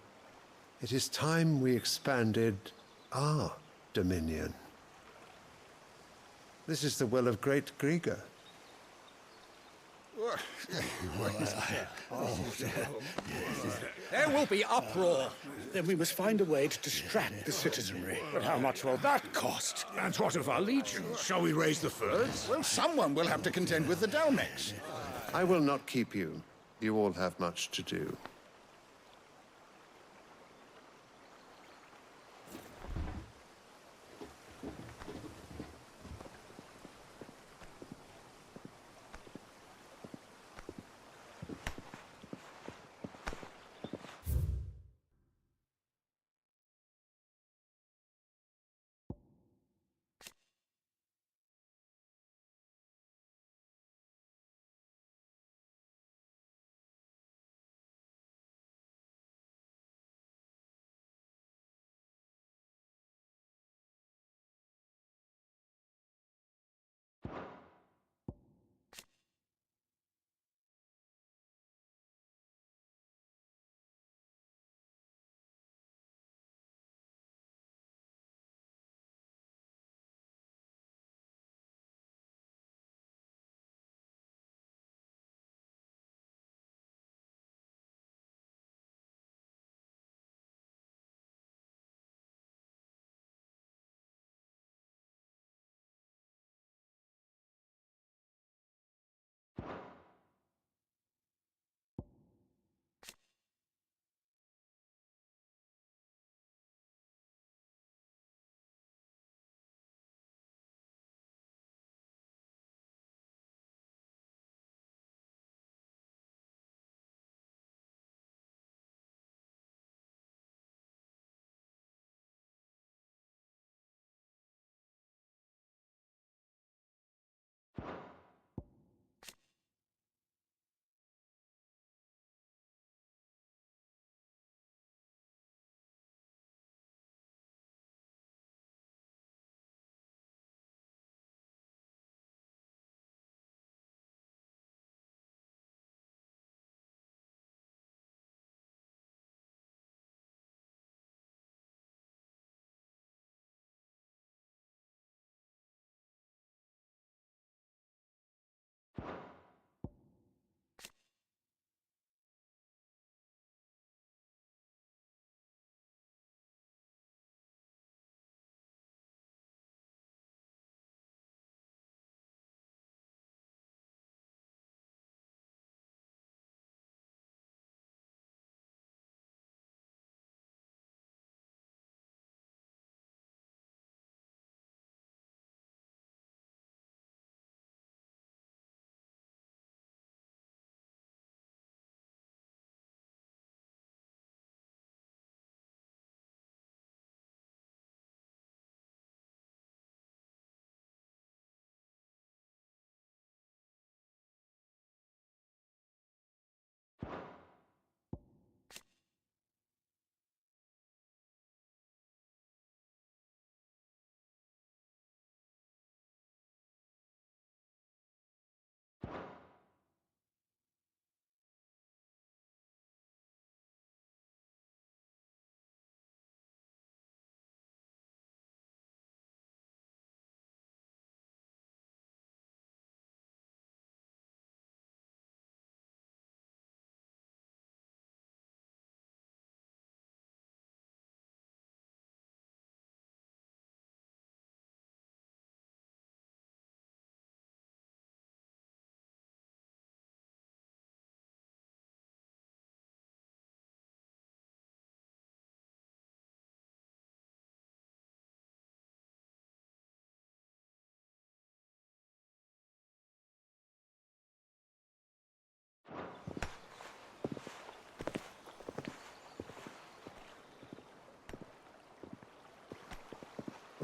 It is time we expanded our dominion. This is the will of great Grieger. There will be uproar. Then we must find a way to distract the citizenry. But how much will that cost? And what of our legions? Shall we raise the furs? Well, someone will have to contend with the Dalmex. I will not keep you. You all have much to do.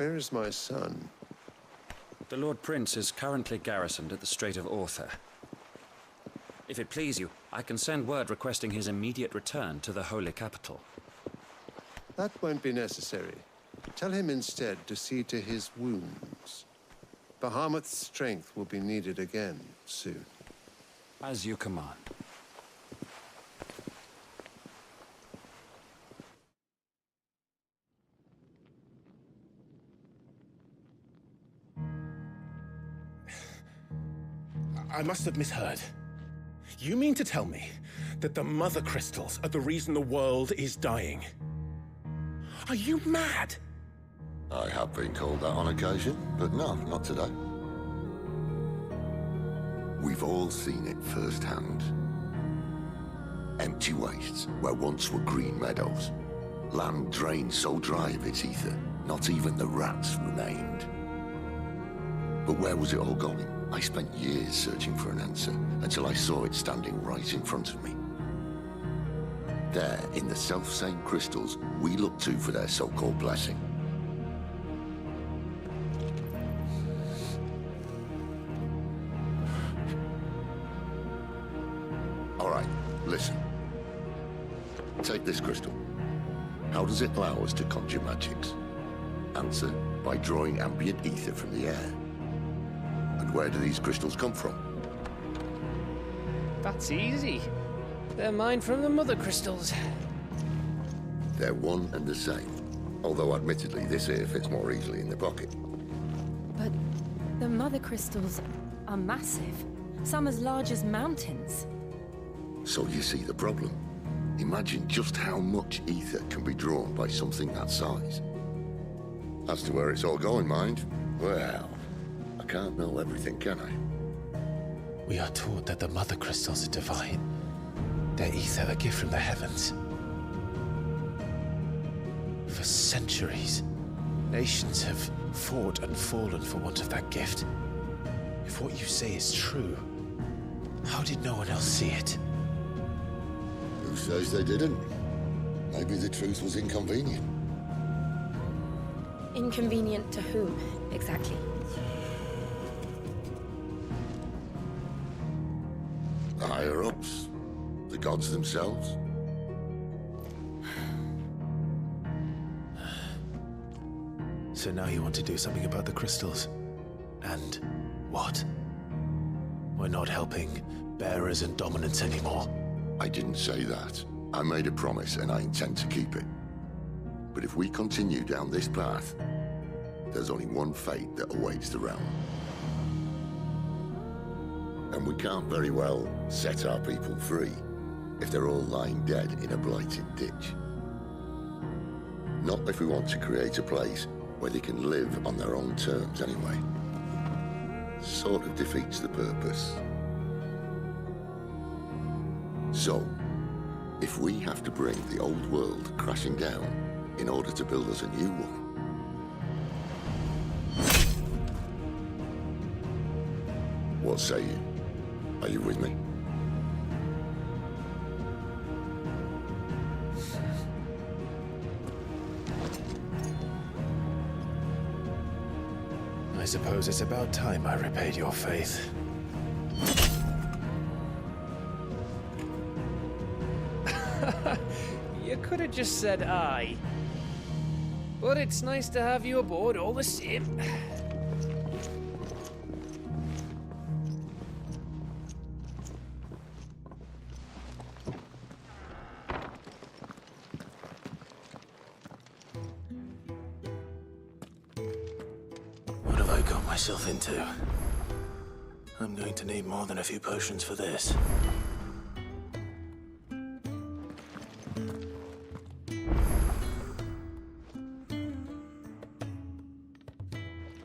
Where is my son? The Lord Prince is currently garrisoned at the Strait of Arthur. If it please you, I can send word requesting his immediate return to the Holy Capital. That won't be necessary. Tell him instead to see to his wounds. Bahamut's strength will be needed again soon. As you command. I must have misheard. You mean to tell me that the Mother Crystals are the reason the world is dying? Are you mad? I have been called that on occasion, but no, not today. We've all seen it firsthand. Empty wastes where once were green meadows. Land drained so dry of its ether, not even the rats remained. But where was it all going? I spent years searching for an answer, until I saw it standing right in front of me. There, in the self-same crystals we look to for their so-called blessing. All right, listen. Take this crystal. How does it allow us to conjure magics? Answer, by drawing ambient ether from the air. And where do these crystals come from? That's easy. They're mine from the Mother Crystals. They're one and the same. Although admittedly, this here fits more easily in the pocket. But the Mother Crystals are massive. Some as large as mountains. So you see the problem. Imagine just how much ether can be drawn by something that size. As to where it's all going, mind, well, I can't know everything, can I? We are taught that the Mother Crystals are divine. Their ether a gift from the heavens. For centuries, nations have fought and fallen for want of that gift. If what you say is true, how did no one else see it? Who says they didn't? Maybe the truth was inconvenient. Inconvenient to whom, exactly? The higher-ups? The gods themselves? So now you want to do something about the crystals? And what? We're not helping bearers and dominants anymore. I didn't say that. I made a promise and I intend to keep it. But if we continue down this path, there's only one fate that awaits the realm. And we can't very well set our people free if they're all lying dead in a blighted ditch. Not if we want to create a place where they can live on their own terms anyway. Sort of defeats the purpose. So, if we have to bring the old world crashing down in order to build us a new one, what say you? Are you with me? I suppose it's about time I repaid your faith. You could have just said aye. But it's nice to have you aboard all the same. What have I got myself into? I'm going to need more than a few potions for this.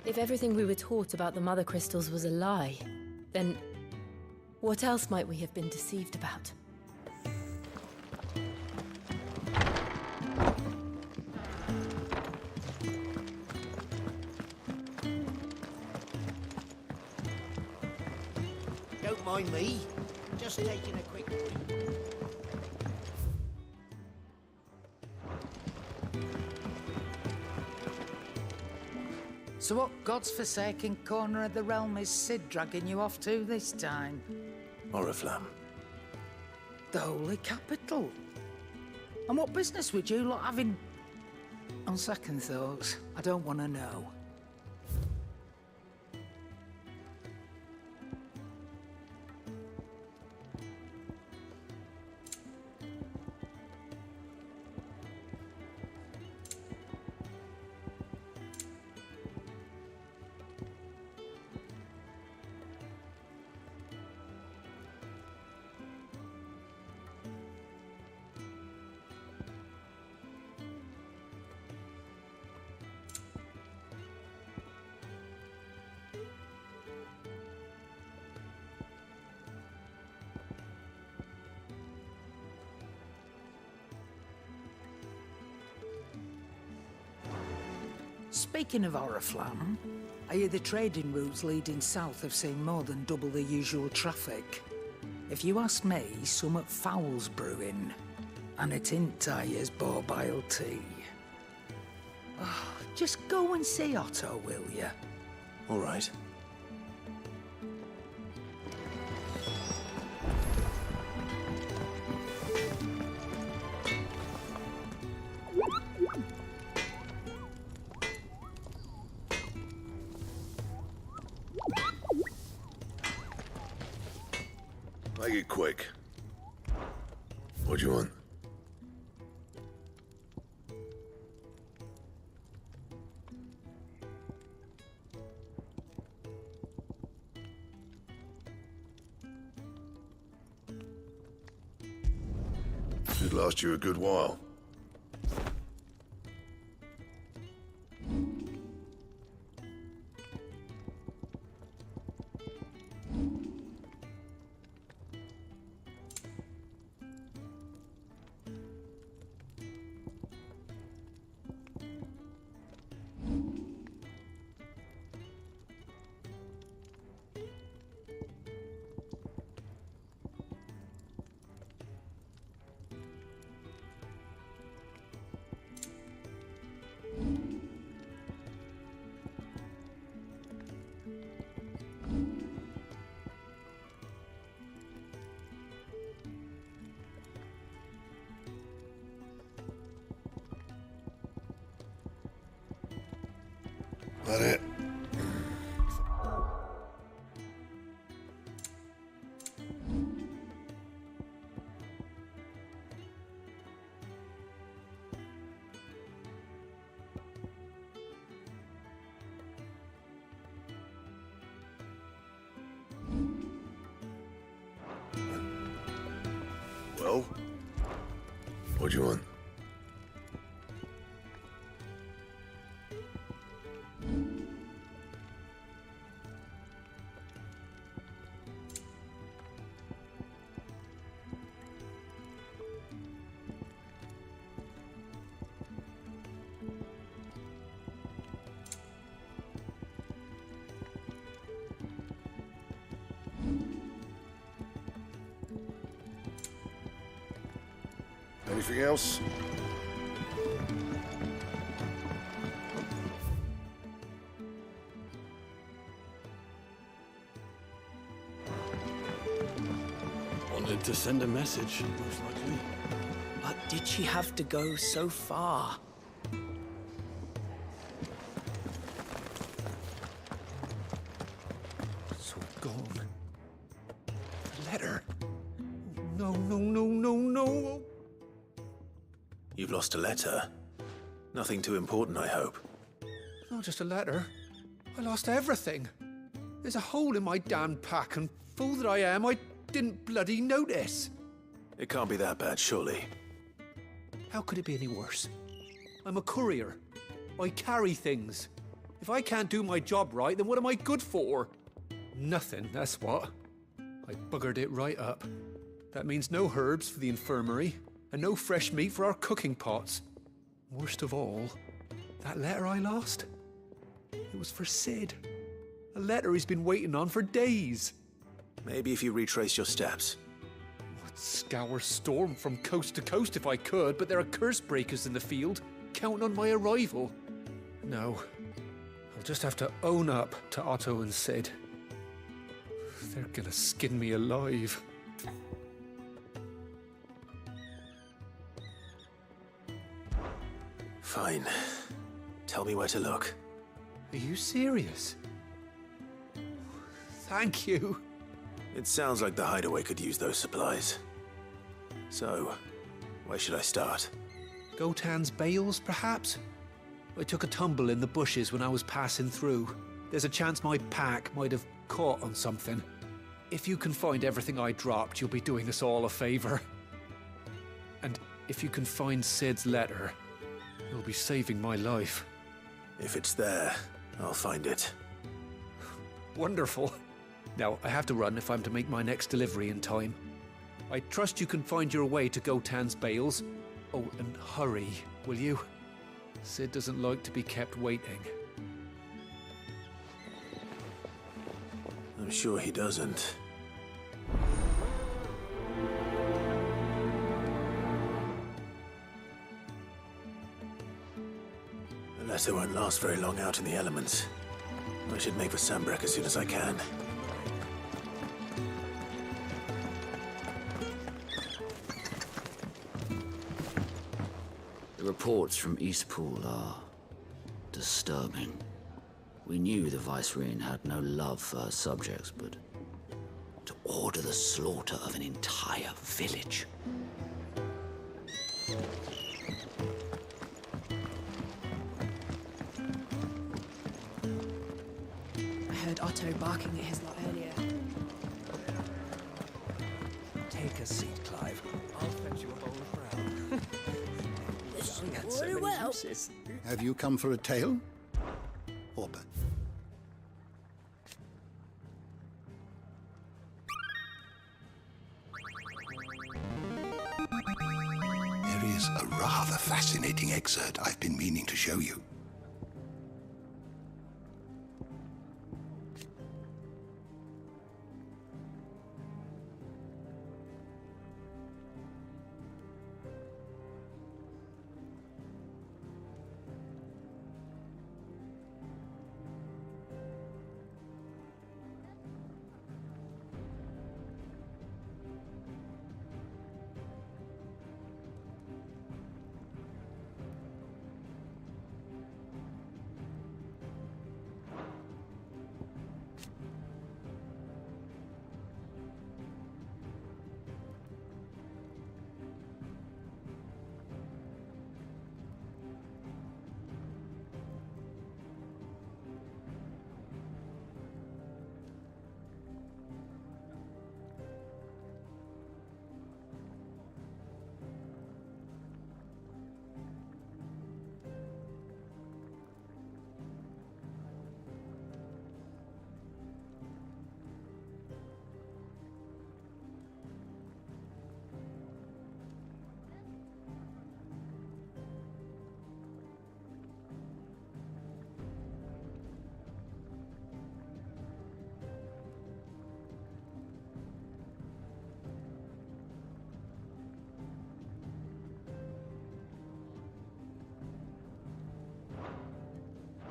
If everything we were taught about the Mother Crystals was a lie, then what else might we have been deceived about? Don't mind me. Just taking a quick break. So what God's forsaken corner of the realm is Sid dragging you off to this time? Oriflamme. The holy capital. And what business would you lot have in... On second thoughts, I don't want to know. Speaking of Oriflamme, I hear the trading routes leading south have seen more than double the usual traffic. If you ask me, summat foul's brewing, and it ain't Tyre's borbile tea. Oh, just go and see Otto, will you? All right. Make it quick. What do you want? Should last you a good while. That it? Well, what do you want? Anything else? Wanted to send a message, most likely. But did she have to go so far? So gone. A letter. No, no, no, no, no. You've lost a letter. Nothing too important, I hope. Not just a letter. I lost everything. There's a hole in my damn pack, and fool that I am, I didn't bloody notice. It can't be that bad, surely. How could it be any worse? I'm a courier. I carry things. If I can't do my job right, then what am I good for? Nothing, that's what. I buggered it right up. That means no herbs for the infirmary, and no fresh meat for our cooking pots. Worst of all, that letter I lost? It was for Sid. A letter he's been waiting on for days. Maybe if you retrace your steps. I'd scour Storm from coast to coast if I could, but there are curse breakers in the field, counting on my arrival. No, I'll just have to own up to Otto and Sid. They're gonna skin me alive. Fine. Tell me where to look. Are you serious? Thank you. It sounds like the hideaway could use those supplies. So, where should I start? Gotan's bales, perhaps? I took a tumble in the bushes when I was passing through. There's a chance my pack might have caught on something. If you can find everything I dropped, you'll be doing us all a favor. And if you can find Sid's letter, you'll be saving my life. If it's there, I'll find it. Wonderful. Now, I have to run if I'm to make my next delivery in time. I trust you can find your way to Gotan's bales. Oh, and hurry, will you? Sid doesn't like to be kept waiting. I'm sure he doesn't. The letter won't last very long out in the elements. I should make for Sambrek as soon as I can. The reports from Eastpool are disturbing. We knew the Vicereine had no love for her subjects, but to order the slaughter of an entire village. I heard Otto barking at his lot earlier. Take a seat, Clive. I'll fetch you a bowl of brown. Very well. Have you come for a tale? Orba. There is a rather fascinating excerpt I've been meaning to show you.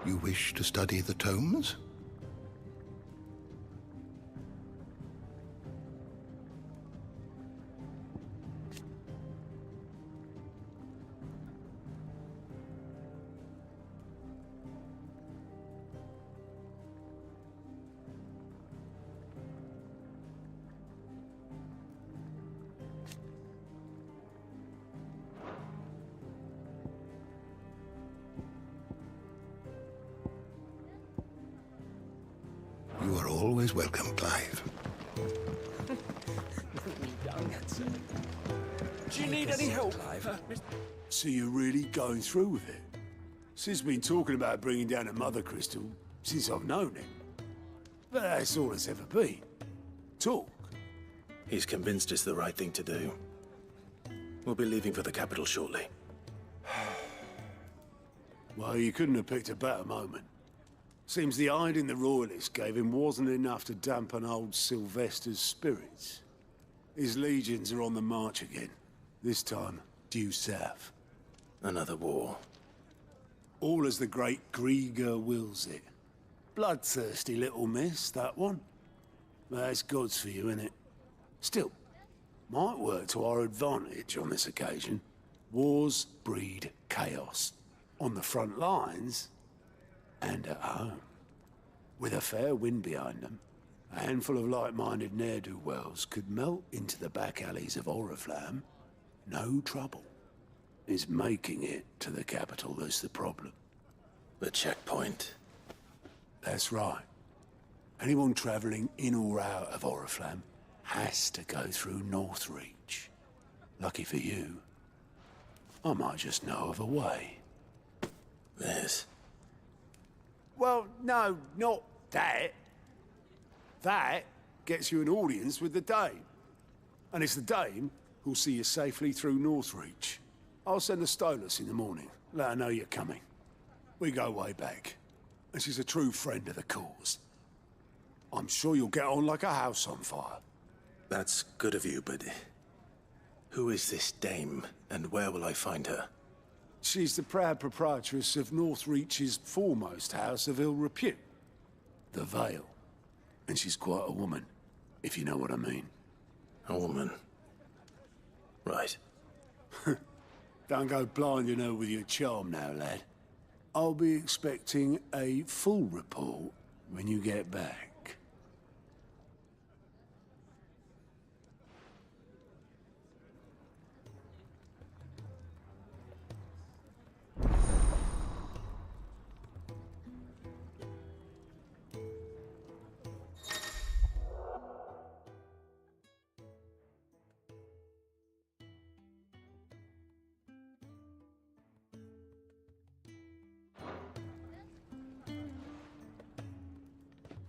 You wish to study the tomes? You are always welcome, Clive. Do you need any help? So you're really going through with it? Sid's been talking about bringing down a mother crystal since I've known him. But that's all it's ever been. Talk. He's convinced it's the right thing to do. We'll be leaving for the capital shortly. Well, you couldn't have picked a better moment. Seems the hiding the Royalists gave him wasn't enough to dampen old Sylvester's spirits. His legions are on the march again. This time, due south. Another war. All as the great Grieger wills it. Bloodthirsty little miss, that one. That's God's for you, innit? Still, might work to our advantage on this occasion. Wars breed chaos. On the front lines, and at home. With a fair wind behind them, a handful of like-minded ne'er-do-wells could melt into the back alleys of Oriflamme. No trouble. It's making it to the capital that's the problem. The checkpoint. That's right. Anyone travelling in or out of Oriflamme has to go through Northreach. Lucky for you, I might just know of a way. This? Well, no, not that. That gets you an audience with the Dame. And it's the Dame who'll see you safely through Northreach. I'll send the Stolas in the morning. Let her know you're coming. We go way back. And she's a true friend of the cause. I'm sure you'll get on like a house on fire. That's good of you, but who is this Dame, and where will I find her? She's the proud proprietress of Northreach's foremost house of ill repute, the Vale. And she's quite a woman, if you know what I mean. A woman? Right. Don't go blinding her with your charm now, lad. I'll be expecting a full report when you get back.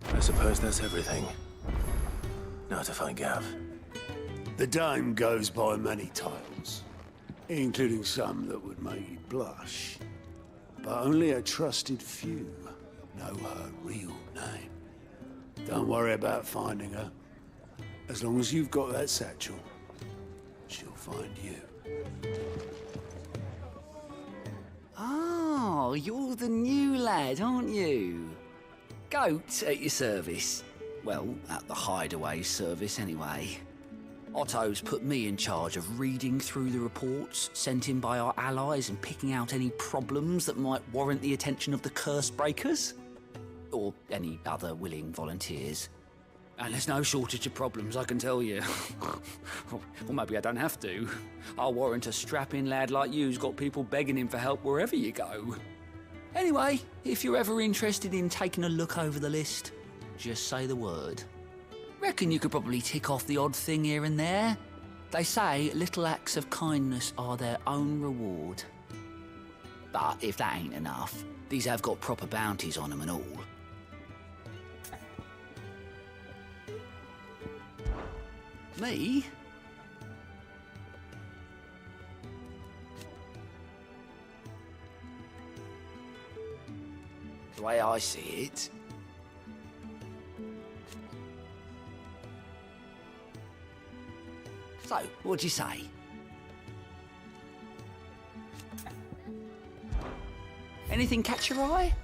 I suppose that's everything. Now to find Gav. The Dame goes by many titles, including some that would make you blush. But only a trusted few know her real name. Don't worry about finding her. As long as you've got that satchel, she'll find you. Oh, you're the new lad, aren't you? Goat at your service. Well, at the Hideaway service, anyway. Otto's put me in charge of reading through the reports sent in by our allies and picking out any problems that might warrant the attention of the curse breakers. Or any other willing volunteers. And there's no shortage of problems, I can tell you. Or maybe I don't have to. I'll warrant a strapping lad like you's got people begging him for help wherever you go. Anyway, if you're ever interested in taking a look over the list, just say the word. Reckon you could probably tick off the odd thing here and there. They say little acts of kindness are their own reward. But if that ain't enough, these have got proper bounties on them and all. Me? The way I see it, so, what'd you say? Anything catch your eye?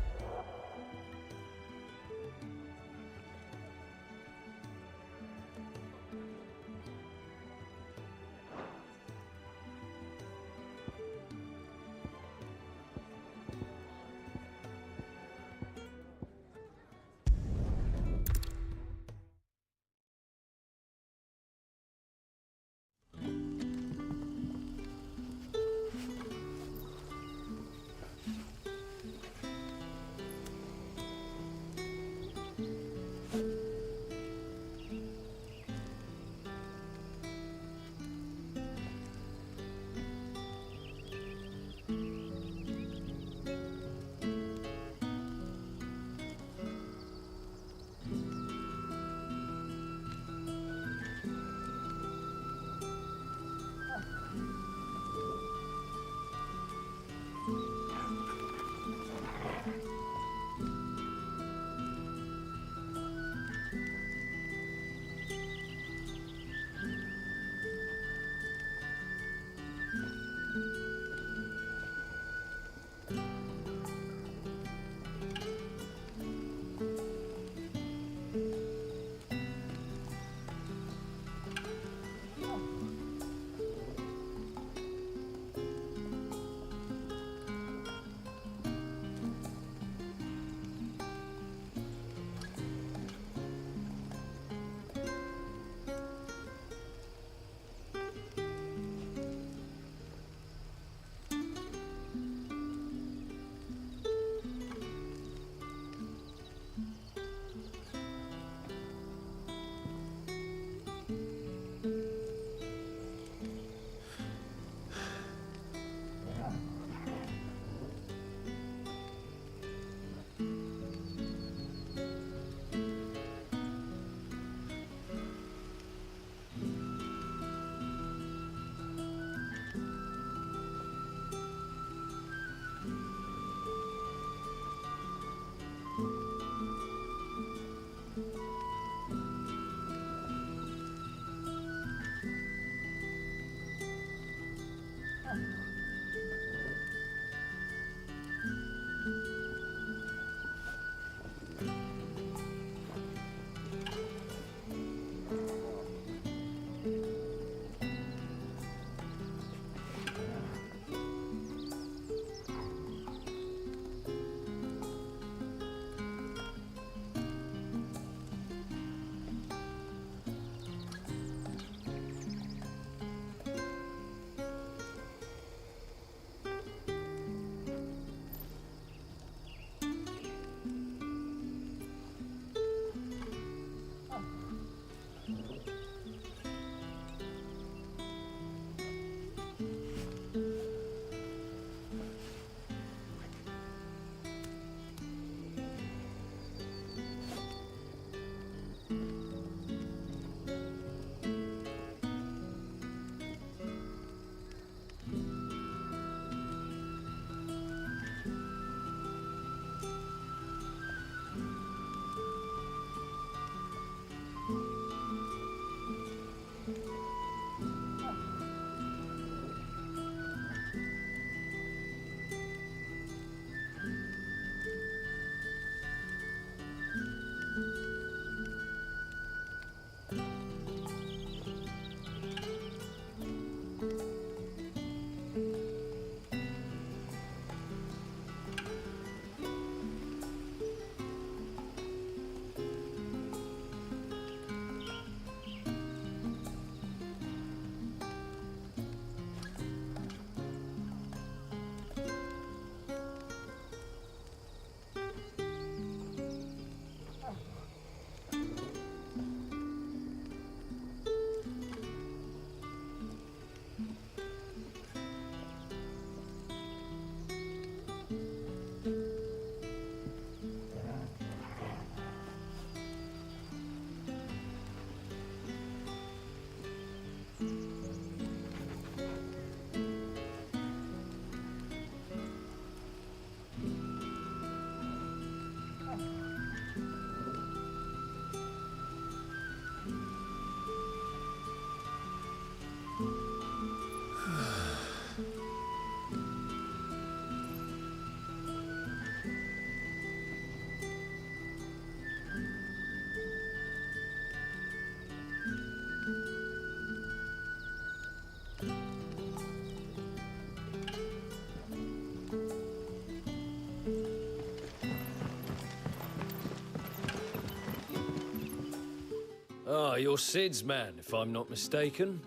Ah, you're Sid's man, if I'm not mistaken.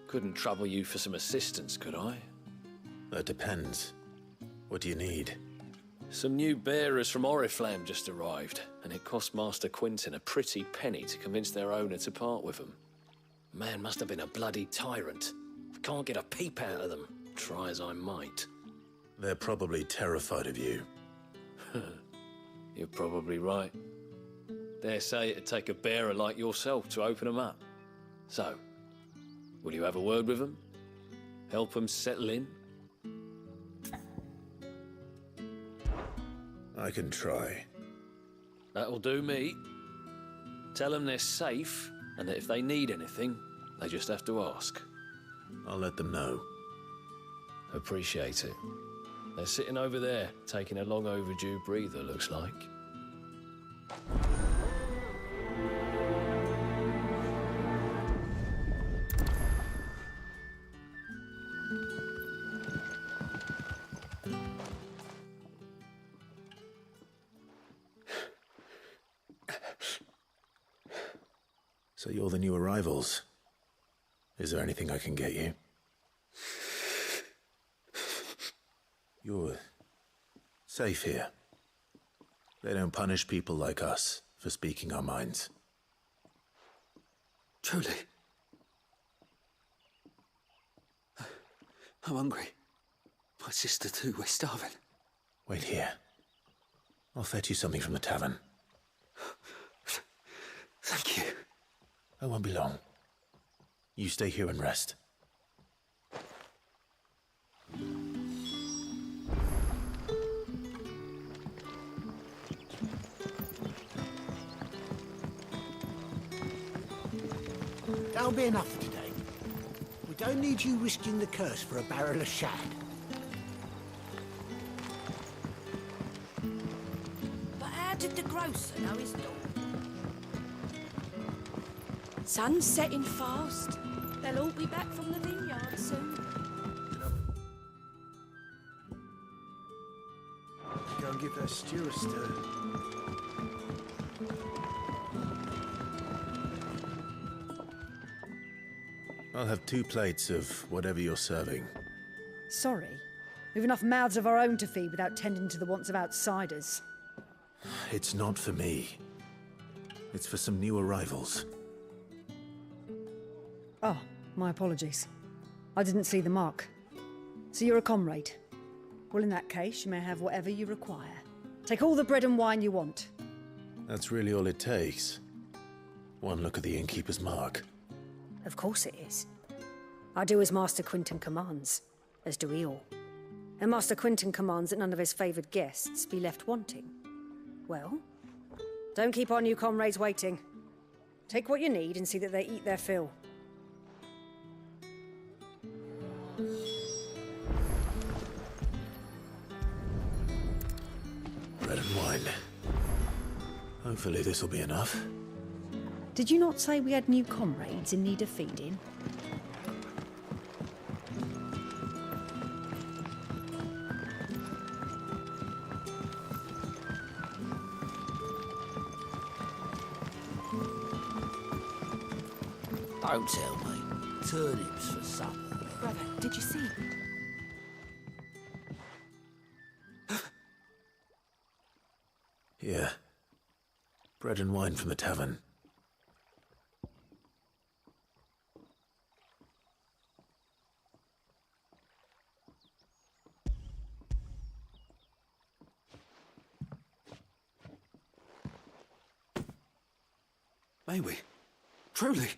Couldn't trouble you for some assistance, could I? That depends. What do you need? Some new bearers from Oriflamme just arrived, and it cost Master Quinton a pretty penny to convince their owner to part with them. Man must have been a bloody tyrant. I can't get a peep out of them, try as I might. They're probably terrified of you. You're probably right. Dare say it'd take a bearer like yourself to open them up. So, will you have a word with them? Help them settle in? I can try. That'll do me. Tell them they're safe, and that if they need anything, they just have to ask. I'll let them know. Appreciate it. They're sitting over there, taking a long overdue breather, looks like. So you're the new arrivals. Is there anything I can get you? You're safe here. They don't punish people like us for speaking our minds. Truly. I'm hungry. My sister too, we're starving. Wait here. I'll fetch you something from the tavern. Thank you. I won't be long. You stay here and rest. That'll be enough for today. We don't need you risking the curse for a barrel of shad. But how did the grocer know his dog? Sun's setting fast. They'll all be back from the vineyard soon. Go and give that stew a stir. I'll have 2 plates of whatever you're serving. Sorry. We've enough mouths of our own to feed without tending to the wants of outsiders. It's not for me. It's for some new arrivals. Oh, my apologies. I didn't see the mark. So you're a comrade. Well, in that case, you may have whatever you require. Take all the bread and wine you want. That's really all it takes. One look at the innkeeper's mark. Of course it is. I do as Master Quinton commands, as do we all. And Master Quinton commands that none of his favoured guests be left wanting. Well, don't keep our new comrades waiting. Take what you need and see that they eat their fill. Bread and wine. Hopefully this will be enough. Did you not say we had new comrades in need of feeding? Don't tell me. Turnips for supper. Brother, did you see? Here. Bread and wine from the tavern. May we? Truly?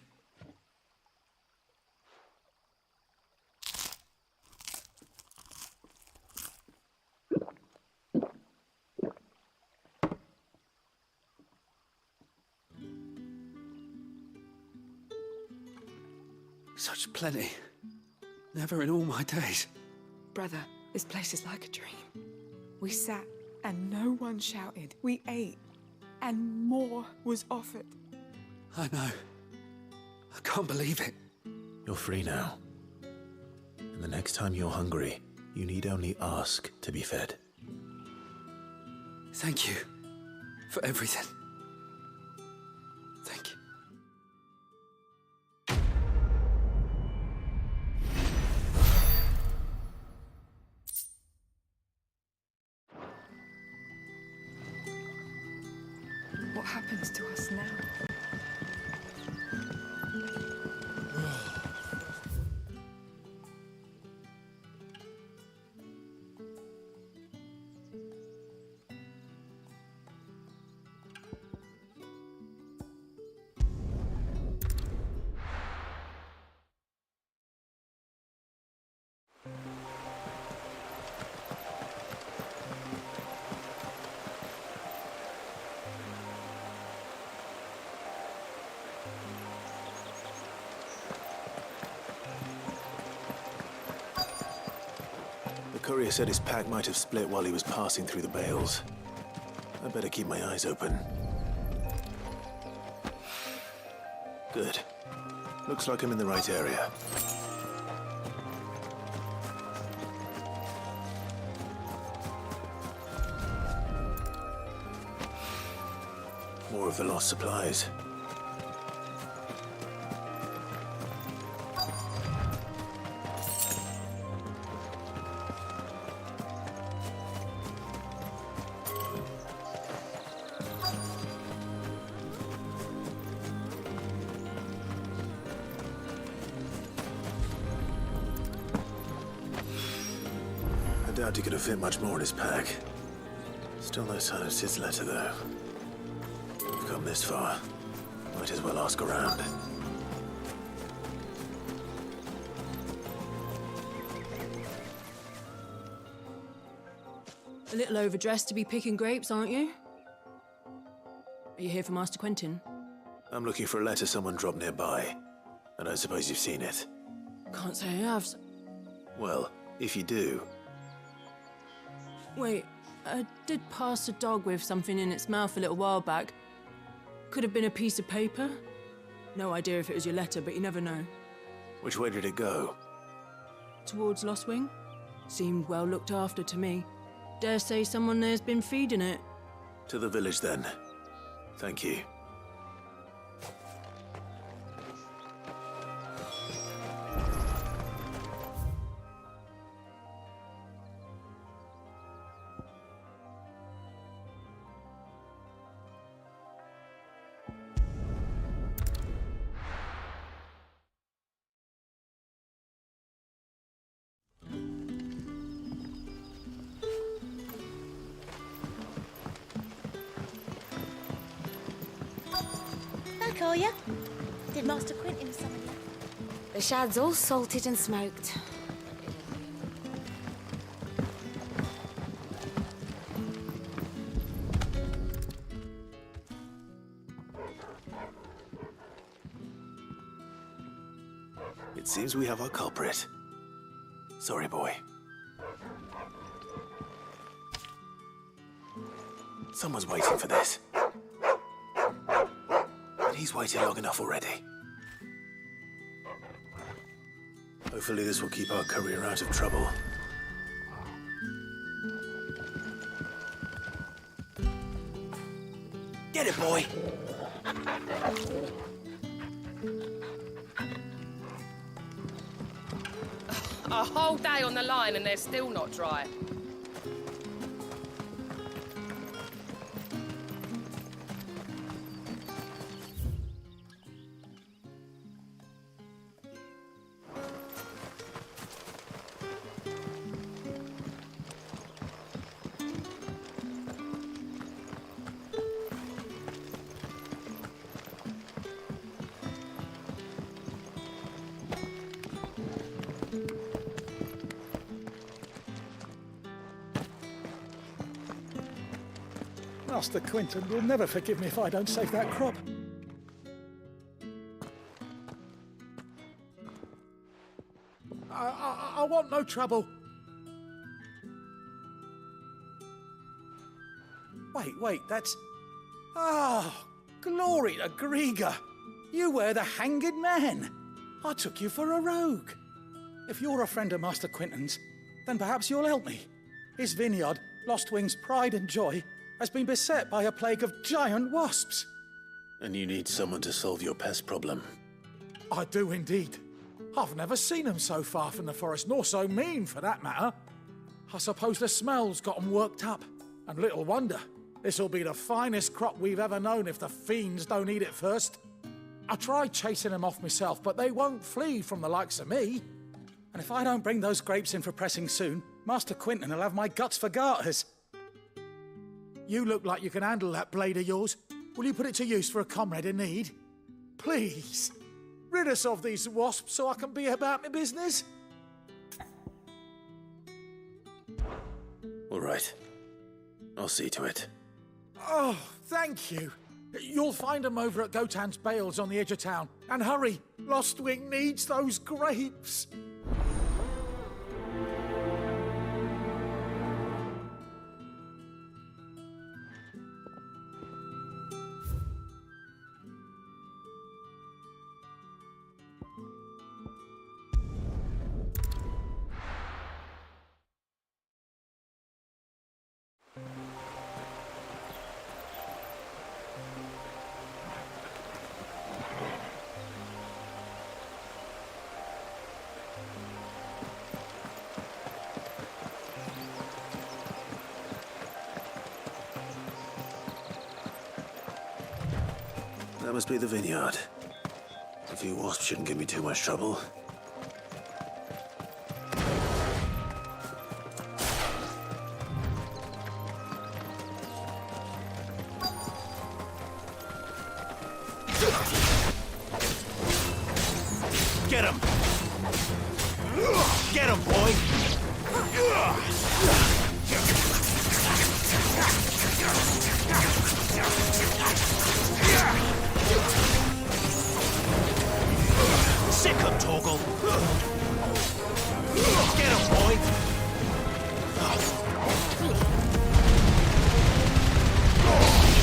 Such plenty. Never in all my days. Brother, this place is like a dream. We sat and no one shouted. We ate and more was offered. I know. I can't believe it. You're free now. And the next time you're hungry, you need only ask to be fed. Thank you for everything. Thank you. happens to us now? The courier said his pack might have split while he was passing through the bales. I better keep my eyes open. Good. Looks like I'm in the right area. More of the lost supplies. I doubt he could have fit much more in his pack. Still no sign of Sid's letter, though. We've come this far. Might as well ask around. A little overdressed to be picking grapes, aren't you? Are you here for Master Quentin? I'm looking for a letter someone dropped nearby. I don't suppose you've seen it. Can't say I have. Well, if you do... Wait, I did pass a dog with something in its mouth a little while back. Could have been a piece of paper. No idea if it was your letter, but you never know. Which way did it go? Towards Lostwing? Seemed well looked after to me. Dare say someone there's been feeding it. To the village, then. Thank you. Back, are ya? Did Master Quentin summon you? The shad's all salted and smoked. It seems we have our culprit. Sorry, boy. Someone's waiting for this. But he's waited long enough already. Hopefully this will keep our courier out of trouble. Get it, boy! A whole day on the line and they're still not dry. Master Quentin will never forgive me if I don't save that crop. I want no trouble. Wait, that's... Ah, glory to Grieger. You were the hanged man. I took you for a rogue. If you're a friend of Master Quentin's, then perhaps you'll help me. His vineyard, Lostwing's pride and joy, has been beset by a plague of giant wasps. And you need someone to solve your pest problem. I do indeed. I've never seen them so far from the forest, nor so mean, for that matter. I suppose the smell's got them worked up, and little wonder. This'll be the finest crop we've ever known if the fiends don't eat it first. I tried chasing them off myself, but they won't flee from the likes of me. And if I don't bring those grapes in for pressing soon, Master Quinton will have my guts for garters. You look like you can handle that blade of yours. Will you put it to use for a comrade in need? Please, rid us of these wasps so I can be about my business. All right. I'll see to it. Oh, thank you. You'll find them over at Gotan's Bales on the edge of town. And hurry, Lostwing needs those grapes. That must be the vineyard. A few wasps shouldn't give me too much trouble. Get him! Get him, boy! Sick him, Torgal! Get him, boy!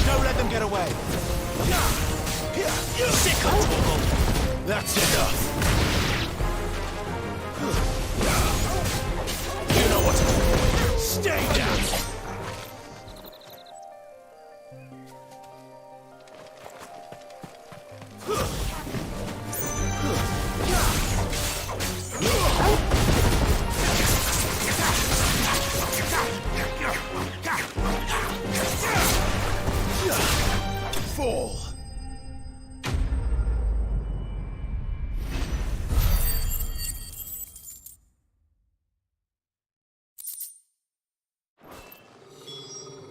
Don't let them get away! Sick him, Torgal! That's enough! You know what to do! Stay down! Fall!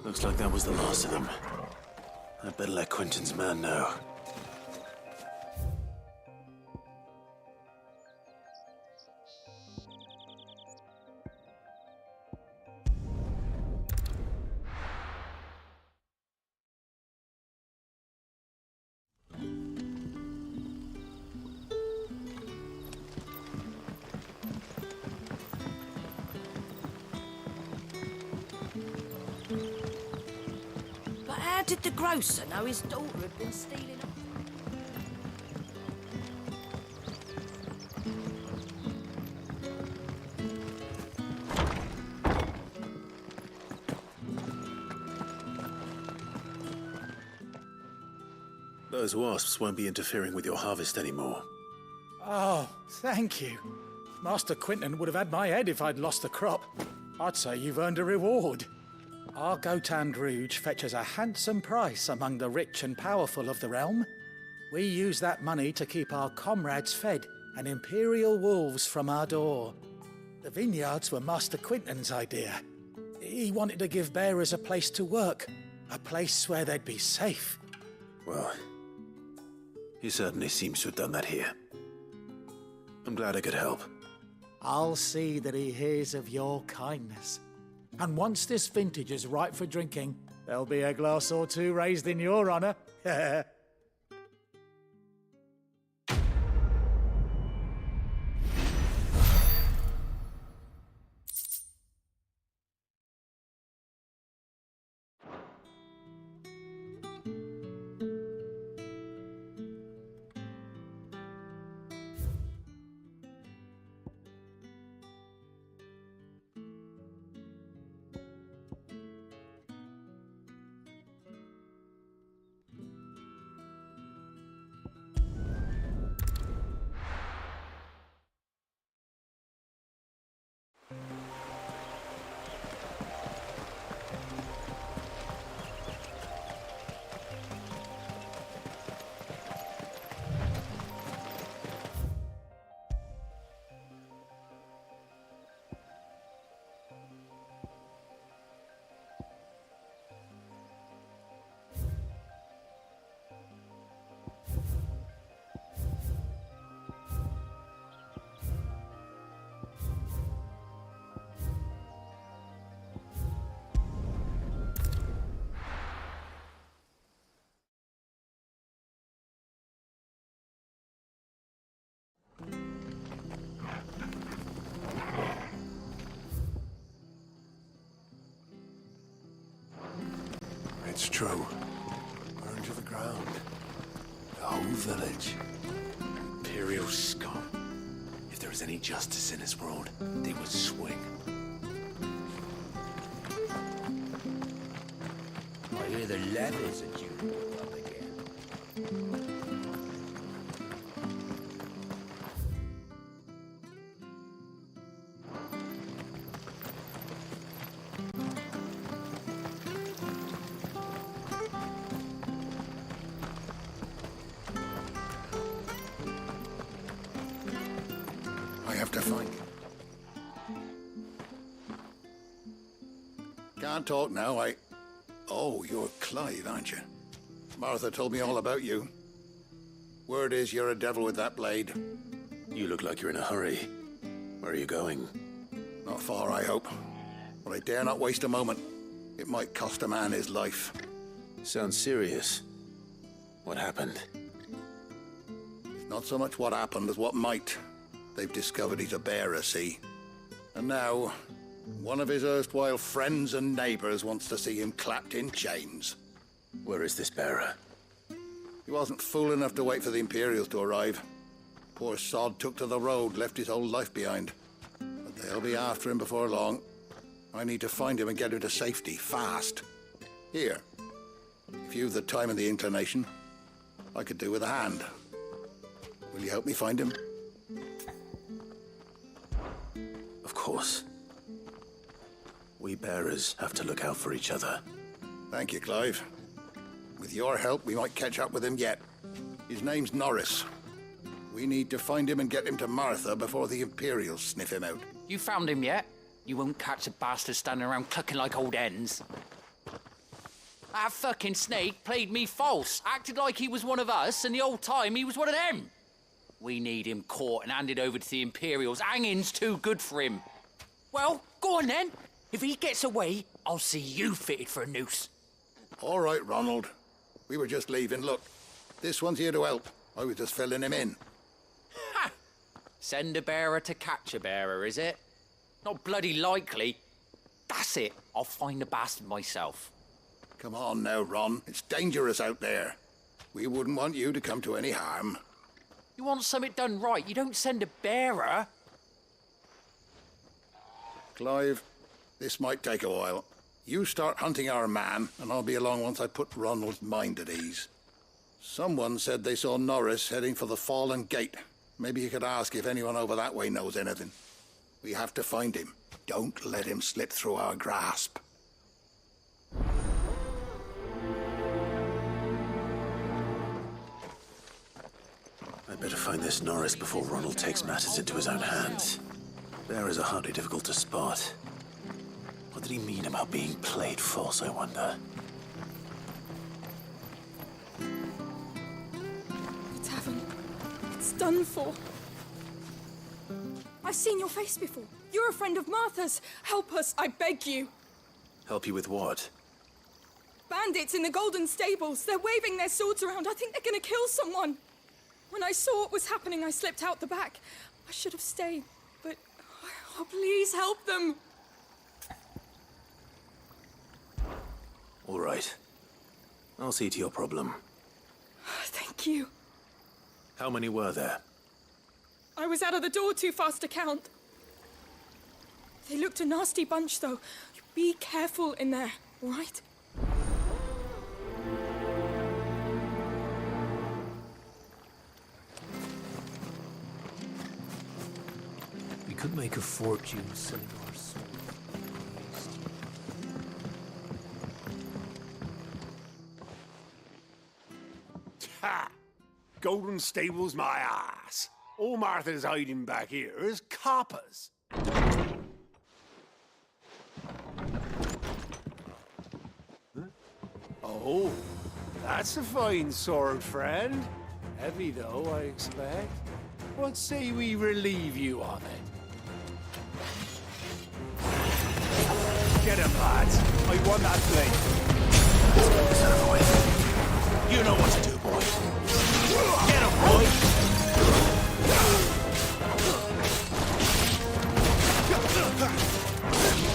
Looks like that was the last of them. I'd better let Quinton's man know. But how did the grocer know his daughter had been stealing up? Those wasps won't be interfering with your harvest anymore. Oh, thank you. Master Quinton would have had my head if I'd lost the crop. I'd say you've earned a reward. Our Gotan Rouge fetches a handsome price among the rich and powerful of the realm. We use that money to keep our comrades fed and imperial wolves from our door. The vineyards were Master Quinton's idea. He wanted to give bearers a place to work, a place where they'd be safe. Well, he certainly seems to have done that here. I'm glad I could help. I'll see that he hears of your kindness. And once this vintage is ripe for drinking, there'll be a glass or two raised in your honor. It's true. Burned to the ground. The whole village. Imperial scum. If there was any justice in this world, they would swing. I hear the levies are due to go up again. I have to find you. Can't talk now, Oh, you're Clive, aren't you? Martha told me all about you. Word is you're a devil with that blade. You look like you're in a hurry. Where are you going? Not far, I hope. But I dare not waste a moment. It might cost a man his life. Sounds serious. What happened? It's not so much what happened as what might. They've discovered he's a bearer, see? And now, one of his erstwhile friends and neighbors wants to see him clapped in chains. Where is this bearer? He wasn't fool enough to wait for the Imperials to arrive. Poor sod took to the road, left his whole life behind. But they'll be after him before long. I need to find him and get him to safety, fast. Here, if you've the time and the inclination, I could do with a hand. Will you help me find him? Of course. We bearers have to look out for each other. Thank you, Clive. With your help, we might catch up with him yet. His name's Norris. We need to find him and get him to Martha before the Imperials sniff him out. You found him yet? You won't catch a bastard standing around clucking like old hens. That fucking snake played me false, acted like he was one of us, and the whole time he was one of them. We need him caught and handed over to the Imperials. Hanging's too good for him. Well, go on then. If he gets away, I'll see you fitted for a noose. All right, Ronald. We were just leaving. Look, this one's here to help. I was just filling him in. Ha! Send a bearer to catch a bearer, is it? Not bloody likely. That's it. I'll find the bastard myself. Come on now, Ron. It's dangerous out there. We wouldn't want you to come to any harm. You want something done right, you don't send a bearer. Clive, this might take a while. You start hunting our man, and I'll be along once I put Ronald's mind at ease. Someone said they saw Norris heading for the Fallen Gate. Maybe you could ask if anyone over that way knows anything. We have to find him. Don't let him slip through our grasp. I'd better find this Norris before Ronald takes matters into his own hands. Bearers are hardly difficult to spot. What did he mean about being played false, I wonder? The tavern. It's done for. I've seen your face before. You're a friend of Martha's. Help us, I beg you. Help you with what? Bandits in the Golden Stables. They're waving their swords around. I think they're gonna kill someone. When I saw what was happening, I slipped out the back. I should have stayed, but... Oh, please help them. All right. I'll see to your problem. Thank you. How many were there? I was out of the door too fast to count. They looked a nasty bunch, though. Be careful in there, all right? We could make a fortune selling our souls. Ha! Golden Stables my ass. All Martha's hiding back here is coppers. Huh? Oh, that's a fine sword, friend. Heavy, though, I expect. What say we relieve you of it? Get him, lads. I want that blade. Let's get this over with. You know what to do, boy. Get him, boy.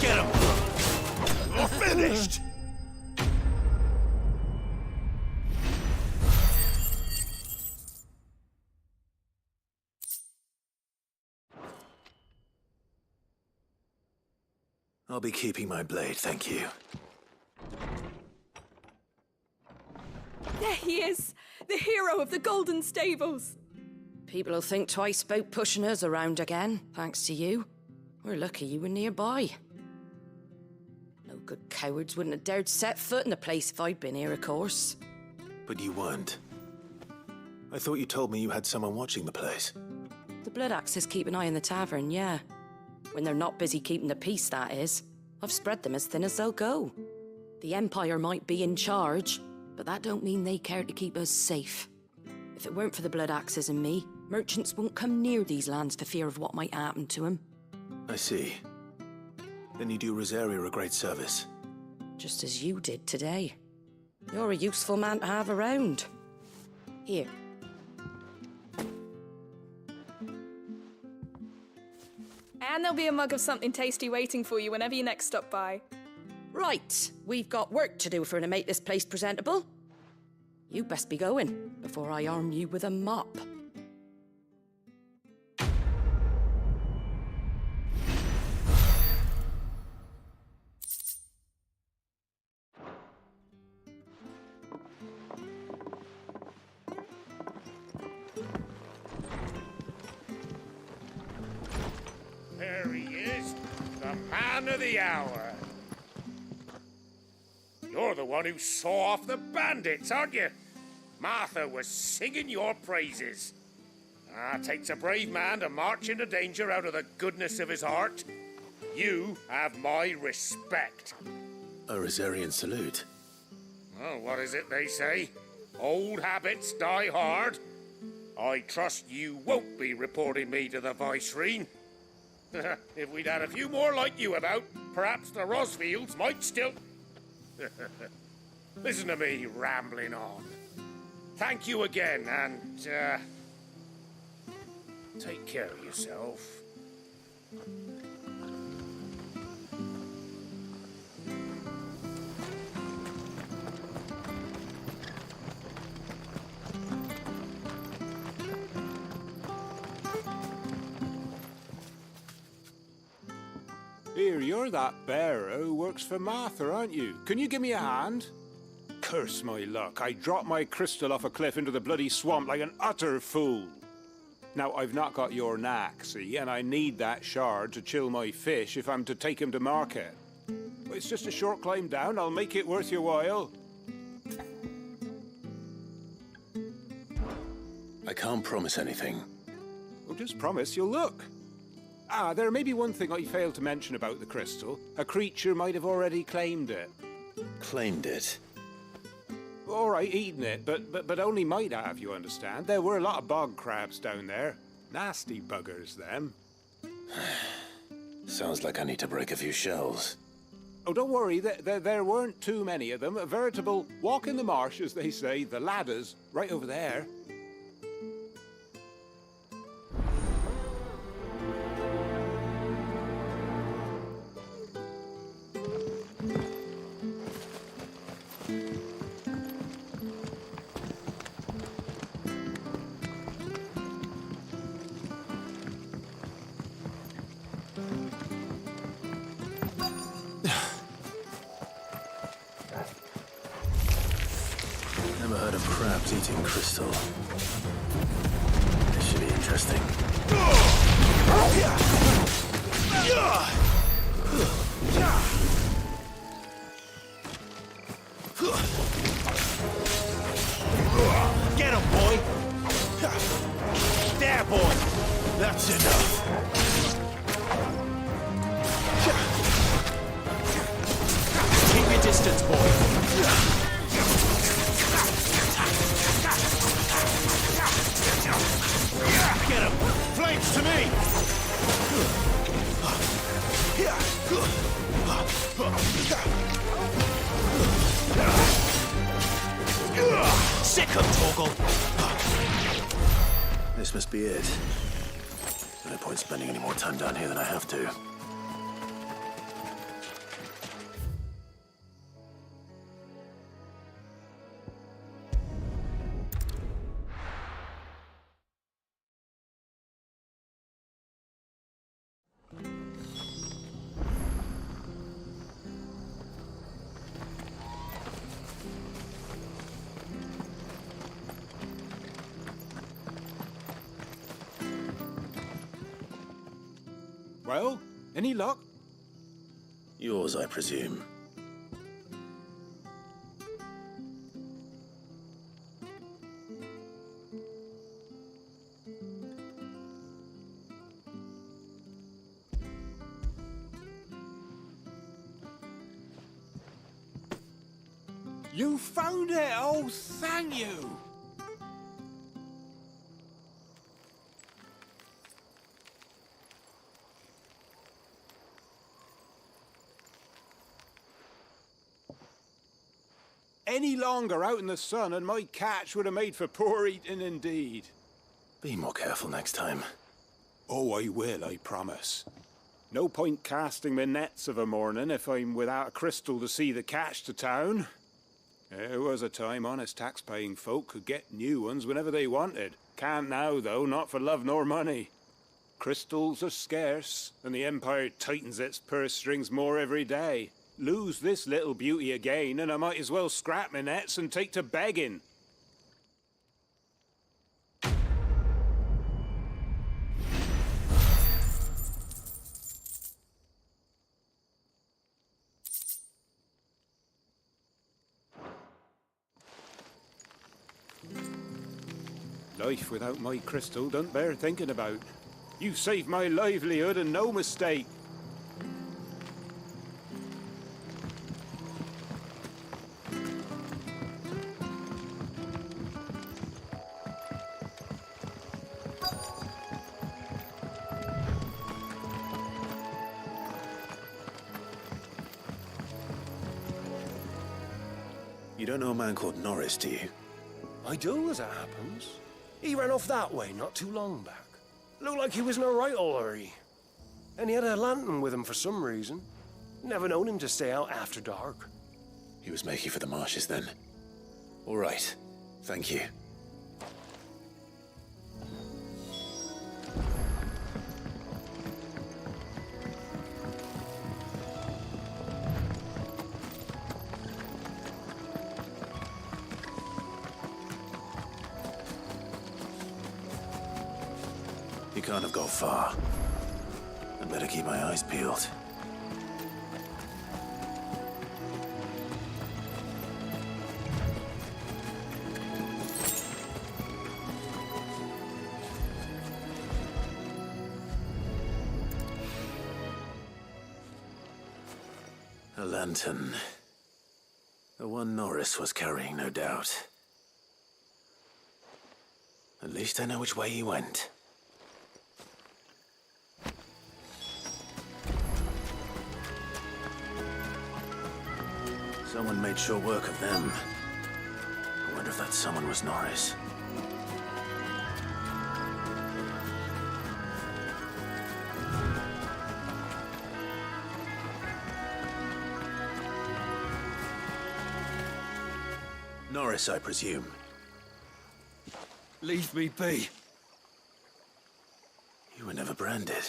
Get him. You're finished. I'll be keeping my blade, thank you. There he is! The hero of the Golden Stables! People will think twice about pushing us around again, thanks to you. We're lucky you were nearby. No good cowards wouldn't have dared set foot in the place if I'd been here, of course. But you weren't. I thought you told me you had someone watching the place. The Blood Axes keep an eye on the tavern, yeah. When they're not busy keeping the peace, that is. I've spread them as thin as they'll go. The Empire might be in charge, but that don't mean they care to keep us safe. If it weren't for the Blood Axes and me, merchants won't come near these lands for fear of what might happen to them. I see. Then you do Rosaria a great service. Just as you did today. You're a useful man to have around. Here. And there'll be a mug of something tasty waiting for you whenever you next stop by. Right, we've got work to do for to make this place presentable. You best be going before I arm you with a mop. There he is, the man of the hour. You're the one who saw off the bandits, aren't you? Martha was singing your praises. Takes a brave man to march into danger out of the goodness of his heart. You have my respect. A Rosarian salute. Oh, what is it they say? Old habits die hard. I trust you won't be reporting me to the Viceroy. If we'd had a few more like you about, perhaps the Rosfields might still... Listen to me rambling on. Thank you again, and, take care of yourself. Here, you're that bearer who works for Martha, aren't you? Can you give me a hand? Curse my luck, I dropped my crystal off a cliff into the bloody swamp like an utter fool. Now, I've not got your knack, see, and I need that shard to chill my fish if I'm to take him to market. But it's just a short climb down, I'll make it worth your while. I can't promise anything. Well, just promise you'll look. There may be one thing I failed to mention about the crystal. A creature might have already claimed it. Claimed it? All right, eaten it, but only might have, you understand. There were a lot of bog crabs down there. Nasty buggers, them. Sounds like I need to break a few shells. Oh, don't worry, there weren't too many of them. A veritable walk in the marsh, as they say, the ladders, right over there. Never heard of crabs eating crystal. This should be interesting. Get him, boy! There, boy! That's enough! Keep your distance, boy! Get him! Flames to me! Sick of Torgal! This must be it. No point spending any more time down here than I have to. Well, any luck? Yours, I presume. You found it! Oh, thank you! Any longer out in the sun and my catch would have made for poor eating indeed. Be more careful next time. Oh, I will, I promise. No point casting my nets of a morning if I'm without a crystal to see the catch to town. There was a time honest tax-paying folk could get new ones whenever they wanted. Can't now, though, not for love nor money. Crystals are scarce, and the Empire tightens its purse strings more every day. Lose this little beauty again, and I might as well scrap my nets and take to begging. Life without my crystal don't bear thinking about. You saved my livelihood and no mistake. You don't know a man called Norris, do you? I do, as it happens. He ran off that way not too long back. Looked like he was in a right old hurry. And he had a lantern with him for some reason. Never known him to stay out after dark. He was making for the marshes then. All right. Thank you. He can't have gone far. I better keep my eyes peeled. A lantern. The one Norris was carrying, no doubt. At least I know which way he went. Someone made sure work of them. I wonder if that someone was Norris. Norris, I presume. Leave me be. You were never branded.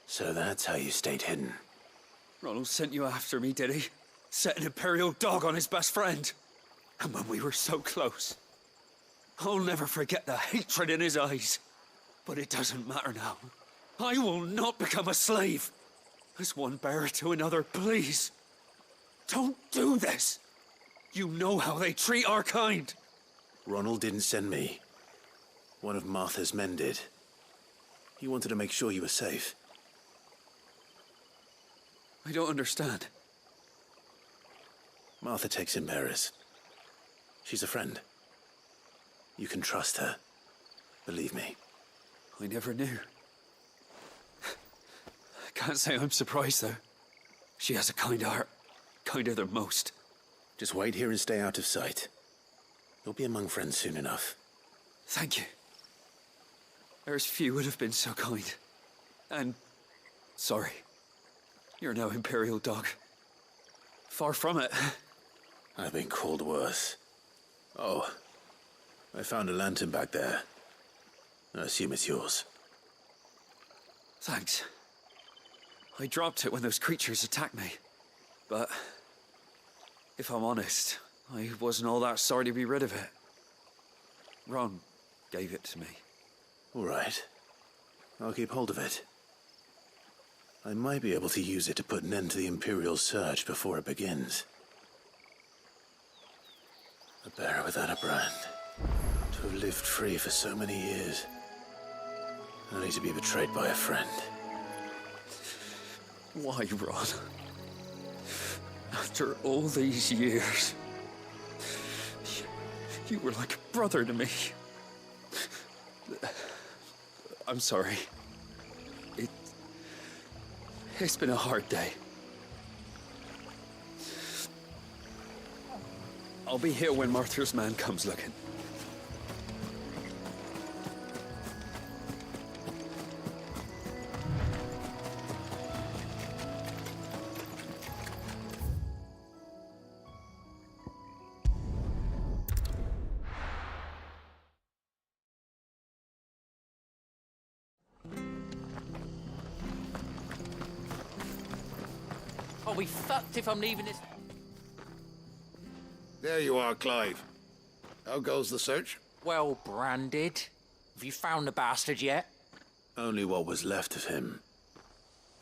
So that's how you stayed hidden. Ronald sent you after me, did he? Set an Imperial dog on his best friend. And when we were so close. I'll never forget the hatred in his eyes. But it doesn't matter now. I will not become a slave. As one bearer to another, please. Don't do this. You know how they treat our kind. Ronald didn't send me. One of Martha's men did. He wanted to make sure you were safe. I don't understand. Martha takes in bearers. She's a friend. You can trust her. Believe me. I never knew. I can't say I'm surprised, though. She has a kind heart. Kinder than most. Just wait here and stay out of sight. You'll be among friends soon enough. Thank you. There's few would have been so kind. And sorry. You're no Imperial dog. Far from it. I've been called worse. Oh, I found a lantern back there. I assume it's yours. Thanks. I dropped it when those creatures attacked me. But if I'm honest, I wasn't all that sorry to be rid of it. Ron gave it to me. All right. I'll keep hold of it. I might be able to use it to put an end to the Imperial search before it begins. A bearer without a brand. To have lived free for so many years. Only to be betrayed by a friend. Why, Ron? After all these years, you were like a brother to me. I'm sorry. It's been a hard day. I'll be here when Martha's man comes looking. I'll be fucked if I'm leaving this. There you are, Clive. How goes the search? Well branded. Have you found the bastard yet? Only what was left of him.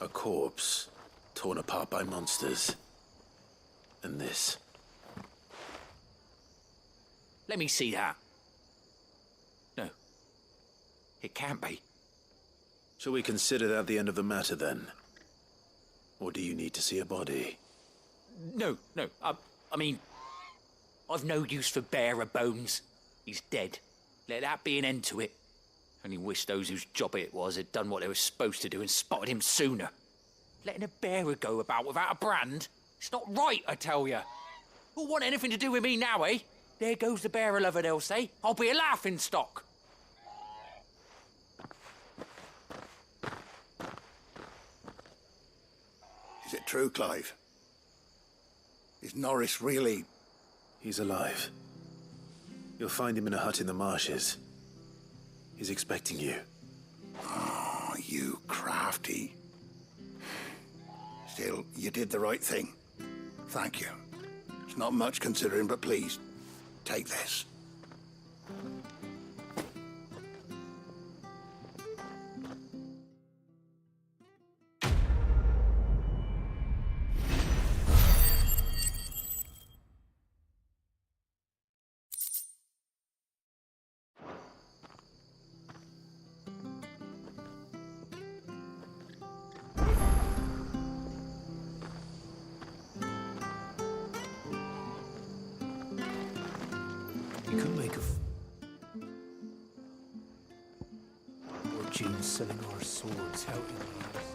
A corpse, torn apart by monsters. And this. Let me see that. No. It can't be. Shall we consider that the end of the matter, then? Or do you need to see a body? No. I mean, I've no use for bearer bones. He's dead. Let that be an end to it. Only wish those whose job it was had done what they were supposed to do and spotted him sooner. Letting a bearer go about without a brand? It's not right, I tell you. Who'll want anything to do with me now, eh? There goes the bearer lover, they'll say. I'll be a laughing stock. Is it true, Clive? Is Norris really... He's alive. You'll find him in a hut in the marshes. He's expecting you. Oh, you crafty. Still, you did the right thing. Thank you. It's not much considering, but please, take this. We could make a fortune selling our swords out in the east.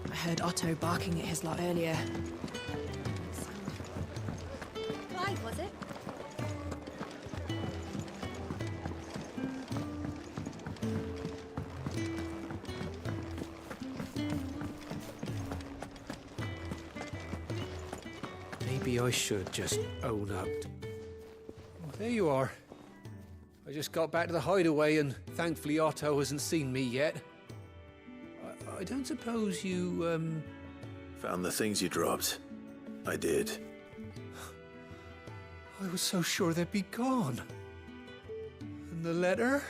I heard Otto barking at his lot earlier. Clive, was it? maybe I should just own up. Well, there you are. I just got back to the hideaway and thankfully Otto hasn't seen me yet. I don't suppose you, Found the things you dropped. I did. I was so sure they'd be gone. And the letter?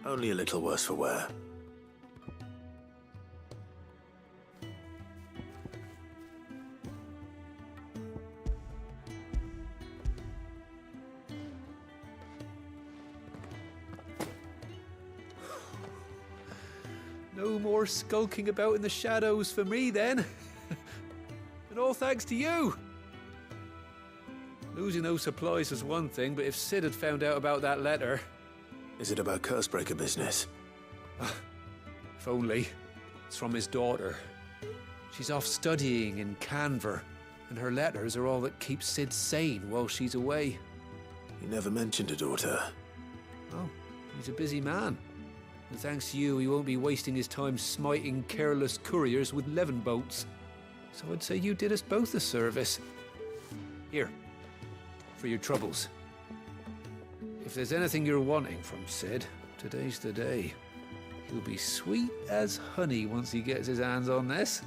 Only a little worse for wear. No more skulking about in the shadows for me, then. And all thanks to you. Losing those supplies was one thing, but if Sid had found out about that letter... Is it about Cursebreaker business? If only. It's from his daughter. She's off studying in Canver, and her letters are all that keeps Sid sane while she's away. He never mentioned a daughter. Oh, he's a busy man. And thanks to you, he won't be wasting his time smiting careless couriers with levin boats. So I'd say you did us both a service. Here, for your troubles. If there's anything you're wanting from Sid, today's the day. He'll be sweet as honey once he gets his hands on this.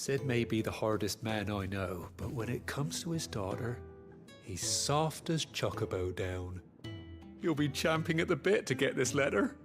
Sid may be the hardest man I know, but when it comes to his daughter, he's soft as chocobo down. You'll be champing at the bit to get this letter.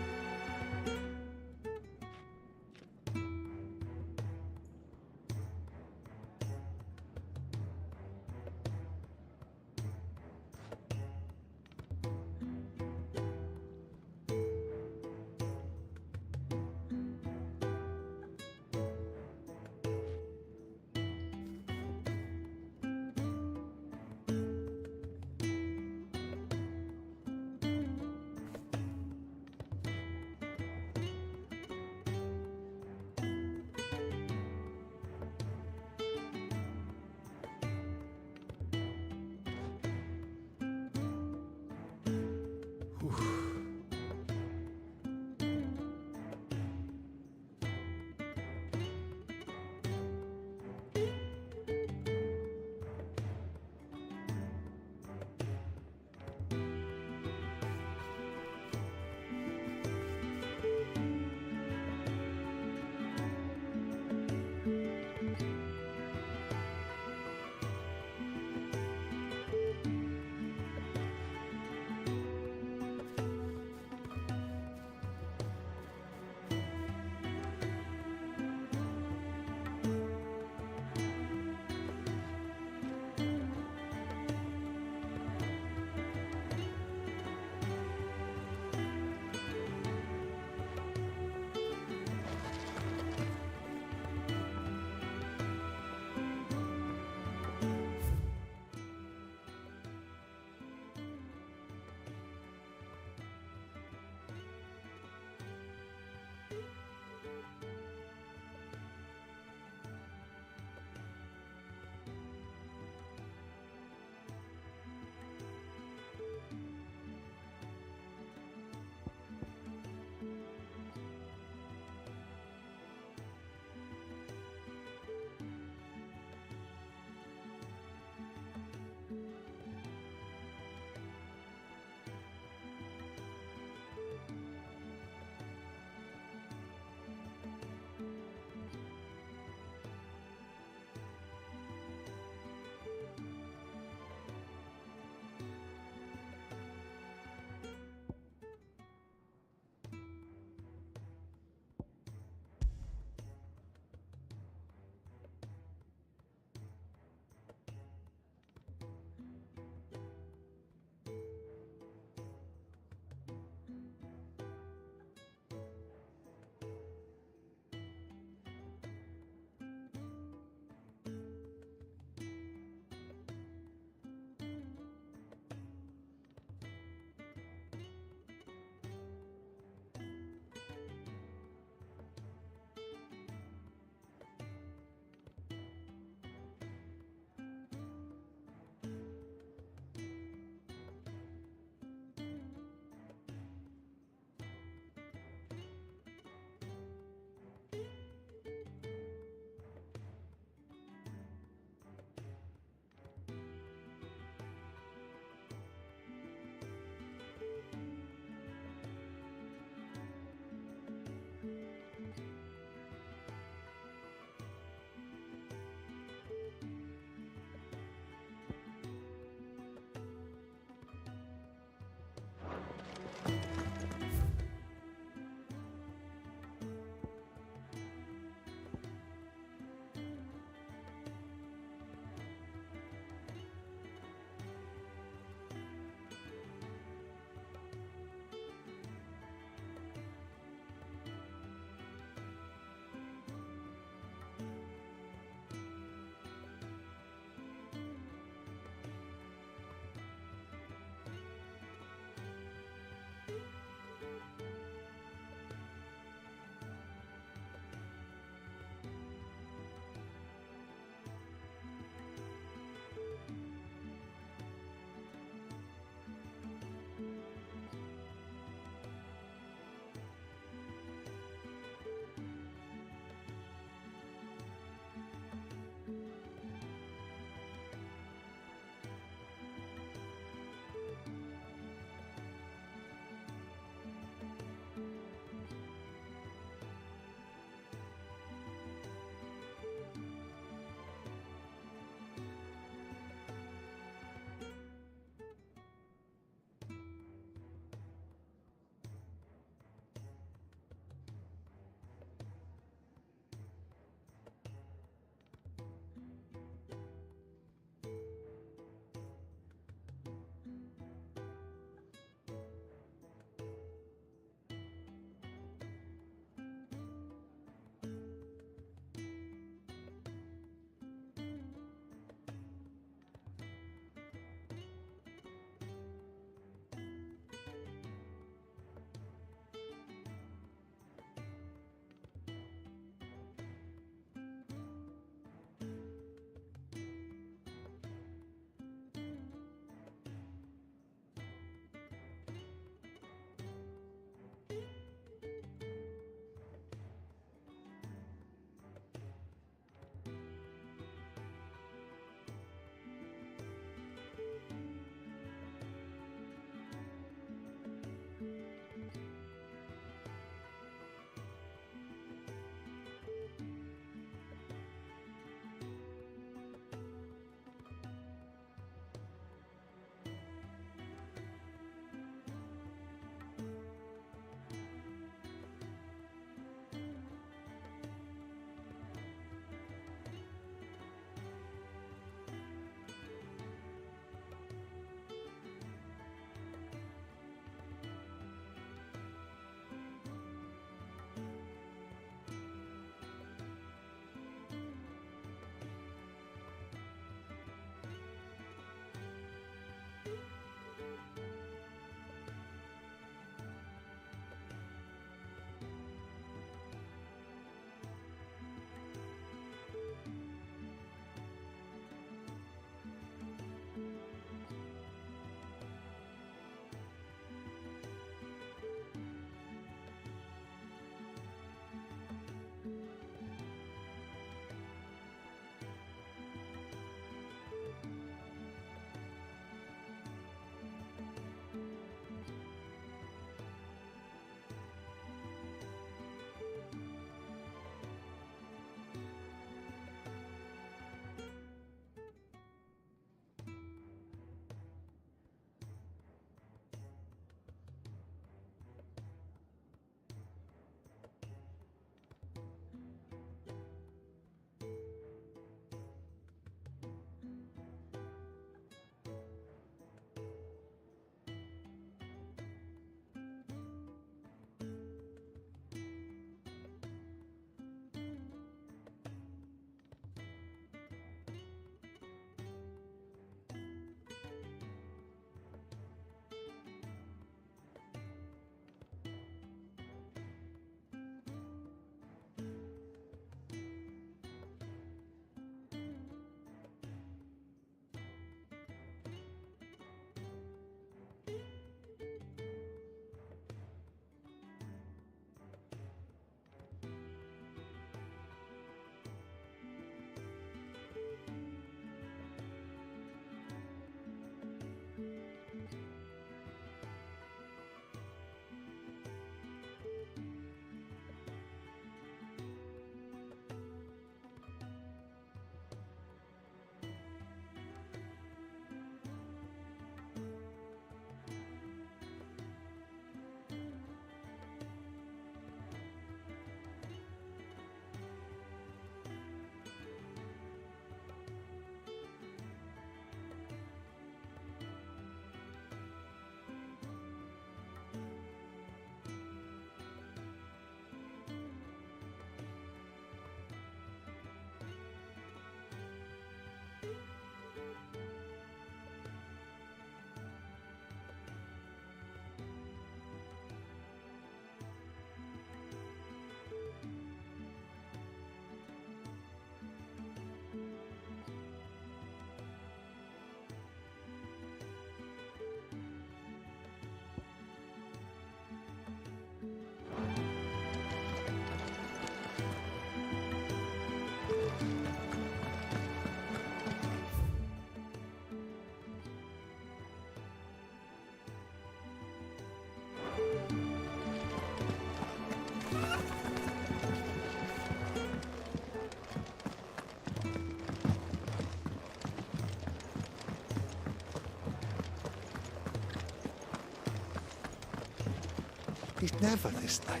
He's never this late.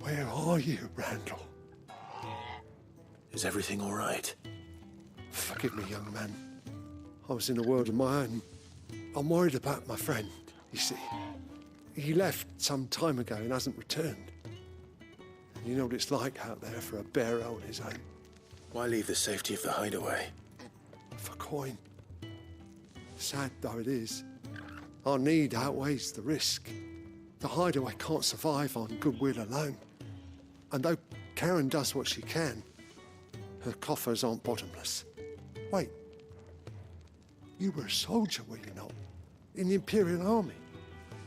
Where are you, Randall? Is everything all right? Forgive me, young man. I was in a world of my own. I'm worried about my friend, you see. He left some time ago and hasn't returned. And you know what it's like out there for a bearer on his own. Why leave the safety of the hideaway? For coin. Sad though it is, our need outweighs the risk. The hideaway can't survive on goodwill alone. And though Karen does what she can, her coffers aren't bottomless. Wait. You were a soldier, were you not? In the Imperial Army?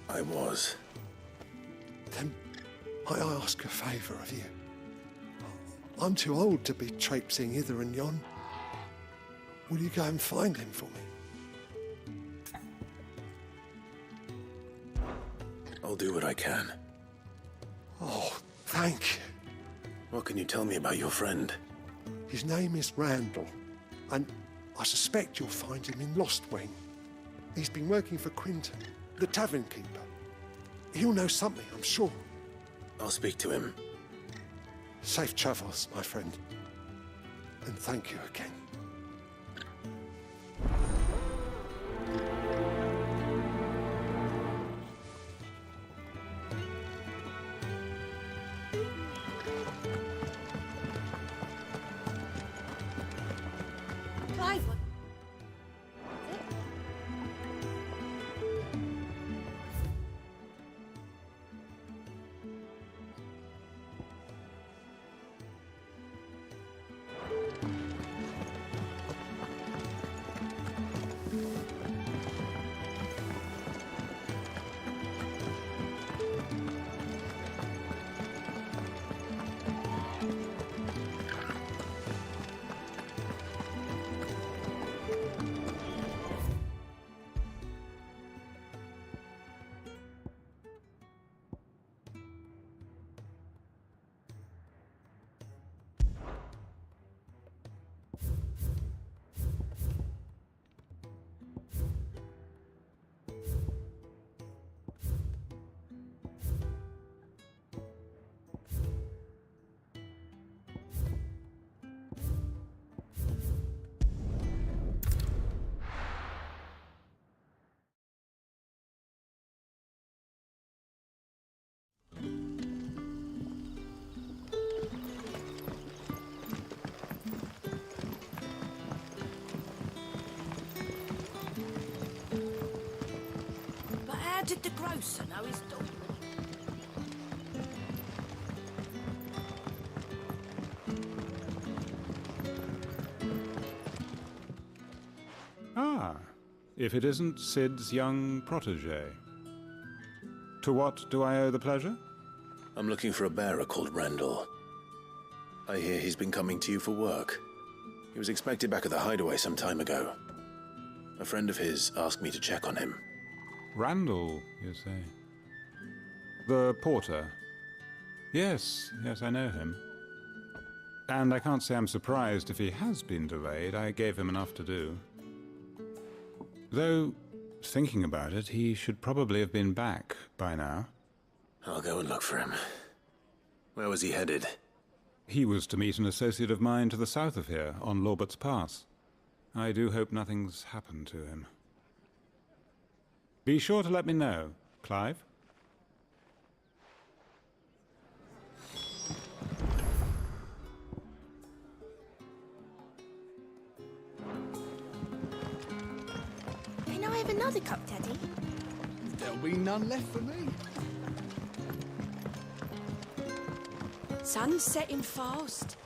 I was. Then I ask a favour of you. I'm too old to be traipsing hither and yon. Will you go and find him for me? I'll do what I can. Oh, thank you. What can you tell me about your friend? His name is Randall, and I suspect you'll find him in Lost Wing. He's been working for Quinton, the tavern keeper. He'll know something, I'm sure. I'll speak to him. Safe travels, my friend. And thank you again. Clive, But how did the grocer know his dog? Ah, if it isn't Sid's young protege. To what do I owe the pleasure? I'm looking for a bearer called Randall. I hear he's been coming to you for work. He was expected back at the hideaway some time ago. A friend of his asked me to check on him. Randall, you say? The porter? Yes, I know him. And I can't say I'm surprised if he has been delayed. I gave him enough to do. Though, thinking about it, he should probably have been back by now. I'll go and look for him. Where was he headed? He was to meet an associate of mine to the south of here, on Lorbert's Pass. I do hope nothing's happened to him. Be sure to let me know, Clive. Can I have another cup, Daddy? There'll be none left for me. Sun's setting fast.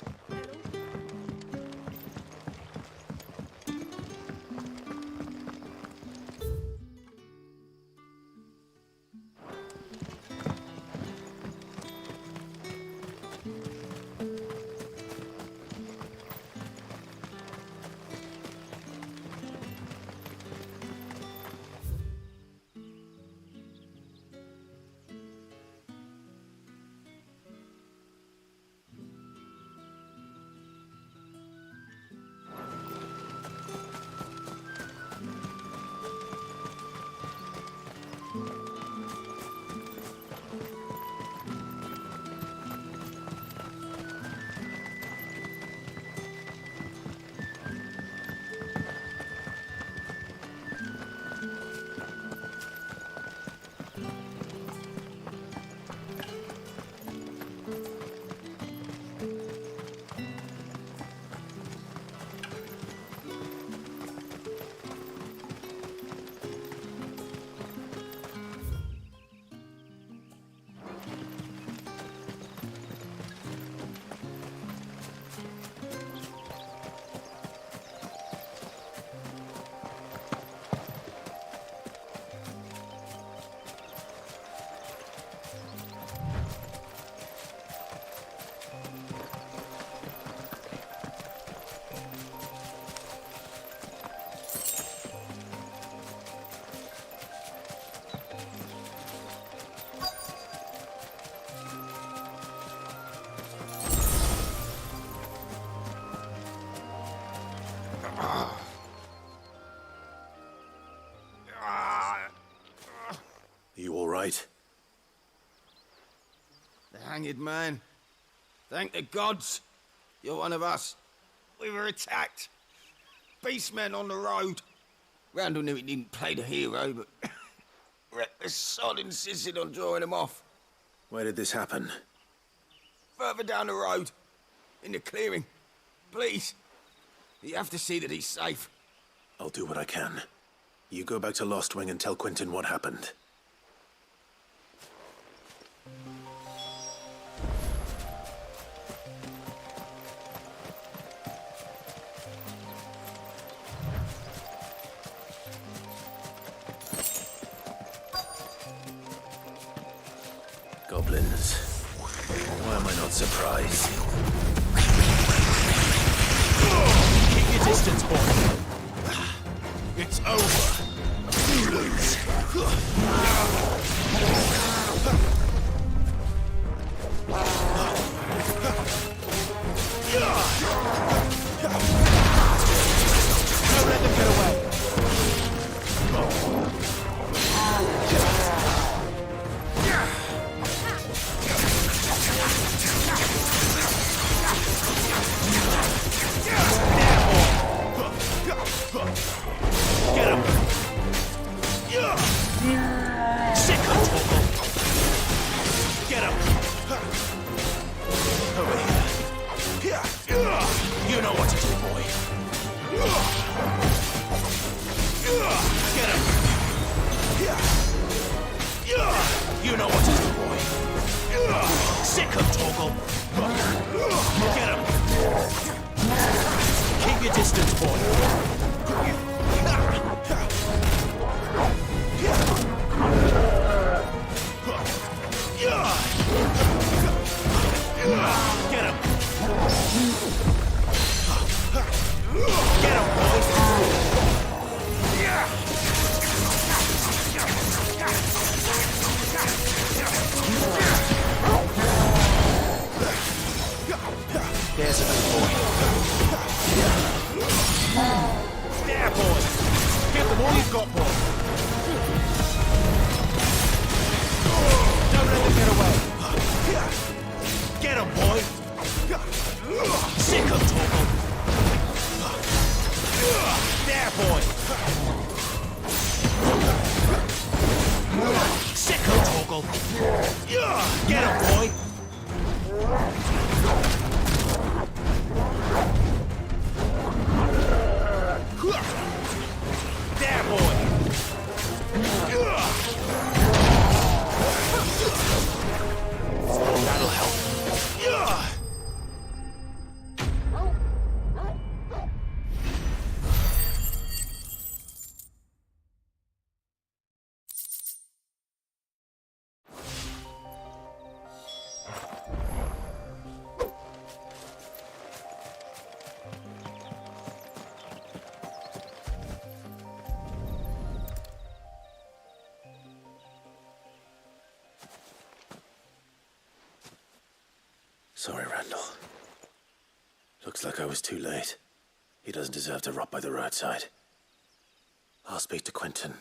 right? The hanged man. Thank the gods. You're one of us. We were attacked. Beastmen on the road. Randall knew he didn't play the hero, but reckless sod insisted on drawing him off. Where did this happen? Further down the road. In the clearing. Please. You have to see that he's safe. I'll do what I can. You go back to Lost Wing and tell Quentin what happened. Goblins. Why am I not surprised? Keep your distance, boy. It's over. You lose. Don't let them get away. Get him! Sick of Torgal! Get him! Over here. You know what to do, boy. Get him! You know what to do, boy. Sick of Torgal! Get him! Keep your distance, boy. Get him! Get him, boys! There's a good boy. There, boy! Give them all you've got, boy! Don't let them get away! Get him, boy! Sick of Torgal! There, boy! Sick of Torgal! Get him, boy! There, boy! That'll help. Sorry, Randall. Looks like I was too late. He doesn't deserve to rot by the roadside. I'll speak to Quentin.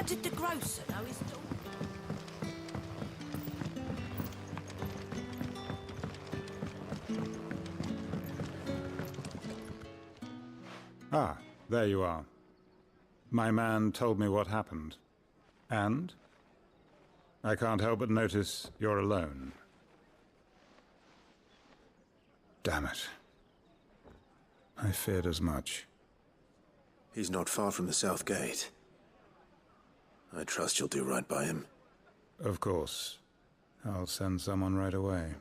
Did the grocer know his daughter? Ah, there you are. My man told me what happened. And? I can't help but notice you're alone. Damn it. I feared as much. He's not far from the South Gate. I trust you'll do right by him. Of course. I'll send someone right away.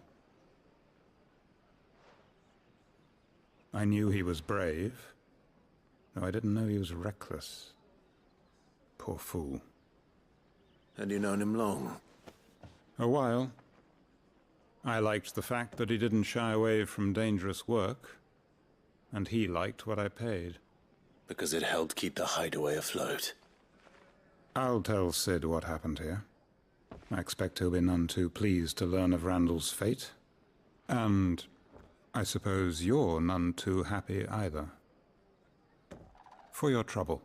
I knew he was brave, though I didn't know he was reckless. Poor fool. Had you known him long? A while. I liked the fact that he didn't shy away from dangerous work, and he liked what I paid. Because it helped keep the hideaway afloat. I'll tell Sid what happened here. I expect he'll be none too pleased to learn of Randall's fate. And I suppose you're none too happy either. For your trouble.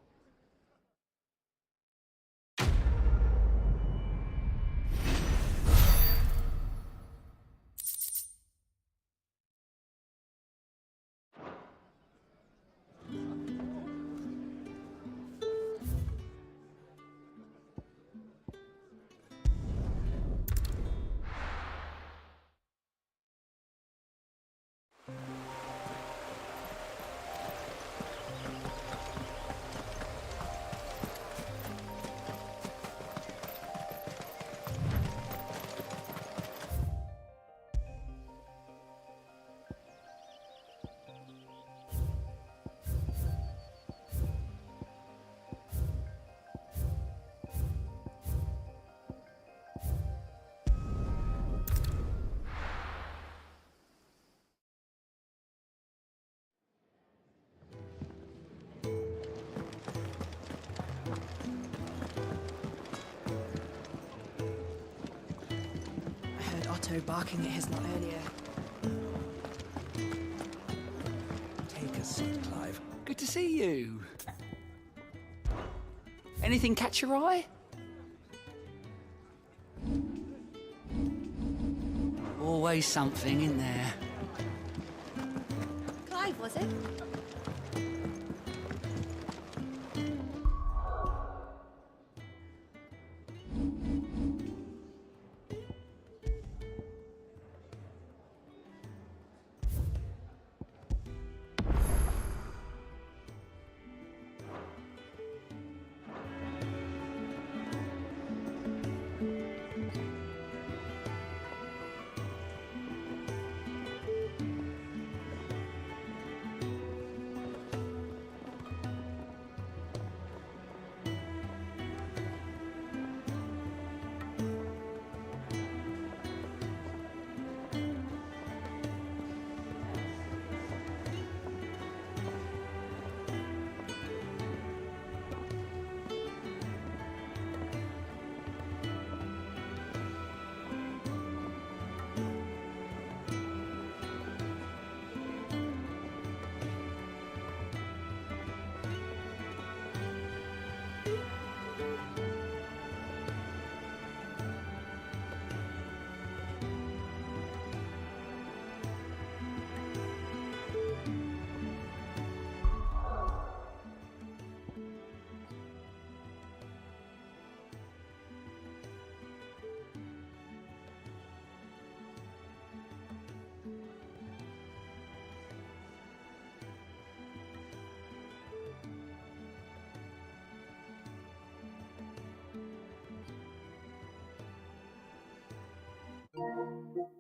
I heard Otto barking at his lot earlier. Take a seat, Clive. Good to see you. Anything catch your eye? Always something in there. Clive, was it? Thank you.